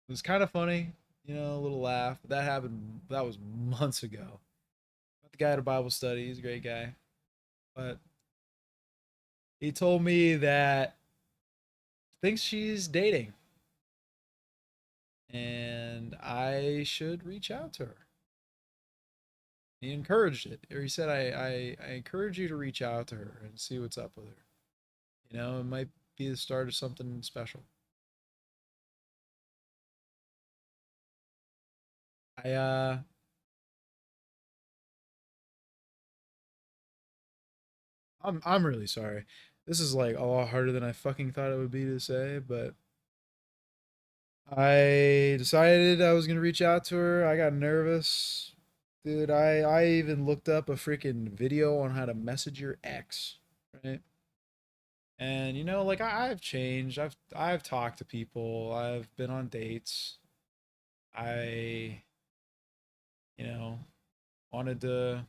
It was kind of funny, a little laugh. That happened. That was months ago. Met the guy at a Bible study. He's a great guy, but he told me that thinks she's dating and I should reach out to her. He encouraged it, or he said, I encourage you to reach out to her and see what's up with her. It might be the start of something special. I, uh, I'm really sorry. This is like a lot harder than I fucking thought it would be to say, but I decided I was gonna reach out to her. I got nervous. Dude, I even looked up a freaking video on how to message your ex, right? And like I've changed. I've talked to people. I've been on dates. I, you know, wanted to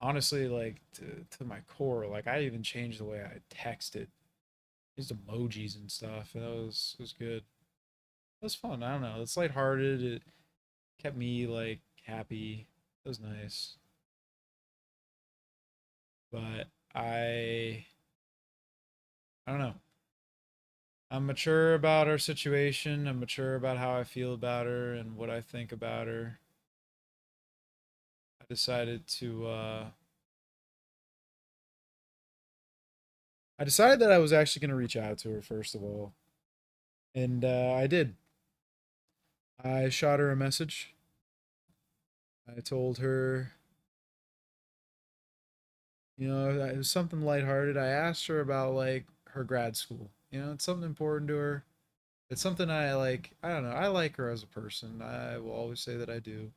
honestly like to my core, like I even changed the way I texted. Used emojis and stuff. And it was good. It was fun. I don't know. It's lighthearted. It kept me like happy. It was nice. But I don't know. I'm mature about our situation. I'm mature about how I feel about her and what I think about her. I decided that I was actually going to reach out to her first of all. And I did. I shot her a message. I told her, it was something lighthearted. I asked her about like her grad school. It's something important to her. It's something I like. I don't know. I like her as a person. I will always say that I do.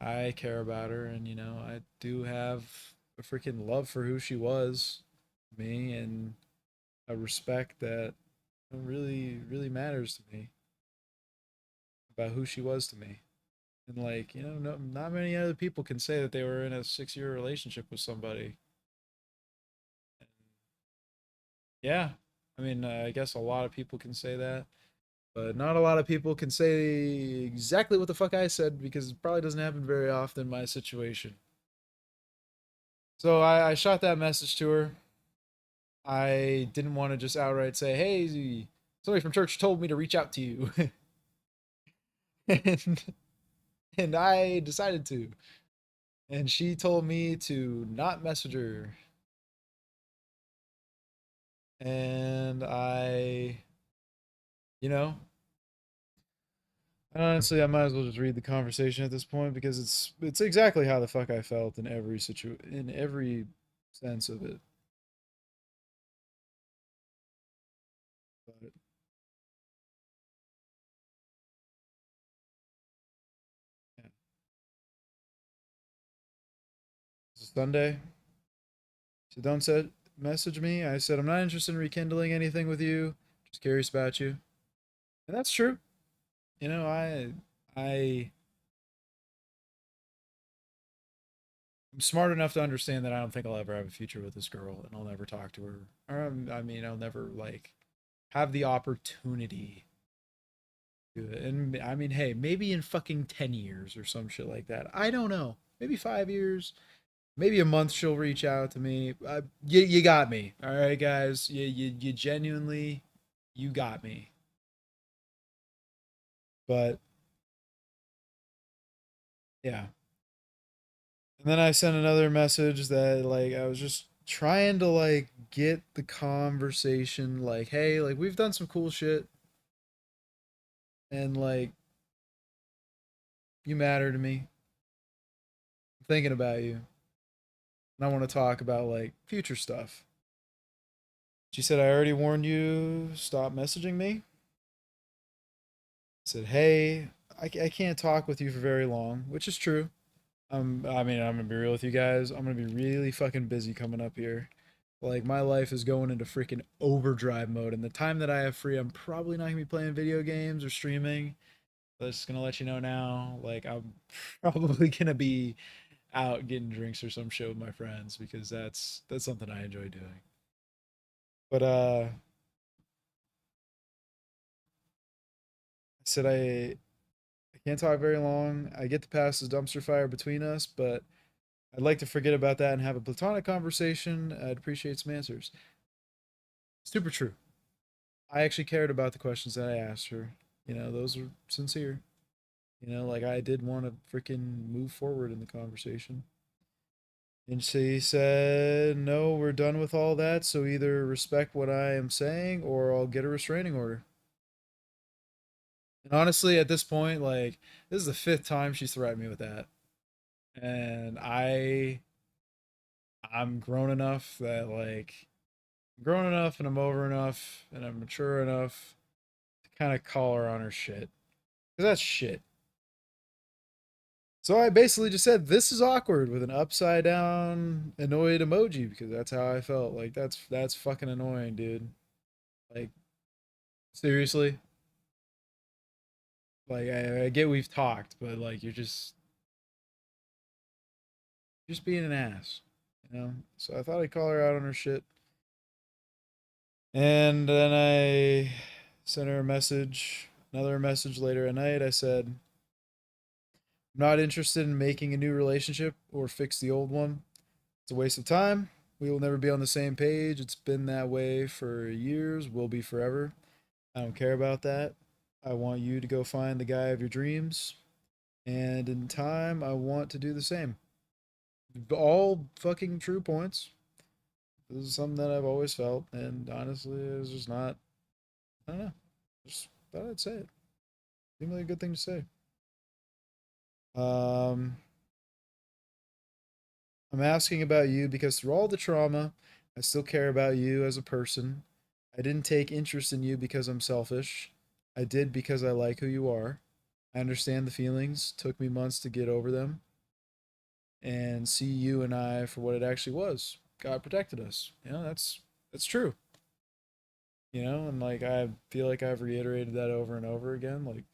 I care about her, and I do have a freaking love for who she was, me, and a respect that really, really matters to me about who she was to me. And like, no, not many other people can say that they were in a 6-year relationship with somebody. And yeah, I mean, I guess a lot of people can say that, but not a lot of people can say exactly what the fuck I said because it probably doesn't happen very often in my situation. So I shot that message to her. I didn't want to just outright say, "Hey, somebody from church told me to reach out to you," and and I decided to. And she told me to not message her, and you know, honestly, I might as well just read the conversation at this point because it's exactly how the fuck I felt in every sense of it. But yeah, it's Sunday. So don't said message me. I said I'm not interested in rekindling anything with you. Just curious about you, and that's true. You know, I I'm smart enough to understand that I don't think I'll ever have a future with this girl, and I'll never talk to her. Or I mean, I'll never like have the opportunity to do it. And I mean, hey, maybe in fucking 10 years or some shit like that. I don't know. Maybe 5 years. Maybe a month she'll reach out to me. You got me. All right, guys. You genuinely, you got me. But yeah. And then I sent another message that like I was just trying to like get the conversation like, hey, like we've done some cool shit and like you matter to me. I'm thinking about you. And I want to talk about like future stuff. She said, I already warned you, stop messaging me. I said, hey, I can't talk with you for very long, which is true. I mean, I'm gonna be real with you guys. I'm gonna be really fucking busy coming up here. Like my life is going into freaking overdrive mode, and the time that I have free, I'm probably not gonna be playing video games or streaming. But just gonna let you know now. Like I'm probably gonna be out getting drinks or some shit with my friends because that's something I enjoy doing. But I said I can't talk very long. I get to pass this dumpster fire between us, but I'd like to forget about that and have a platonic conversation. I'd appreciate some answers. Super true. I actually cared about the questions that I asked her. You know, those were sincere. You know, like I did want to freaking move forward in the conversation. And she said, no, we're done with all that. So either respect what I am saying or I'll get a restraining order. And honestly, at this point, like, this is the fifth time she's threatened me with that. And I'm grown enough that, like, I'm grown enough and I'm over enough and I'm mature enough to kind of call her on her shit. Because that's shit. So I basically just said, this is awkward with an upside down annoyed emoji because that's how I felt. Like, that's fucking annoying, dude. Like, seriously? Like, I get we've talked, but like, you're just being an ass, you know? So I thought I'd call her out on her shit. And then I sent her a message, another message later at night. I said, I'm not interested in making a new relationship or fix the old one. It's a waste of time. We will never be on the same page. It's been that way for years, will be forever. I don't care about that. I want you to go find the guy of your dreams. And in time, I want to do the same. All fucking true points. This is something that I've always felt. And honestly, it's just not, I don't know. Just thought I'd say it. Seemed like a good thing to say. Um, I'm asking about you because through all the trauma, I still care about you as a person. I didn't take interest in you because I'm selfish. I did because I like who you are. I understand the feelings. Took me months to get over them and see you and I for what it actually was. God protected us. You know, that's true. You know, and like I feel like I've reiterated that over and over again. Like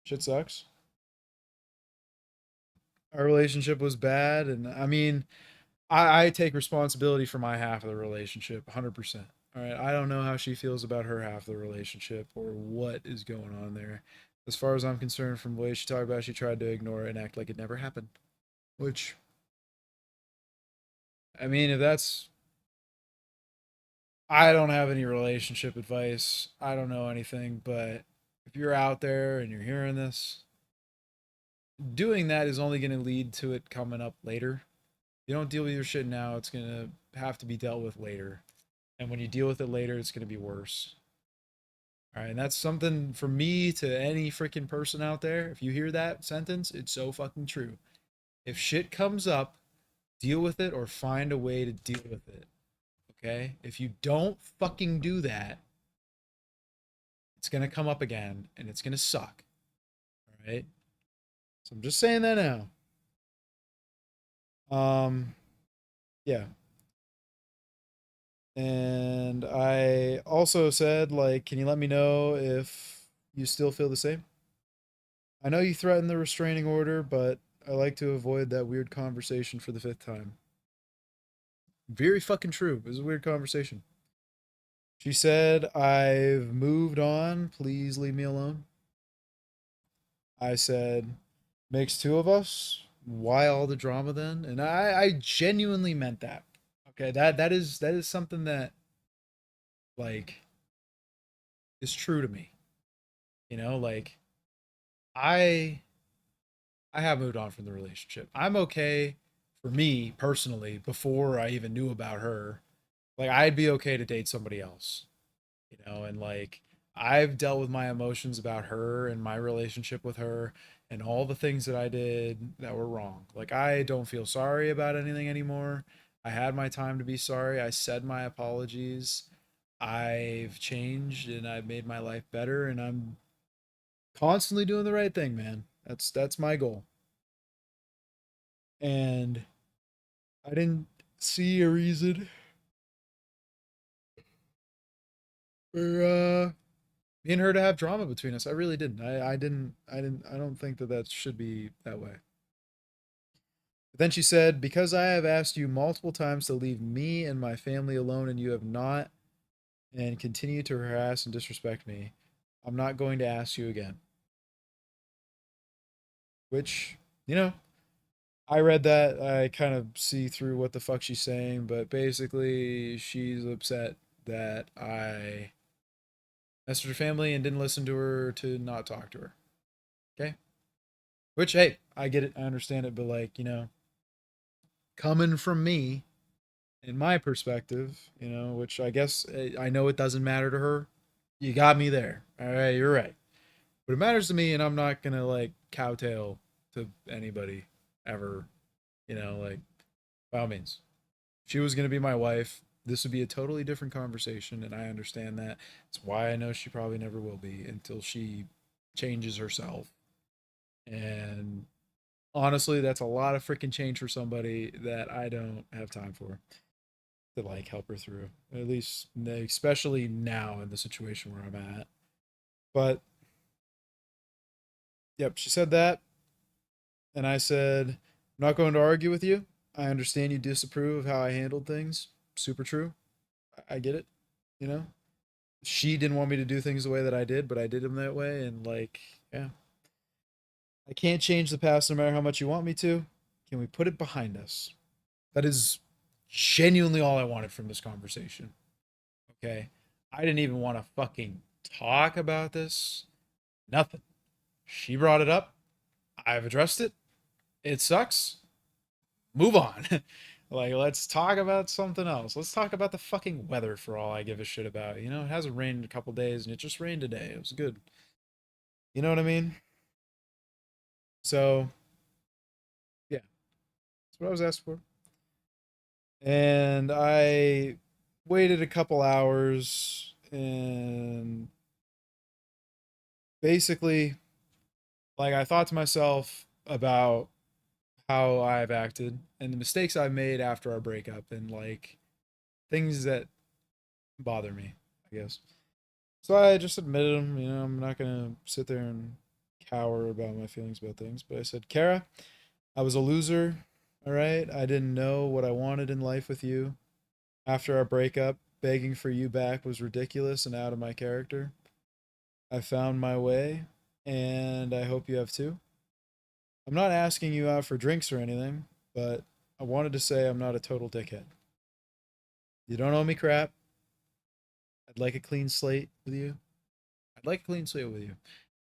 shit sucks. Our relationship was bad, and I mean, I take responsibility for my half of the relationship 100%. All right. I don't know how she feels about her half of the relationship or what is going on there. As far as I'm concerned, from the way she talked about it, she tried to ignore it and act like it never happened. Which, I mean, if that's I don't have any relationship advice. I don't know anything, but if you're out there and you're hearing this, doing that is only going to lead to it coming up later. You don't deal with your shit now, it's going to have to be dealt with later. And when you deal with it later, it's going to be worse. All right, and that's something for me to any freaking person out there. If you hear that sentence, it's so fucking true. If shit comes up, deal with it or find a way to deal with it. Okay? If you don't fucking do that, it's going to come up again and it's going to suck. All right? So I'm just saying that now. Yeah. And I also said, like, can you let me know if you still feel the same? I know you threatened the restraining order, but I like to avoid that weird conversation for the 5th time. Very fucking true. It was a weird conversation. She said, I've moved on. Please leave me alone. I said, makes 2 of us. Why all the drama then? And I genuinely meant that. Okay, that is something that like is true to me. You know, like I I have moved on from the relationship. I'm okay for me personally before I even knew about her. Like I'd be okay to date somebody else, you know, and like I've dealt with my emotions about her and my relationship with her and all the things that I did that were wrong. Like I don't feel sorry about anything anymore. I had my time to be sorry. I said my apologies. I've changed and I've made my life better and I'm constantly doing the right thing, man. That's my goal. And I didn't see a reason for me and her to have drama between us. I really didn't. I don't think that that should be that way. But then she said, because I have asked you multiple times to leave me and my family alone and you have not and continue to harass and disrespect me, I'm not going to ask you again. Which, you know, I read that. I kind of see through what the fuck she's saying, but basically, she's upset that I messaged her family and didn't listen to her to not talk to her. Okay? Which, hey, I get it. I understand it, but like, you know, coming from me, in my perspective, you know, which I guess I know it doesn't matter to her. You got me there. All right, you're right. But it matters to me, and I'm not gonna like cowtail to anybody ever. You know, like by all means, if she was gonna be my wife, this would be a totally different conversation, and I understand that. It's why I know she probably never will be until she changes herself. And honestly, that's a lot of freaking change for somebody that I don't have time for to like help her through. At least, especially now in the situation where I'm at. But yep, she said that, and I said, I'm not going to argue with you. I understand you disapprove of how I handled things. Super true. I get it. You know, she didn't want me to do things the way that I did, but I did them that way. And like, yeah, I can't change the past no matter how much you want me to. Can we put it behind us? That is genuinely all I wanted from this conversation. Okay. I didn't even want to fucking talk about this. Nothing. She brought it up. I've addressed it. It sucks. Move on. Like, let's talk about something else. Let's talk about the fucking weather for all I give a shit about. You know, it hasn't rained in a couple days and it just rained today. It was good. You know what I mean? So, yeah, that's what I was asked for. And I waited a couple hours and basically, like, I thought to myself about how I've acted and the mistakes I've made after our breakup and like things that bother me, I guess. So I just admitted them. You know, I'm not gonna sit there and cower about my feelings about things. But I said, Kara, I was a loser. All right, I didn't know what I wanted in life with you. After our breakup, begging for you back was ridiculous and out of my character. I found my way, and I hope you have too. I'm not asking you out for drinks or anything, but I wanted to say I'm not a total dickhead. You don't owe me crap. I'd like a clean slate with you. I'd like a clean slate with you.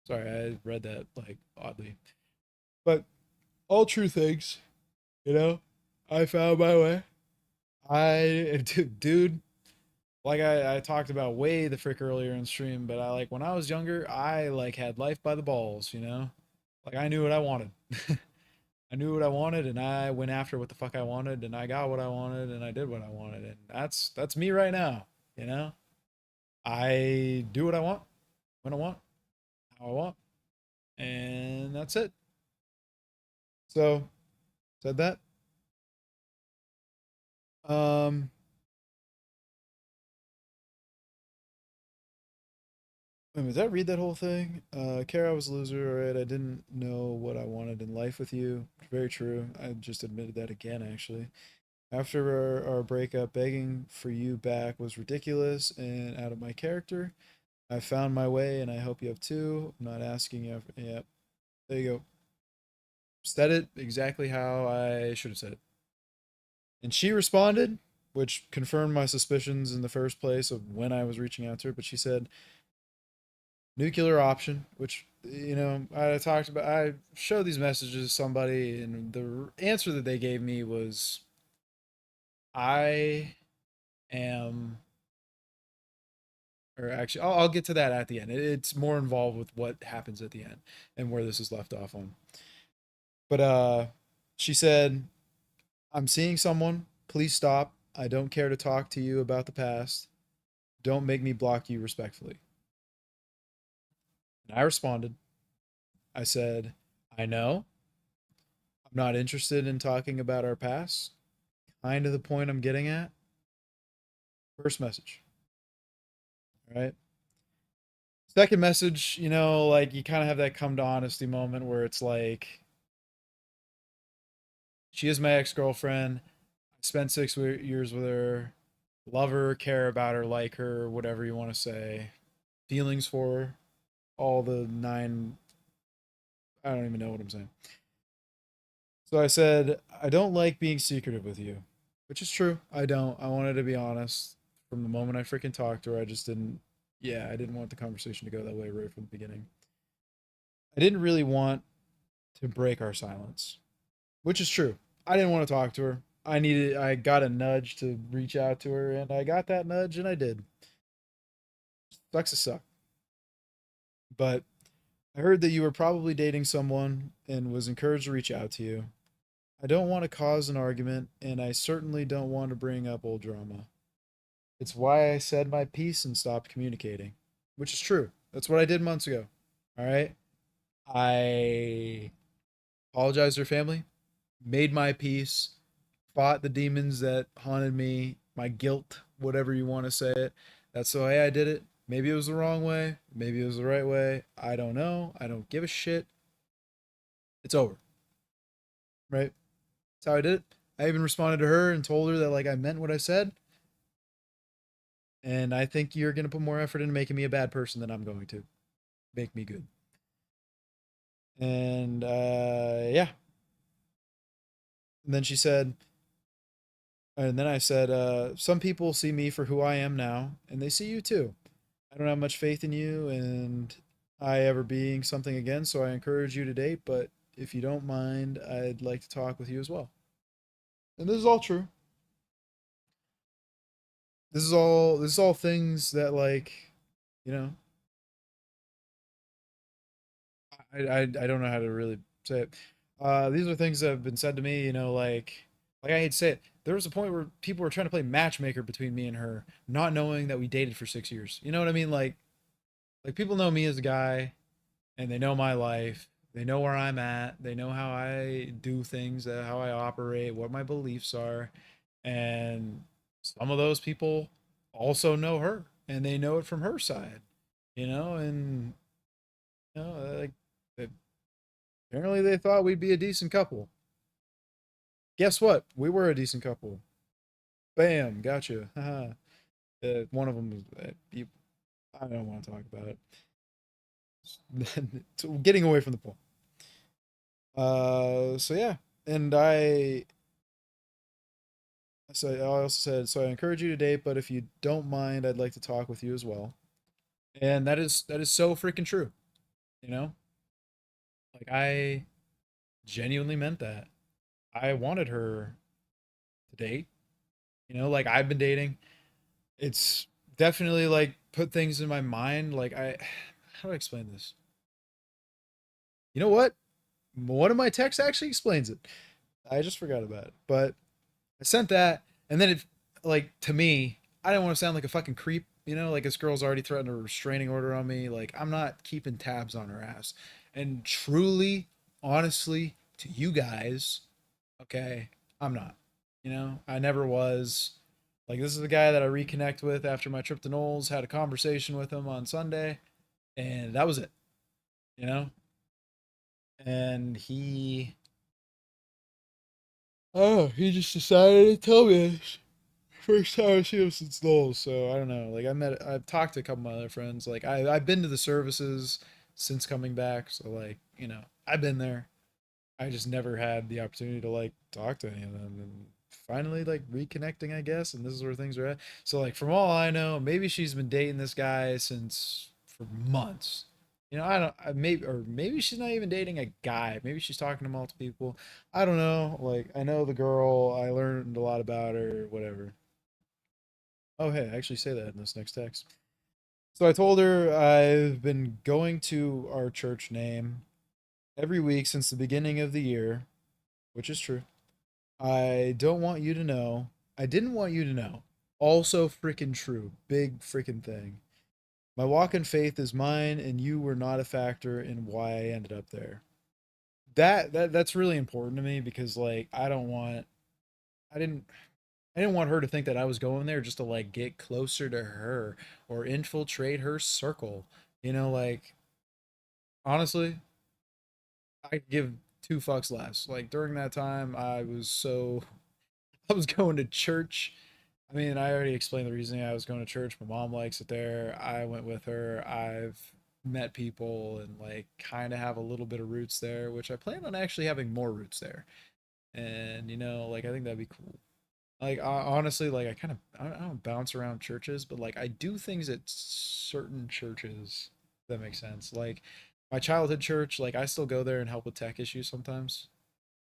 Sorry, I read that like oddly. But all true things, you know, I found my way. Dude, like I talked about way the frick earlier in stream, but I like when I was younger, I like had life by the balls, you know? Like I knew what I wanted. I knew what I wanted and I went after what the fuck I wanted and I got what I wanted and I did what I wanted. And that's me right now, you know? I do what I want, when I want, how I want, and that's it. So, said that. Um Wait, did I read that whole thing? Kara, I was a loser, alright. I didn't know what I wanted in life with you. Very true. I just admitted that again, actually. After our breakup, begging for you back was ridiculous and out of my character. I found my way, and I hope you have too. I'm not asking you. Yeah, there you go. Said it exactly how I should have said it. And she responded, which confirmed my suspicions in the first place of when I was reaching out to her. But she said, nuclear option, which you know I showed these messages to somebody, and the answer that they gave me was, I am, or actually I'll get to that at the end. It's more involved with what happens at the end and where this is left off on. But she said, I'm seeing someone, please stop. I don't care to talk to you about the past. Don't make me block you, respectfully. And I responded, I said, I know. I'm not interested in talking about our past. Kind of the point I'm getting at. First message. All right. Second message, you know, like you kind of have that come to honesty moment where it's like, she is my ex girlfriend. I spent 6 years with her. Love her, care about her, like her, whatever you want to say. Feelings for her. All the nine. I don't even know what I'm saying. So I said, I don't like being secretive with you, which is true. I don't. I wanted to be honest from the moment I freaking talked to her. I just didn't. Yeah, I didn't want the conversation to go that way right from the beginning. I didn't really want to break our silence, which is true. I didn't want to talk to her. I got a nudge to reach out to her, and I got that nudge, and I did. Sucks to suck. But I heard that you were probably dating someone and was encouraged to reach out to you. I don't want to cause an argument, and I certainly don't want to bring up old drama. It's why I said my piece and stopped communicating, which is true. That's what I did months ago. All right. I apologized to her family, made my peace, fought the demons that haunted me, my guilt, whatever you want to say it. That's the way I did it. Maybe it was the wrong way. Maybe it was the right way. I don't know. I don't give a shit. It's over. Right? That's how I did it. I even responded to her and told her that like I meant what I said. And I think you're gonna put more effort into making me a bad person than I'm going to. Make me good. And yeah. And then she said, and then I said, some people see me for who I am now, and they see you too. I don't have much faith in you and I ever being something again, so I encourage you to date, but if you don't mind, I'd like to talk with you as well. And this is all true. This is all things that like, you know, I don't know how to really say it. These are things that have been said to me, you know, like I hate to say it. There was a point where people were trying to play matchmaker between me and her, not knowing that we dated for 6 years. You know what I mean? Like people know me as a guy, and they know my life. They know where I'm at. They know how I do things, how I operate, what my beliefs are, and some of those people also know her, and they know it from her side, you know, and you know, like apparently they thought we'd be a decent couple. Guess what? We were a decent couple. Bam, gotcha. Haha. One of them was. I don't want to talk about it. So getting away from the point. So yeah, and So I also said, so I encourage you to date, but if you don't mind, I'd like to talk with you as well. And that is so freaking true. You know, like I genuinely meant that. I wanted her to date. You know, like I've been dating. It's definitely like put things in my mind. Like how do I explain this? You know what? One of my texts actually explains it. I just forgot about it, but I sent that, and then it, like, to me, I didn't want to sound like a fucking creep. You know, like this girl's already threatened a restraining order on me. Like I'm not keeping tabs on her ass. And truly, honestly, to you guys, okay, I'm not. You know, I never was. Like this is the guy that I reconnect with after my trip to Knowles. Had a conversation with him on Sunday, and that was it. You know, and he just decided to tell me this. First time I see him since Knowles, so I don't know. Like I've talked to a couple of my other friends. Like I've been to the services since coming back, so like I've been there. I just never had the opportunity to like talk to any of them, and finally like reconnecting, I guess. And this is where things are at. So like from all I know, maybe she's been dating this guy since for months. I don't. Maybe she's not even dating a guy. Maybe she's talking to multiple people. I don't know. Like I know the girl. I learned a lot about her. Whatever. Oh, hey, I actually say that in this next text. So I told her I've been going to our church name every week since the beginning of the year, which is true. I don't want you to know. I didn't want you to know. Also freaking true. Big freaking thing. My walk in faith is mine, and you were not a factor in why I ended up there. That's really important to me because like I didn't I didn't want her to think that I was going there just to like get closer to her or infiltrate her circle. Like honestly, I give two fucks less. Like during that time, I was going to church. I mean, I already explained the reasoning I was going to church. My mom likes it there. I went with her. I've met people and like kind of have a little bit of roots there, which I plan on actually having more roots there. And like I think that'd be cool. Like honestly, like I don't bounce around churches, but like I do things at certain churches. If that makes sense. Like my childhood church, like I still go there and help with tech issues sometimes.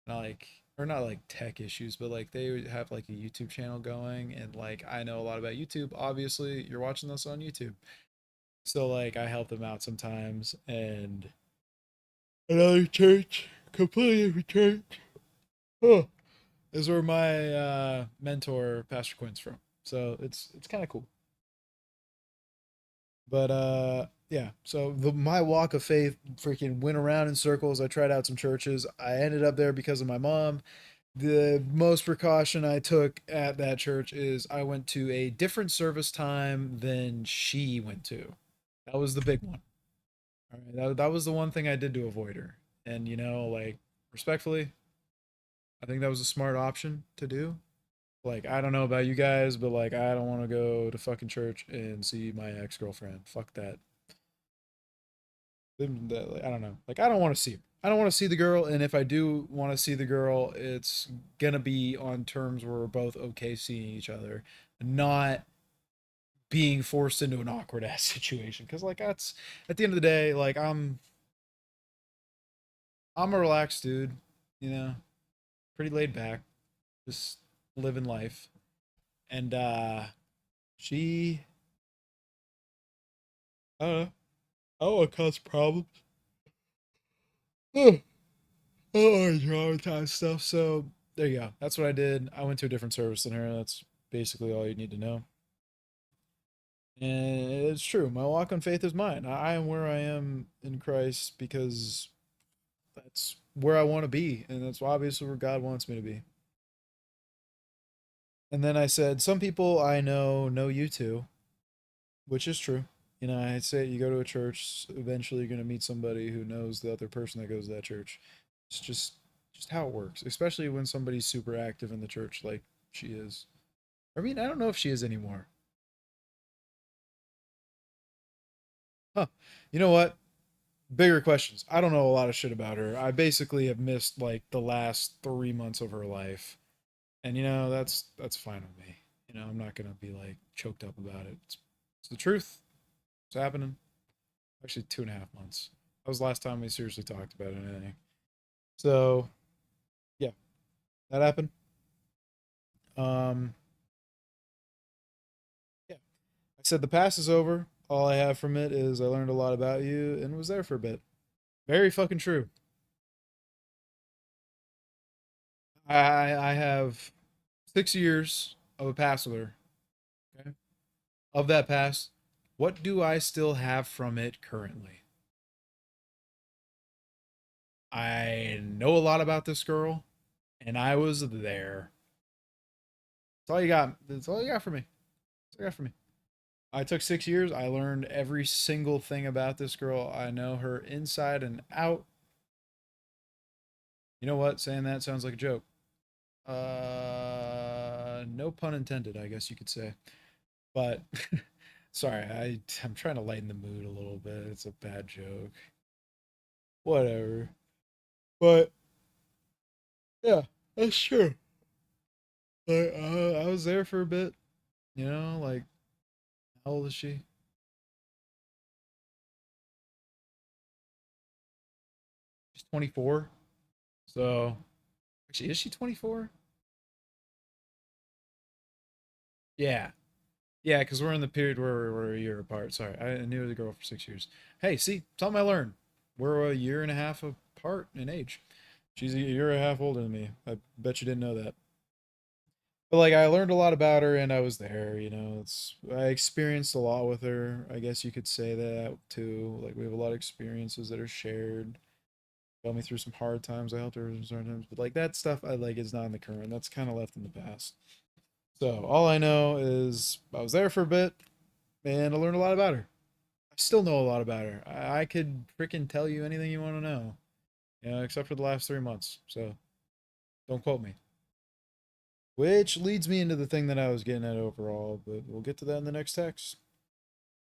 Not like or not like tech issues, but like they would have like a YouTube channel going, and like I know a lot about YouTube. Obviously, you're watching this on YouTube, so like I help them out sometimes. And another church, completely different church. Huh. Is where my mentor Pastor Quinn's from. So it's kind of cool. But yeah, so my walk of faith freaking went around in circles. I tried out some churches. I ended up there because of my mom. The most precaution I took at that church is I went to a different service time than she went to. That was the big one. All right, that was the one thing I did to avoid her. And like respectfully, I think that was a smart option to do. Like, I don't know about you guys, but like, I don't want to go to fucking church and see my ex girlfriend. Fuck that. I don't know. Like, I don't want to see her. I don't want to see the girl, and if I do want to see the girl, it's gonna be on terms where we're both okay seeing each other, not being forced into an awkward ass situation. Because like that's at the end of the day, like I'm a relaxed dude, you know, pretty laid back, just living life, and she, I don't know, I don't want to cause problems. Oh, oh, dramatize stuff. So there you go. That's what I did. I went to a different service than her. That's basically all you need to know. And it's true. My walk on faith is mine. I am where I am in Christ because that's where I want to be, and that's obviously where God wants me to be. And then I said, some people I know you too, which is true. I say you go to a church, eventually you're gonna meet somebody who knows the other person that goes to that church. It's just how it works, especially when somebody's super active in the church like she is. I mean, I don't know if she is anymore. Huh. You know what? Bigger questions. I don't know a lot of shit about her. I basically have missed like the last 3 months of her life. And you know, that's fine with me. You know, I'm not gonna be like choked up about it. It's the truth. It's happening. Actually, 2.5 months. That was the last time we seriously talked about anything. So yeah, that happened. Um, yeah, I said the past is over. All I have from it is I learned a lot about you and was there for a bit. Very fucking true. I have 6 years of a past with her. Okay. Of that past, what do I still have from it currently? I know a lot about this girl, and I was there. That's all you got. That's all you got for me. That's all you got for me. I took 6 years. I learned every single thing about this girl. I know her inside and out. You know what? Saying that sounds like a joke. No pun intended, I guess you could say. But sorry, I'm trying to lighten the mood a little bit. It's a bad joke. Whatever. But yeah, that's true. Like, I was there for a bit. You know, like how old is she? She's 24. So actually, is she 24? Yeah, yeah, because we're in the period where we're a year apart. Sorry, I knew the girl for 6 years. Hey, see, something I learned. We're a year and a half apart in age. She's a year and a half older than me. I bet you didn't know that. But like, I learned a lot about her, and I was there. You know, I experienced a lot with her. I guess you could say that too. Like, we have a lot of experiences that are shared. Got me through some hard times. I helped her in some hard times, but like that stuff, I like is not in the current. That's kind of left in the past. So all I know is I was there for a bit, and I learned a lot about her. I still know a lot about her. I could freaking tell you anything you want to know, you know, except for the last 3 months. So don't quote me. Which leads me into the thing that I was getting at overall, but we'll get to that in the next text.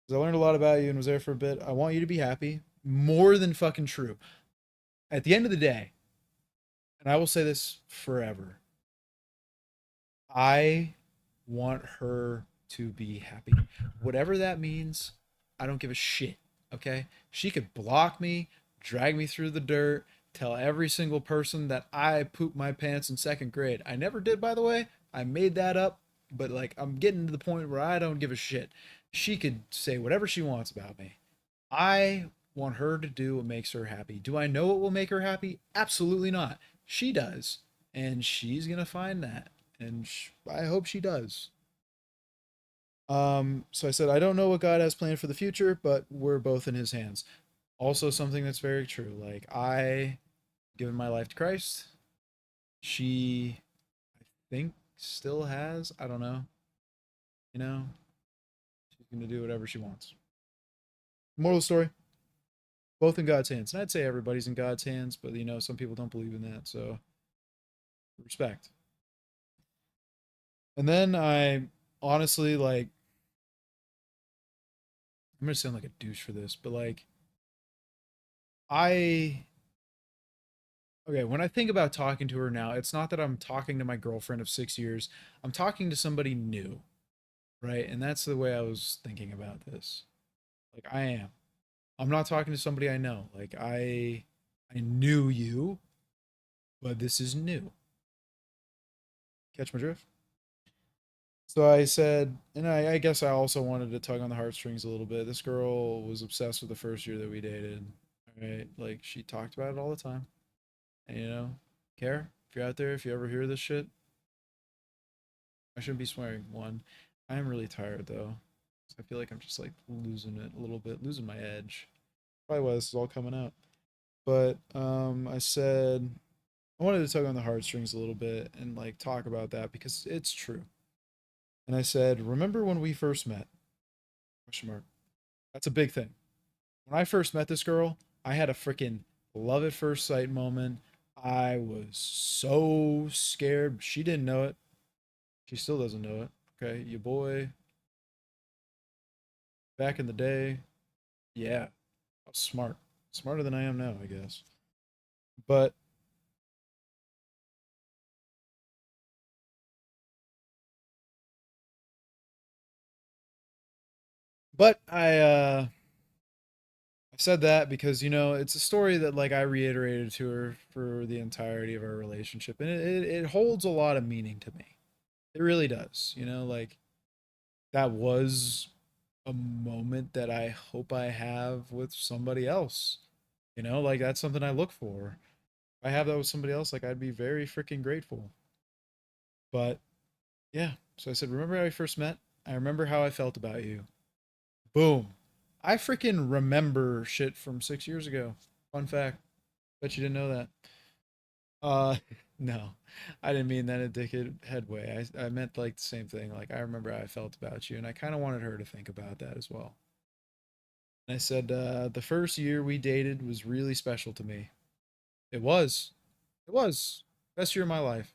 Because I learned a lot about you and was there for a bit. I want you to be happy. More than fucking true. At the end of the day, and I will say this forever, I want her to be happy. Whatever that means, I don't give a shit. Okay? She could block me, drag me through the dirt, tell every single person that I pooped my pants in second grade. I never did, by the way. I made that up, but like I'm getting to the point where I don't give a shit. She could say whatever she wants about me. I want her to do what makes her happy. Do I know what will make her happy? Absolutely not. She does. And she's going to find that. And I hope she does. So I said, I don't know what God has planned for the future, but we're both in his hands. Also, something that's very true. Like, I given my life to Christ. She, I think, still has. I don't know. You know, she's going to do whatever she wants. Moral of the story, both in God's hands. And I'd say everybody's in God's hands, but you know, some people don't believe in that. So respect. And then I honestly like, I'm gonna sound like a douche for this, but like I okay, when I think about talking to her now, it's not that I'm talking to my girlfriend of 6 years. I'm talking to somebody new, right? And that's the way I was thinking about this. Like I am. I'm not talking to somebody I know. Like I knew you, but this is new. Catch my drift? So I said, and I guess I also wanted to tug on the heartstrings a little bit. This girl was obsessed with the first year that we dated. Right? Like she talked about it all the time. And you know, care if you're out there, if you ever hear this shit, I shouldn't be swearing. One, I am really tired though. So I feel like I'm just like losing it a little bit, losing my edge. Probably why this is all coming out. But I said I wanted to tug on the heartstrings a little bit and like talk about that because it's true. And I said, remember when we first met? Question mark. That's a big thing. When I first met this girl, I had a freaking love at first sight moment. I was so scared. She didn't know it. She still doesn't know it. Okay, your boy back in the day, yeah, I was smart. Smarter than I am now, I guess. But But I said that because, you know, it's a story that like I reiterated to her for the entirety of our relationship, and it holds a lot of meaning to me. It really does. You know, like that was a moment that I hope I have with somebody else. You know, like that's something I look for. If I have that with somebody else, like I'd be very freaking grateful. But yeah, so I said, remember how we first met? I remember how I felt about you. Boom. I freaking remember shit from 6 years ago. Fun fact. Bet you didn't know that. Uh, no, I didn't mean that in a dickhead way. I meant like the same thing. Like I remember how I felt about you, and I kind of wanted her to think about that as well. And I said, the first year we dated was really special to me. It was. It was. Best year of my life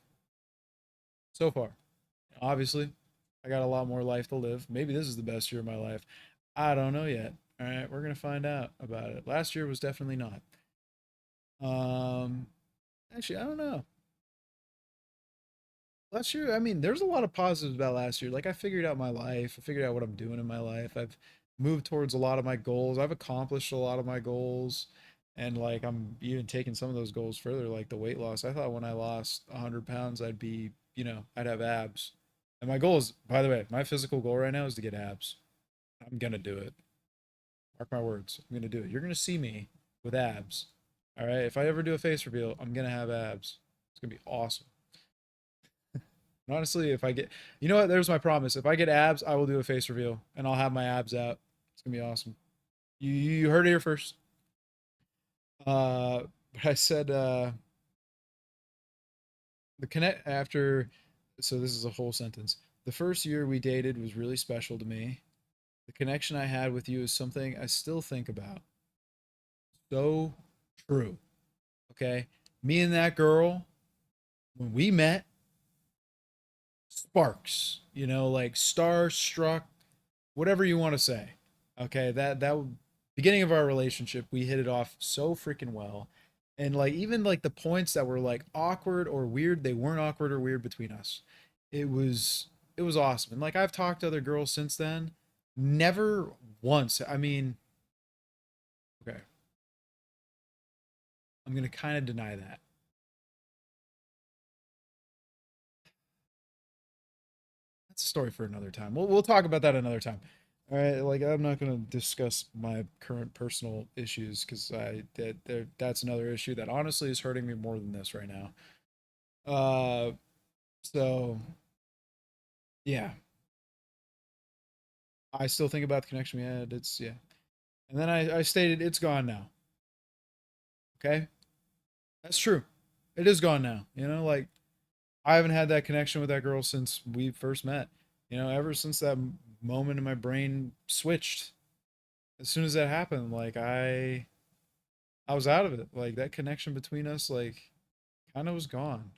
so far. Obviously, I got a lot more life to live. Maybe this is the best year of my life. I don't know yet. All right, we're gonna find out about it. Last year was definitely not. Um, actually, I don't know. Last year, I mean, there's a lot of positives about last year. Like I figured out my life. I figured out what I'm doing in my life. I've moved towards a lot of my goals. I've accomplished a lot of my goals. And like I'm even taking some of those goals further, like the weight loss. I thought when I lost 100 pounds, I'd be, you know, I'd have abs. And my goal is, by the way, my physical goal right now is to get abs. I'm gonna do it. Mark my words. I'm gonna do it. You're gonna see me with abs. All right. If I ever do a face reveal, I'm gonna have abs. It's gonna be awesome. And honestly, if I get, you know what? There's my promise. If I get abs, I will do a face reveal and I'll have my abs out. It's gonna be awesome. You heard it here first. But I said the connect after. So this is a whole sentence. The first year we dated was really special to me. The connection I had with you is something I still think about. So true. Okay, me and that girl when we met, sparks. You know, like starstruck, whatever you want to say. Okay, that beginning of our relationship, we hit it off so freaking well. And like even like the points that were like awkward or weird, they weren't awkward or weird between us. It was it was awesome. And like I've talked to other girls since then, never once. I mean, okay, I'm going to kind of deny that. That's a story for another time. We'll talk about that another time. All right, like I'm not going to discuss my current personal issues because that's another issue that honestly is hurting me more than this right now. Uh, so yeah, I still think about the connection we had. It's yeah, and then I stated it's gone now. Okay, that's true. It is gone now. You know, like I haven't had that connection with that girl since we first met. You know, ever since that moment in my brain switched. As soon as that happened, like I was out of it. Like that connection between us, like kind of was gone.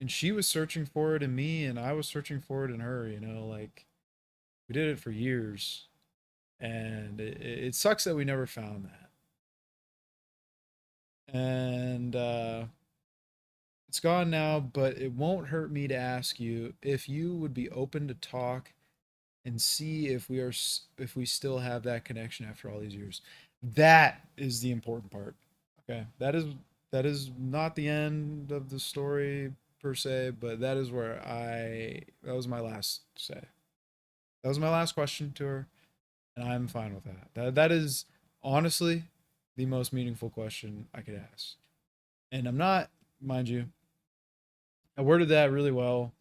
And she was searching for it in me, and I was searching for it in her. You know, like we did it for years, and it sucks that we never found that. And it's gone now, but it won't hurt me to ask you if you would be open to talk and see if if we still have that connection after all these years. That is the important part. Okay, that is not the end of the story per se, but that is where I that was my last say. That was my last question to her, and I'm fine with that. That is honestly the most meaningful question I could ask. And I'm not, mind you, I worded that really well.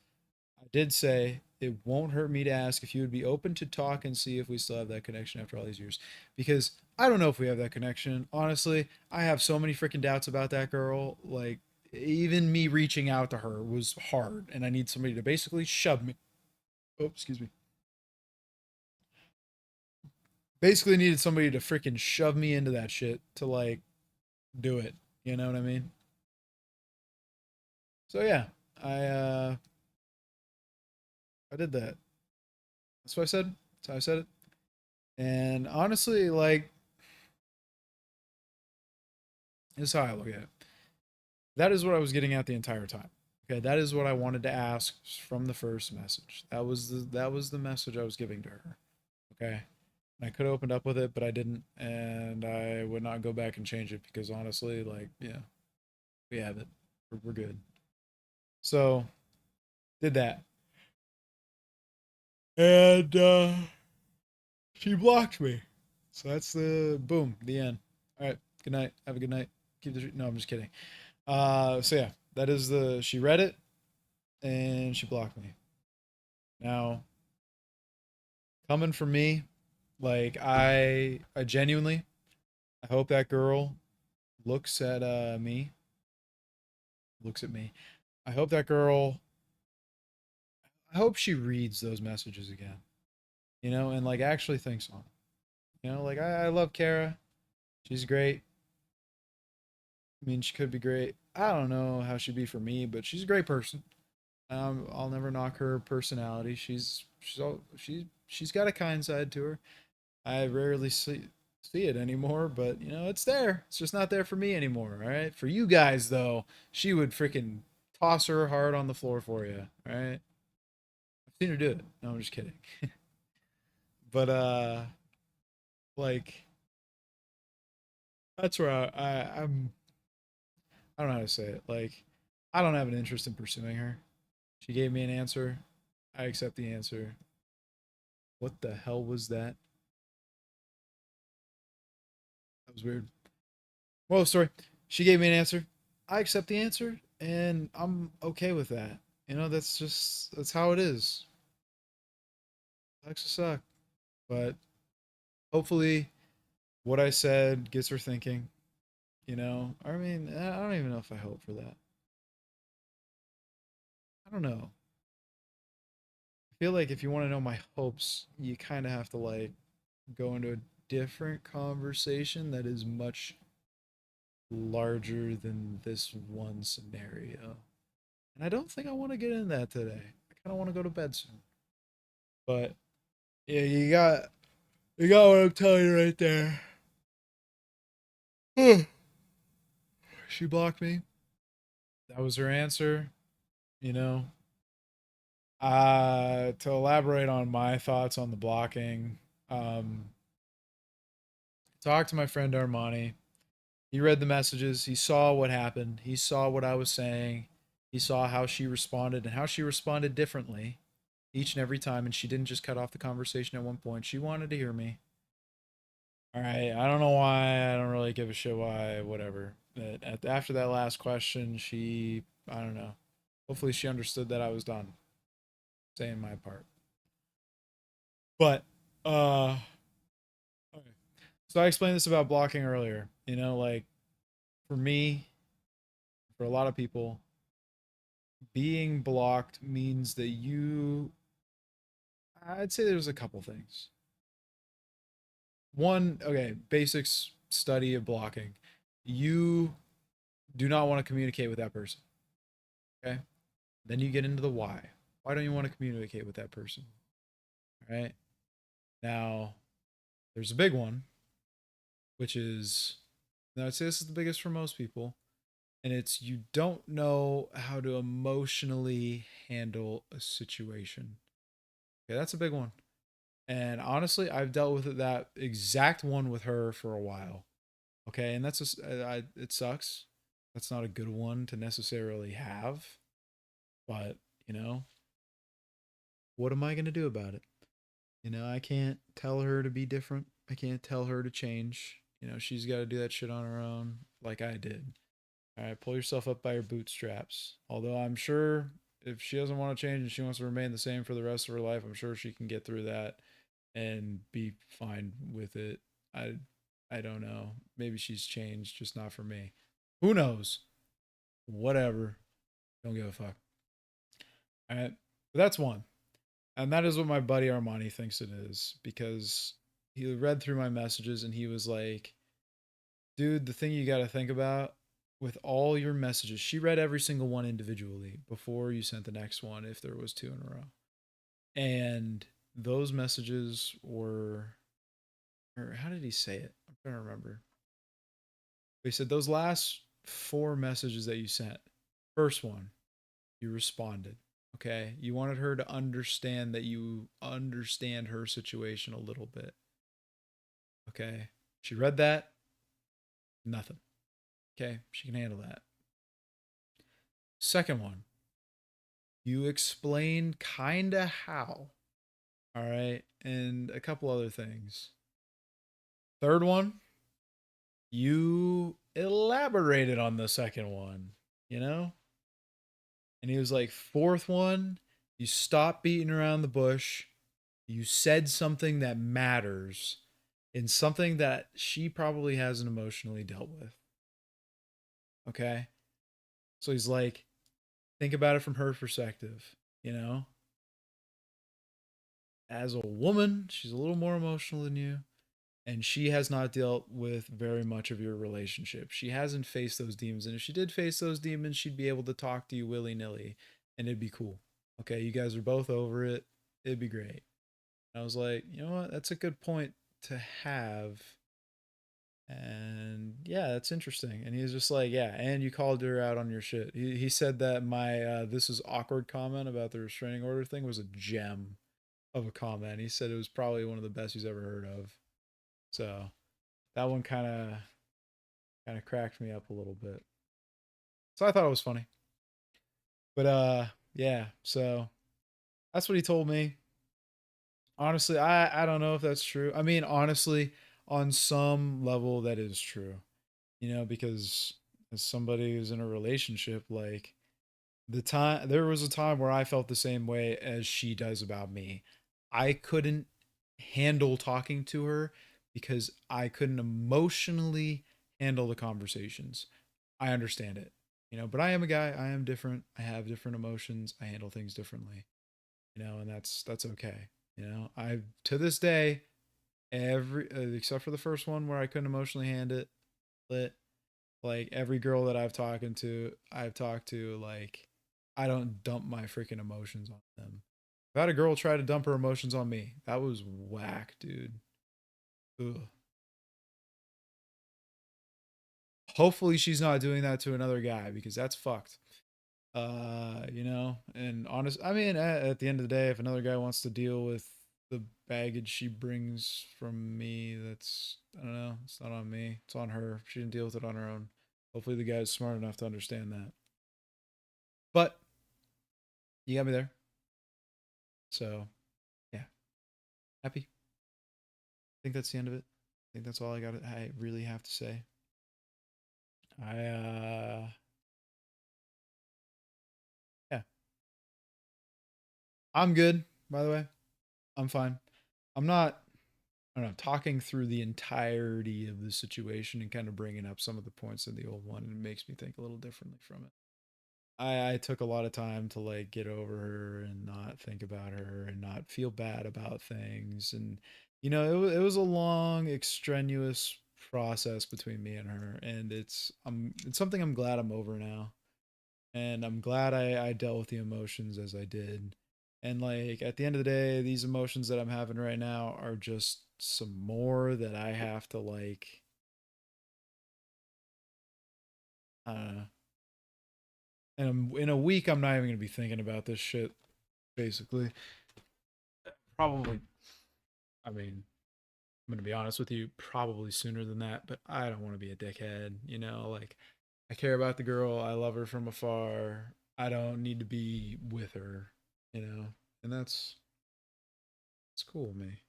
I did say it won't hurt me to ask if you would be open to talk and see if we still have that connection after all these years. Because I don't know if we have that connection. Honestly, I have so many freaking doubts about that girl. Like, even me reaching out to her was hard, and I need somebody to basically shove me. Oh, excuse me. Basically, needed somebody to freaking shove me into that shit to like do it. You know what I mean? So yeah, I uh I did that. That's what I said. That's how I said it. And honestly, like this is how I look at it. That is what I was getting at the entire time. Okay, that is what I wanted to ask from the first message. That was the message I was giving to her. Okay. I could have opened up with it, but I didn't, and I would not go back and change it because honestly, like, yeah, we have it. We're good. So did that, and she blocked me. So that's the boom, the end. All right, good night. Have a good night. Keep the no, I'm just kidding. So yeah, that is the she read it and she blocked me. Now, coming from me, like I genuinely, I hope that girl looks at me, looks at me. I hope that girl, I hope she reads those messages again, you know, and like actually thinks on it. You know, like I love Kara. She's great. I mean, she could be great. I don't know how she'd be for me, but she's a great person. I'll never knock her personality. She's got a kind side to her. I rarely see it anymore, but you know, it's there. It's just not there for me anymore. All right. For you guys though, she would freaking toss her heart on the floor for you. All right. I've seen her do it. No, I'm just kidding. But like that's where I don't know how to say it. Like I don't have an interest in pursuing her. She gave me an answer. I accept the answer. What the hell was that? That was weird. Well, story. She gave me an answer. I accept the answer, and I'm okay with that. You know, that's how it is. Sucks to suck, but hopefully, what I said gets her thinking. You know, I mean, I don't even know if I hope for that. I don't know. I feel like if you want to know my hopes, you kind of have to like go into a different conversation that is much larger than this one scenario. And I don't think I want to get in that today. I kind of want to go to bed soon. But yeah, you got what I'm telling you right there. She blocked me. That was her answer. You know, to elaborate on my thoughts on the blocking, um, talked to my friend Armani. He read the messages. He saw what happened. He saw what I was saying. He saw how she responded and how she responded differently each and every time. And she didn't just cut off the conversation at one point. She wanted to hear me. All right. I don't know why. I don't really give a shit why. Whatever. But after that last question, I don't know. Hopefully, she understood that I was done saying my part. But, okay. So I explained this about blocking earlier. You know, like for me, for a lot of people, being blocked means that I'd say there's a couple things. One, okay, basics study of blocking. You do not want to communicate with that person. Okay. Then you get into the why. Why don't you want to communicate with that person? All right. Now, there's a big one, which is, now I'd say this is the biggest for most people, and it's you don't know how to emotionally handle a situation. Okay, that's a big one. And honestly, I've dealt with that exact one with her for a while. Okay, and that's just it sucks. That's not a good one to necessarily have, but you know, what am I going to do about it? You know, I can't tell her to be different. I can't tell her to change. You know, she's got to do that shit on her own, like I did. All right, pull yourself up by your bootstraps. Although I'm sure if she doesn't want to change and she wants to remain the same for the rest of her life, I'm sure she can get through that and be fine with it. I don't know. Maybe she's changed, just not for me. Who knows? Whatever. Don't give a fuck. All right. But that's one. And that is what my buddy Armani thinks it is because he read through my messages and he was like, dude, the thing you got to think about with all your messages, she read every single one individually before you sent the next one, if there was two in a row. And those messages were, or how did he say it? I'm trying to remember. He said, those last four messages that you sent, first one, you responded. Okay. You wanted her to understand that you understand her situation a little bit. Okay. She read that. Nothing. Okay. She can handle that. Second one, you explain kinda how. All right. And a couple other things. Third one, you elaborated on the second one, you know? And he was like, fourth one, you stop beating around the bush. You said something that matters and something that she probably hasn't emotionally dealt with. Okay. So he's like, think about it from her perspective, you know? As a woman, she's a little more emotional than you, and she has not dealt with very much of your relationship. She hasn't faced those demons, and if she did face those demons, she'd be able to talk to you willy nilly, and it'd be cool. Okay, you guys are both over it. It'd be great. I was like, you know what? That's a good point to have. And yeah, that's interesting. And he was just like, yeah, and you called her out on your shit. He said that my this is awkward comment about the restraining order thing was a gem of a comment. He said it was probably one of the best he's ever heard of. So that one kind of cracked me up a little bit. So I thought it was funny. But yeah, so that's what he told me. Honestly, I don't know if that's true. I mean, honestly, on some level that is true. You know, because as somebody who's in a relationship, like there was a time where I felt the same way as she does about me. I couldn't handle talking to her because I couldn't emotionally handle the conversations. I understand it, you know, but I am a guy. I am different. I have different emotions. I handle things differently, you know, and that's okay. You know, I to this day, every except for the first one where I couldn't emotionally handle it, like every girl that I've talked to, like I don't dump my freaking emotions on them. If I had a girl try to dump her emotions on me, that was whack, dude. Ugh. Hopefully she's not doing that to another guy because that's fucked. You know, and honest, I mean, at the end of the day, if another guy wants to deal with the baggage she brings from me, that's I don't know, it's not on me. It's on her. She didn't deal with it on her own. Hopefully the guy's smart enough to understand that. But you got me there. So yeah, happy. I think that's the end of it. I think that's all I really have to say. Yeah. I'm good, by the way. I'm fine. I'm not I don't know, talking through the entirety of the situation and kind of bringing up some of the points in the old one, and it makes me think a little differently from it. I took a lot of time to like get over her and not think about her and not feel bad about things, and you know it was a long extraneous process between me and her, and it's something I'm glad I'm over now, and I'm glad I dealt with the emotions as I did. And like at the end of the day, these emotions that I'm having right now are just some more that I have to like I don't know. And in a week I'm not even gonna be thinking about this shit, basically. Probably I mean, I'm gonna be honest with you, probably sooner than that, but I don't want to be a dickhead, you know, like I care about the girl, I love her from afar. I don't need to be with her, you know. And that's it's cool with me.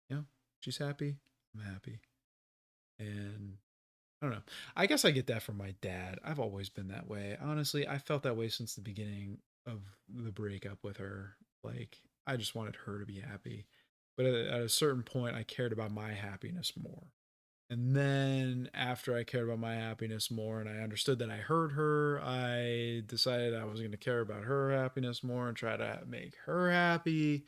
You know, she's happy, I'm happy. And I don't know. I guess I get that from my dad. I've always been that way. Honestly, I felt that way since the beginning of the breakup with her. Like, I just wanted her to be happy. But at a certain point, I cared about my happiness more. And then after I cared about my happiness more and I understood that I hurt her, I decided I was going to care about her happiness more and try to make her happy.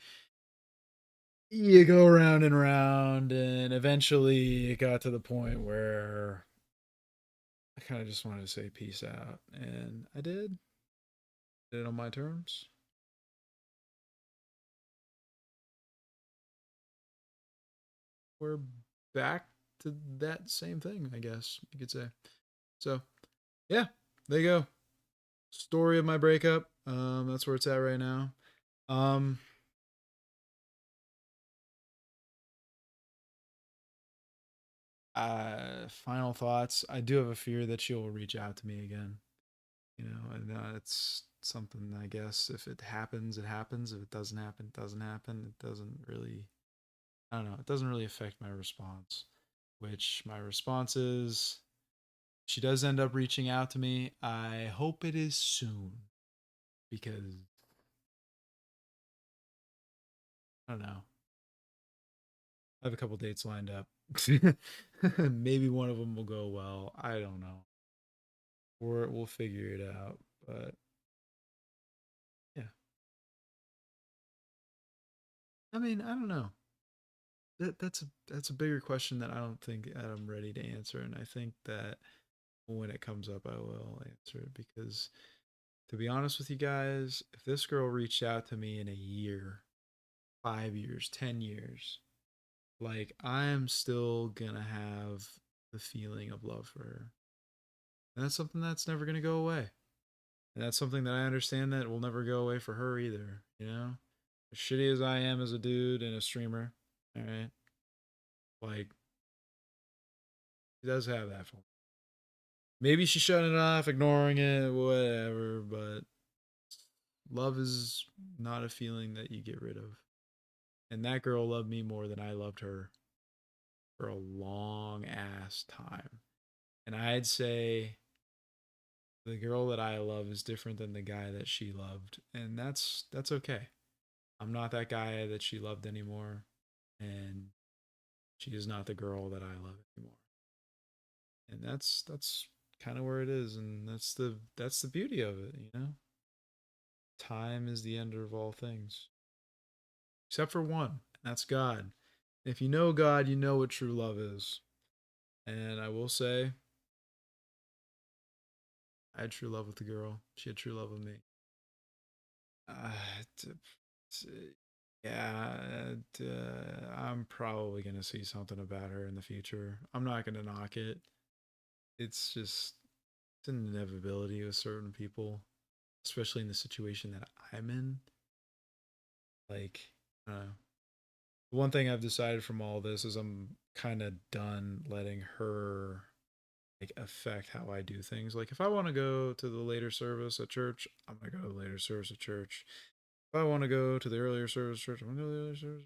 You go round and round, and eventually it got to the point where I kind of just wanted to say peace out, and I did it on my terms. We're back to that same thing, I guess you could say. So yeah, there you go. Story of my breakup. That's where it's at right now. Um, Final thoughts. I do have a fear that she'll reach out to me again. You know, and it's something, I guess. If it happens, it happens. If it doesn't happen, it doesn't happen. It doesn't really, I don't know, it doesn't really affect my response. Which my response is, she does end up reaching out to me. I hope it is soon because I don't know. I have a couple dates lined up. Maybe one of them will go well. I don't know. Or we'll figure it out. But yeah. I mean, I don't know. That's a bigger question that I don't think that I'm ready to answer, and I think that when it comes up, I will answer it because, to be honest with you guys, if this girl reached out to me in a year, 5 years, 10 years, like I'm still gonna have the feeling of love for her, and that's something that's never gonna go away, and that's something that I understand that will never go away for her either. You know, as shitty as I am as a dude and a streamer, all right, like she does have that for me. Maybe she's shutting it off, ignoring it, whatever, but love is not a feeling that you get rid of. And that girl loved me more than I loved her for a long ass time. And I'd say the girl that I love is different than the guy that she loved. And that's okay. I'm not that guy that she loved anymore. And she is not the girl that I love anymore. And that's kind of where it is, and that's the beauty of it, you know? Time is the end of all things, except for one, and that's God. If you know God, you know what true love is. And I will say, I had true love with the girl. She had true love with me. Uh, t- t- yeah, I'm probably gonna see something about her in the future. I'm not gonna knock it. It's just it's an inevitability with certain people, especially in the situation that I'm in. Like, uh, the one thing I've decided from all this is I'm kind of done letting her like affect how I do things. Like if I want to go to the later service at church, I'm gonna go to the later service at church. If I want to go to the earlier service at church, I'm gonna go to the earlier service.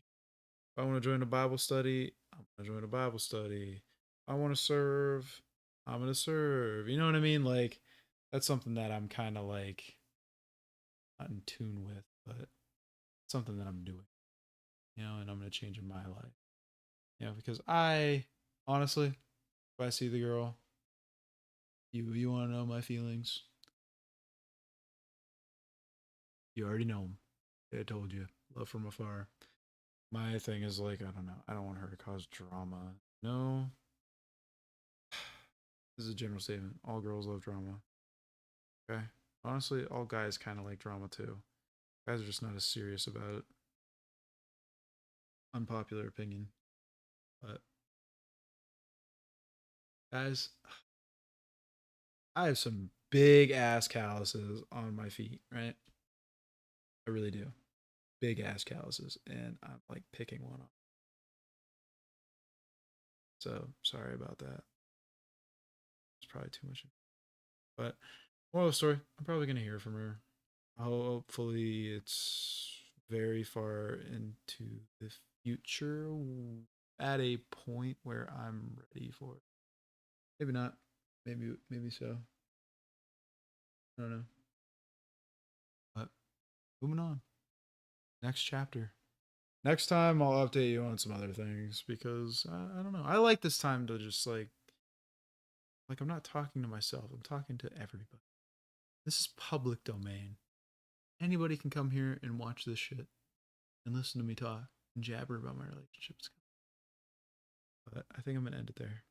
If I want to join a Bible study, I'm gonna join a Bible study. If I want to serve, I'm gonna serve. You know what I mean? Like that's something that I'm kind of like not in tune with, but something that I'm doing. You know, and I'm gonna change in my life. You know, because I honestly, if I see the girl, you want to know my feelings? You already know them. I told you, love from afar. My thing is like, I don't know. I don't want her to cause drama. No, this is a general statement. All girls love drama. Okay. Honestly, all guys kind of like drama too. Guys are just not as serious about it. Unpopular opinion, but guys, I have some big ass calluses on my feet. Right, I really do. Big ass calluses, and I'm like picking one up. So sorry about that. It's probably too much. But moral of the story, I'm probably gonna hear from her. Hopefully, it's very far into the future at a point where I'm ready for it. Maybe not. Maybe so. I don't know. But moving on. Next chapter. Next time I'll update you on some other things because I don't know. I like this time to just like I'm not talking to myself. I'm talking to everybody. This is public domain. Anybody can come here and watch this shit and listen to me talk and jabber about my relationships. But I think I'm gonna end it there.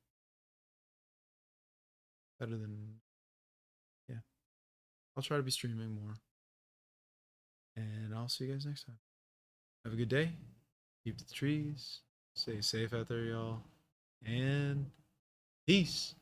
Better than yeah. I'll try to be streaming more. And I'll see you guys next time. Have a good day. Keep the trees. Stay safe out there, y'all. And peace.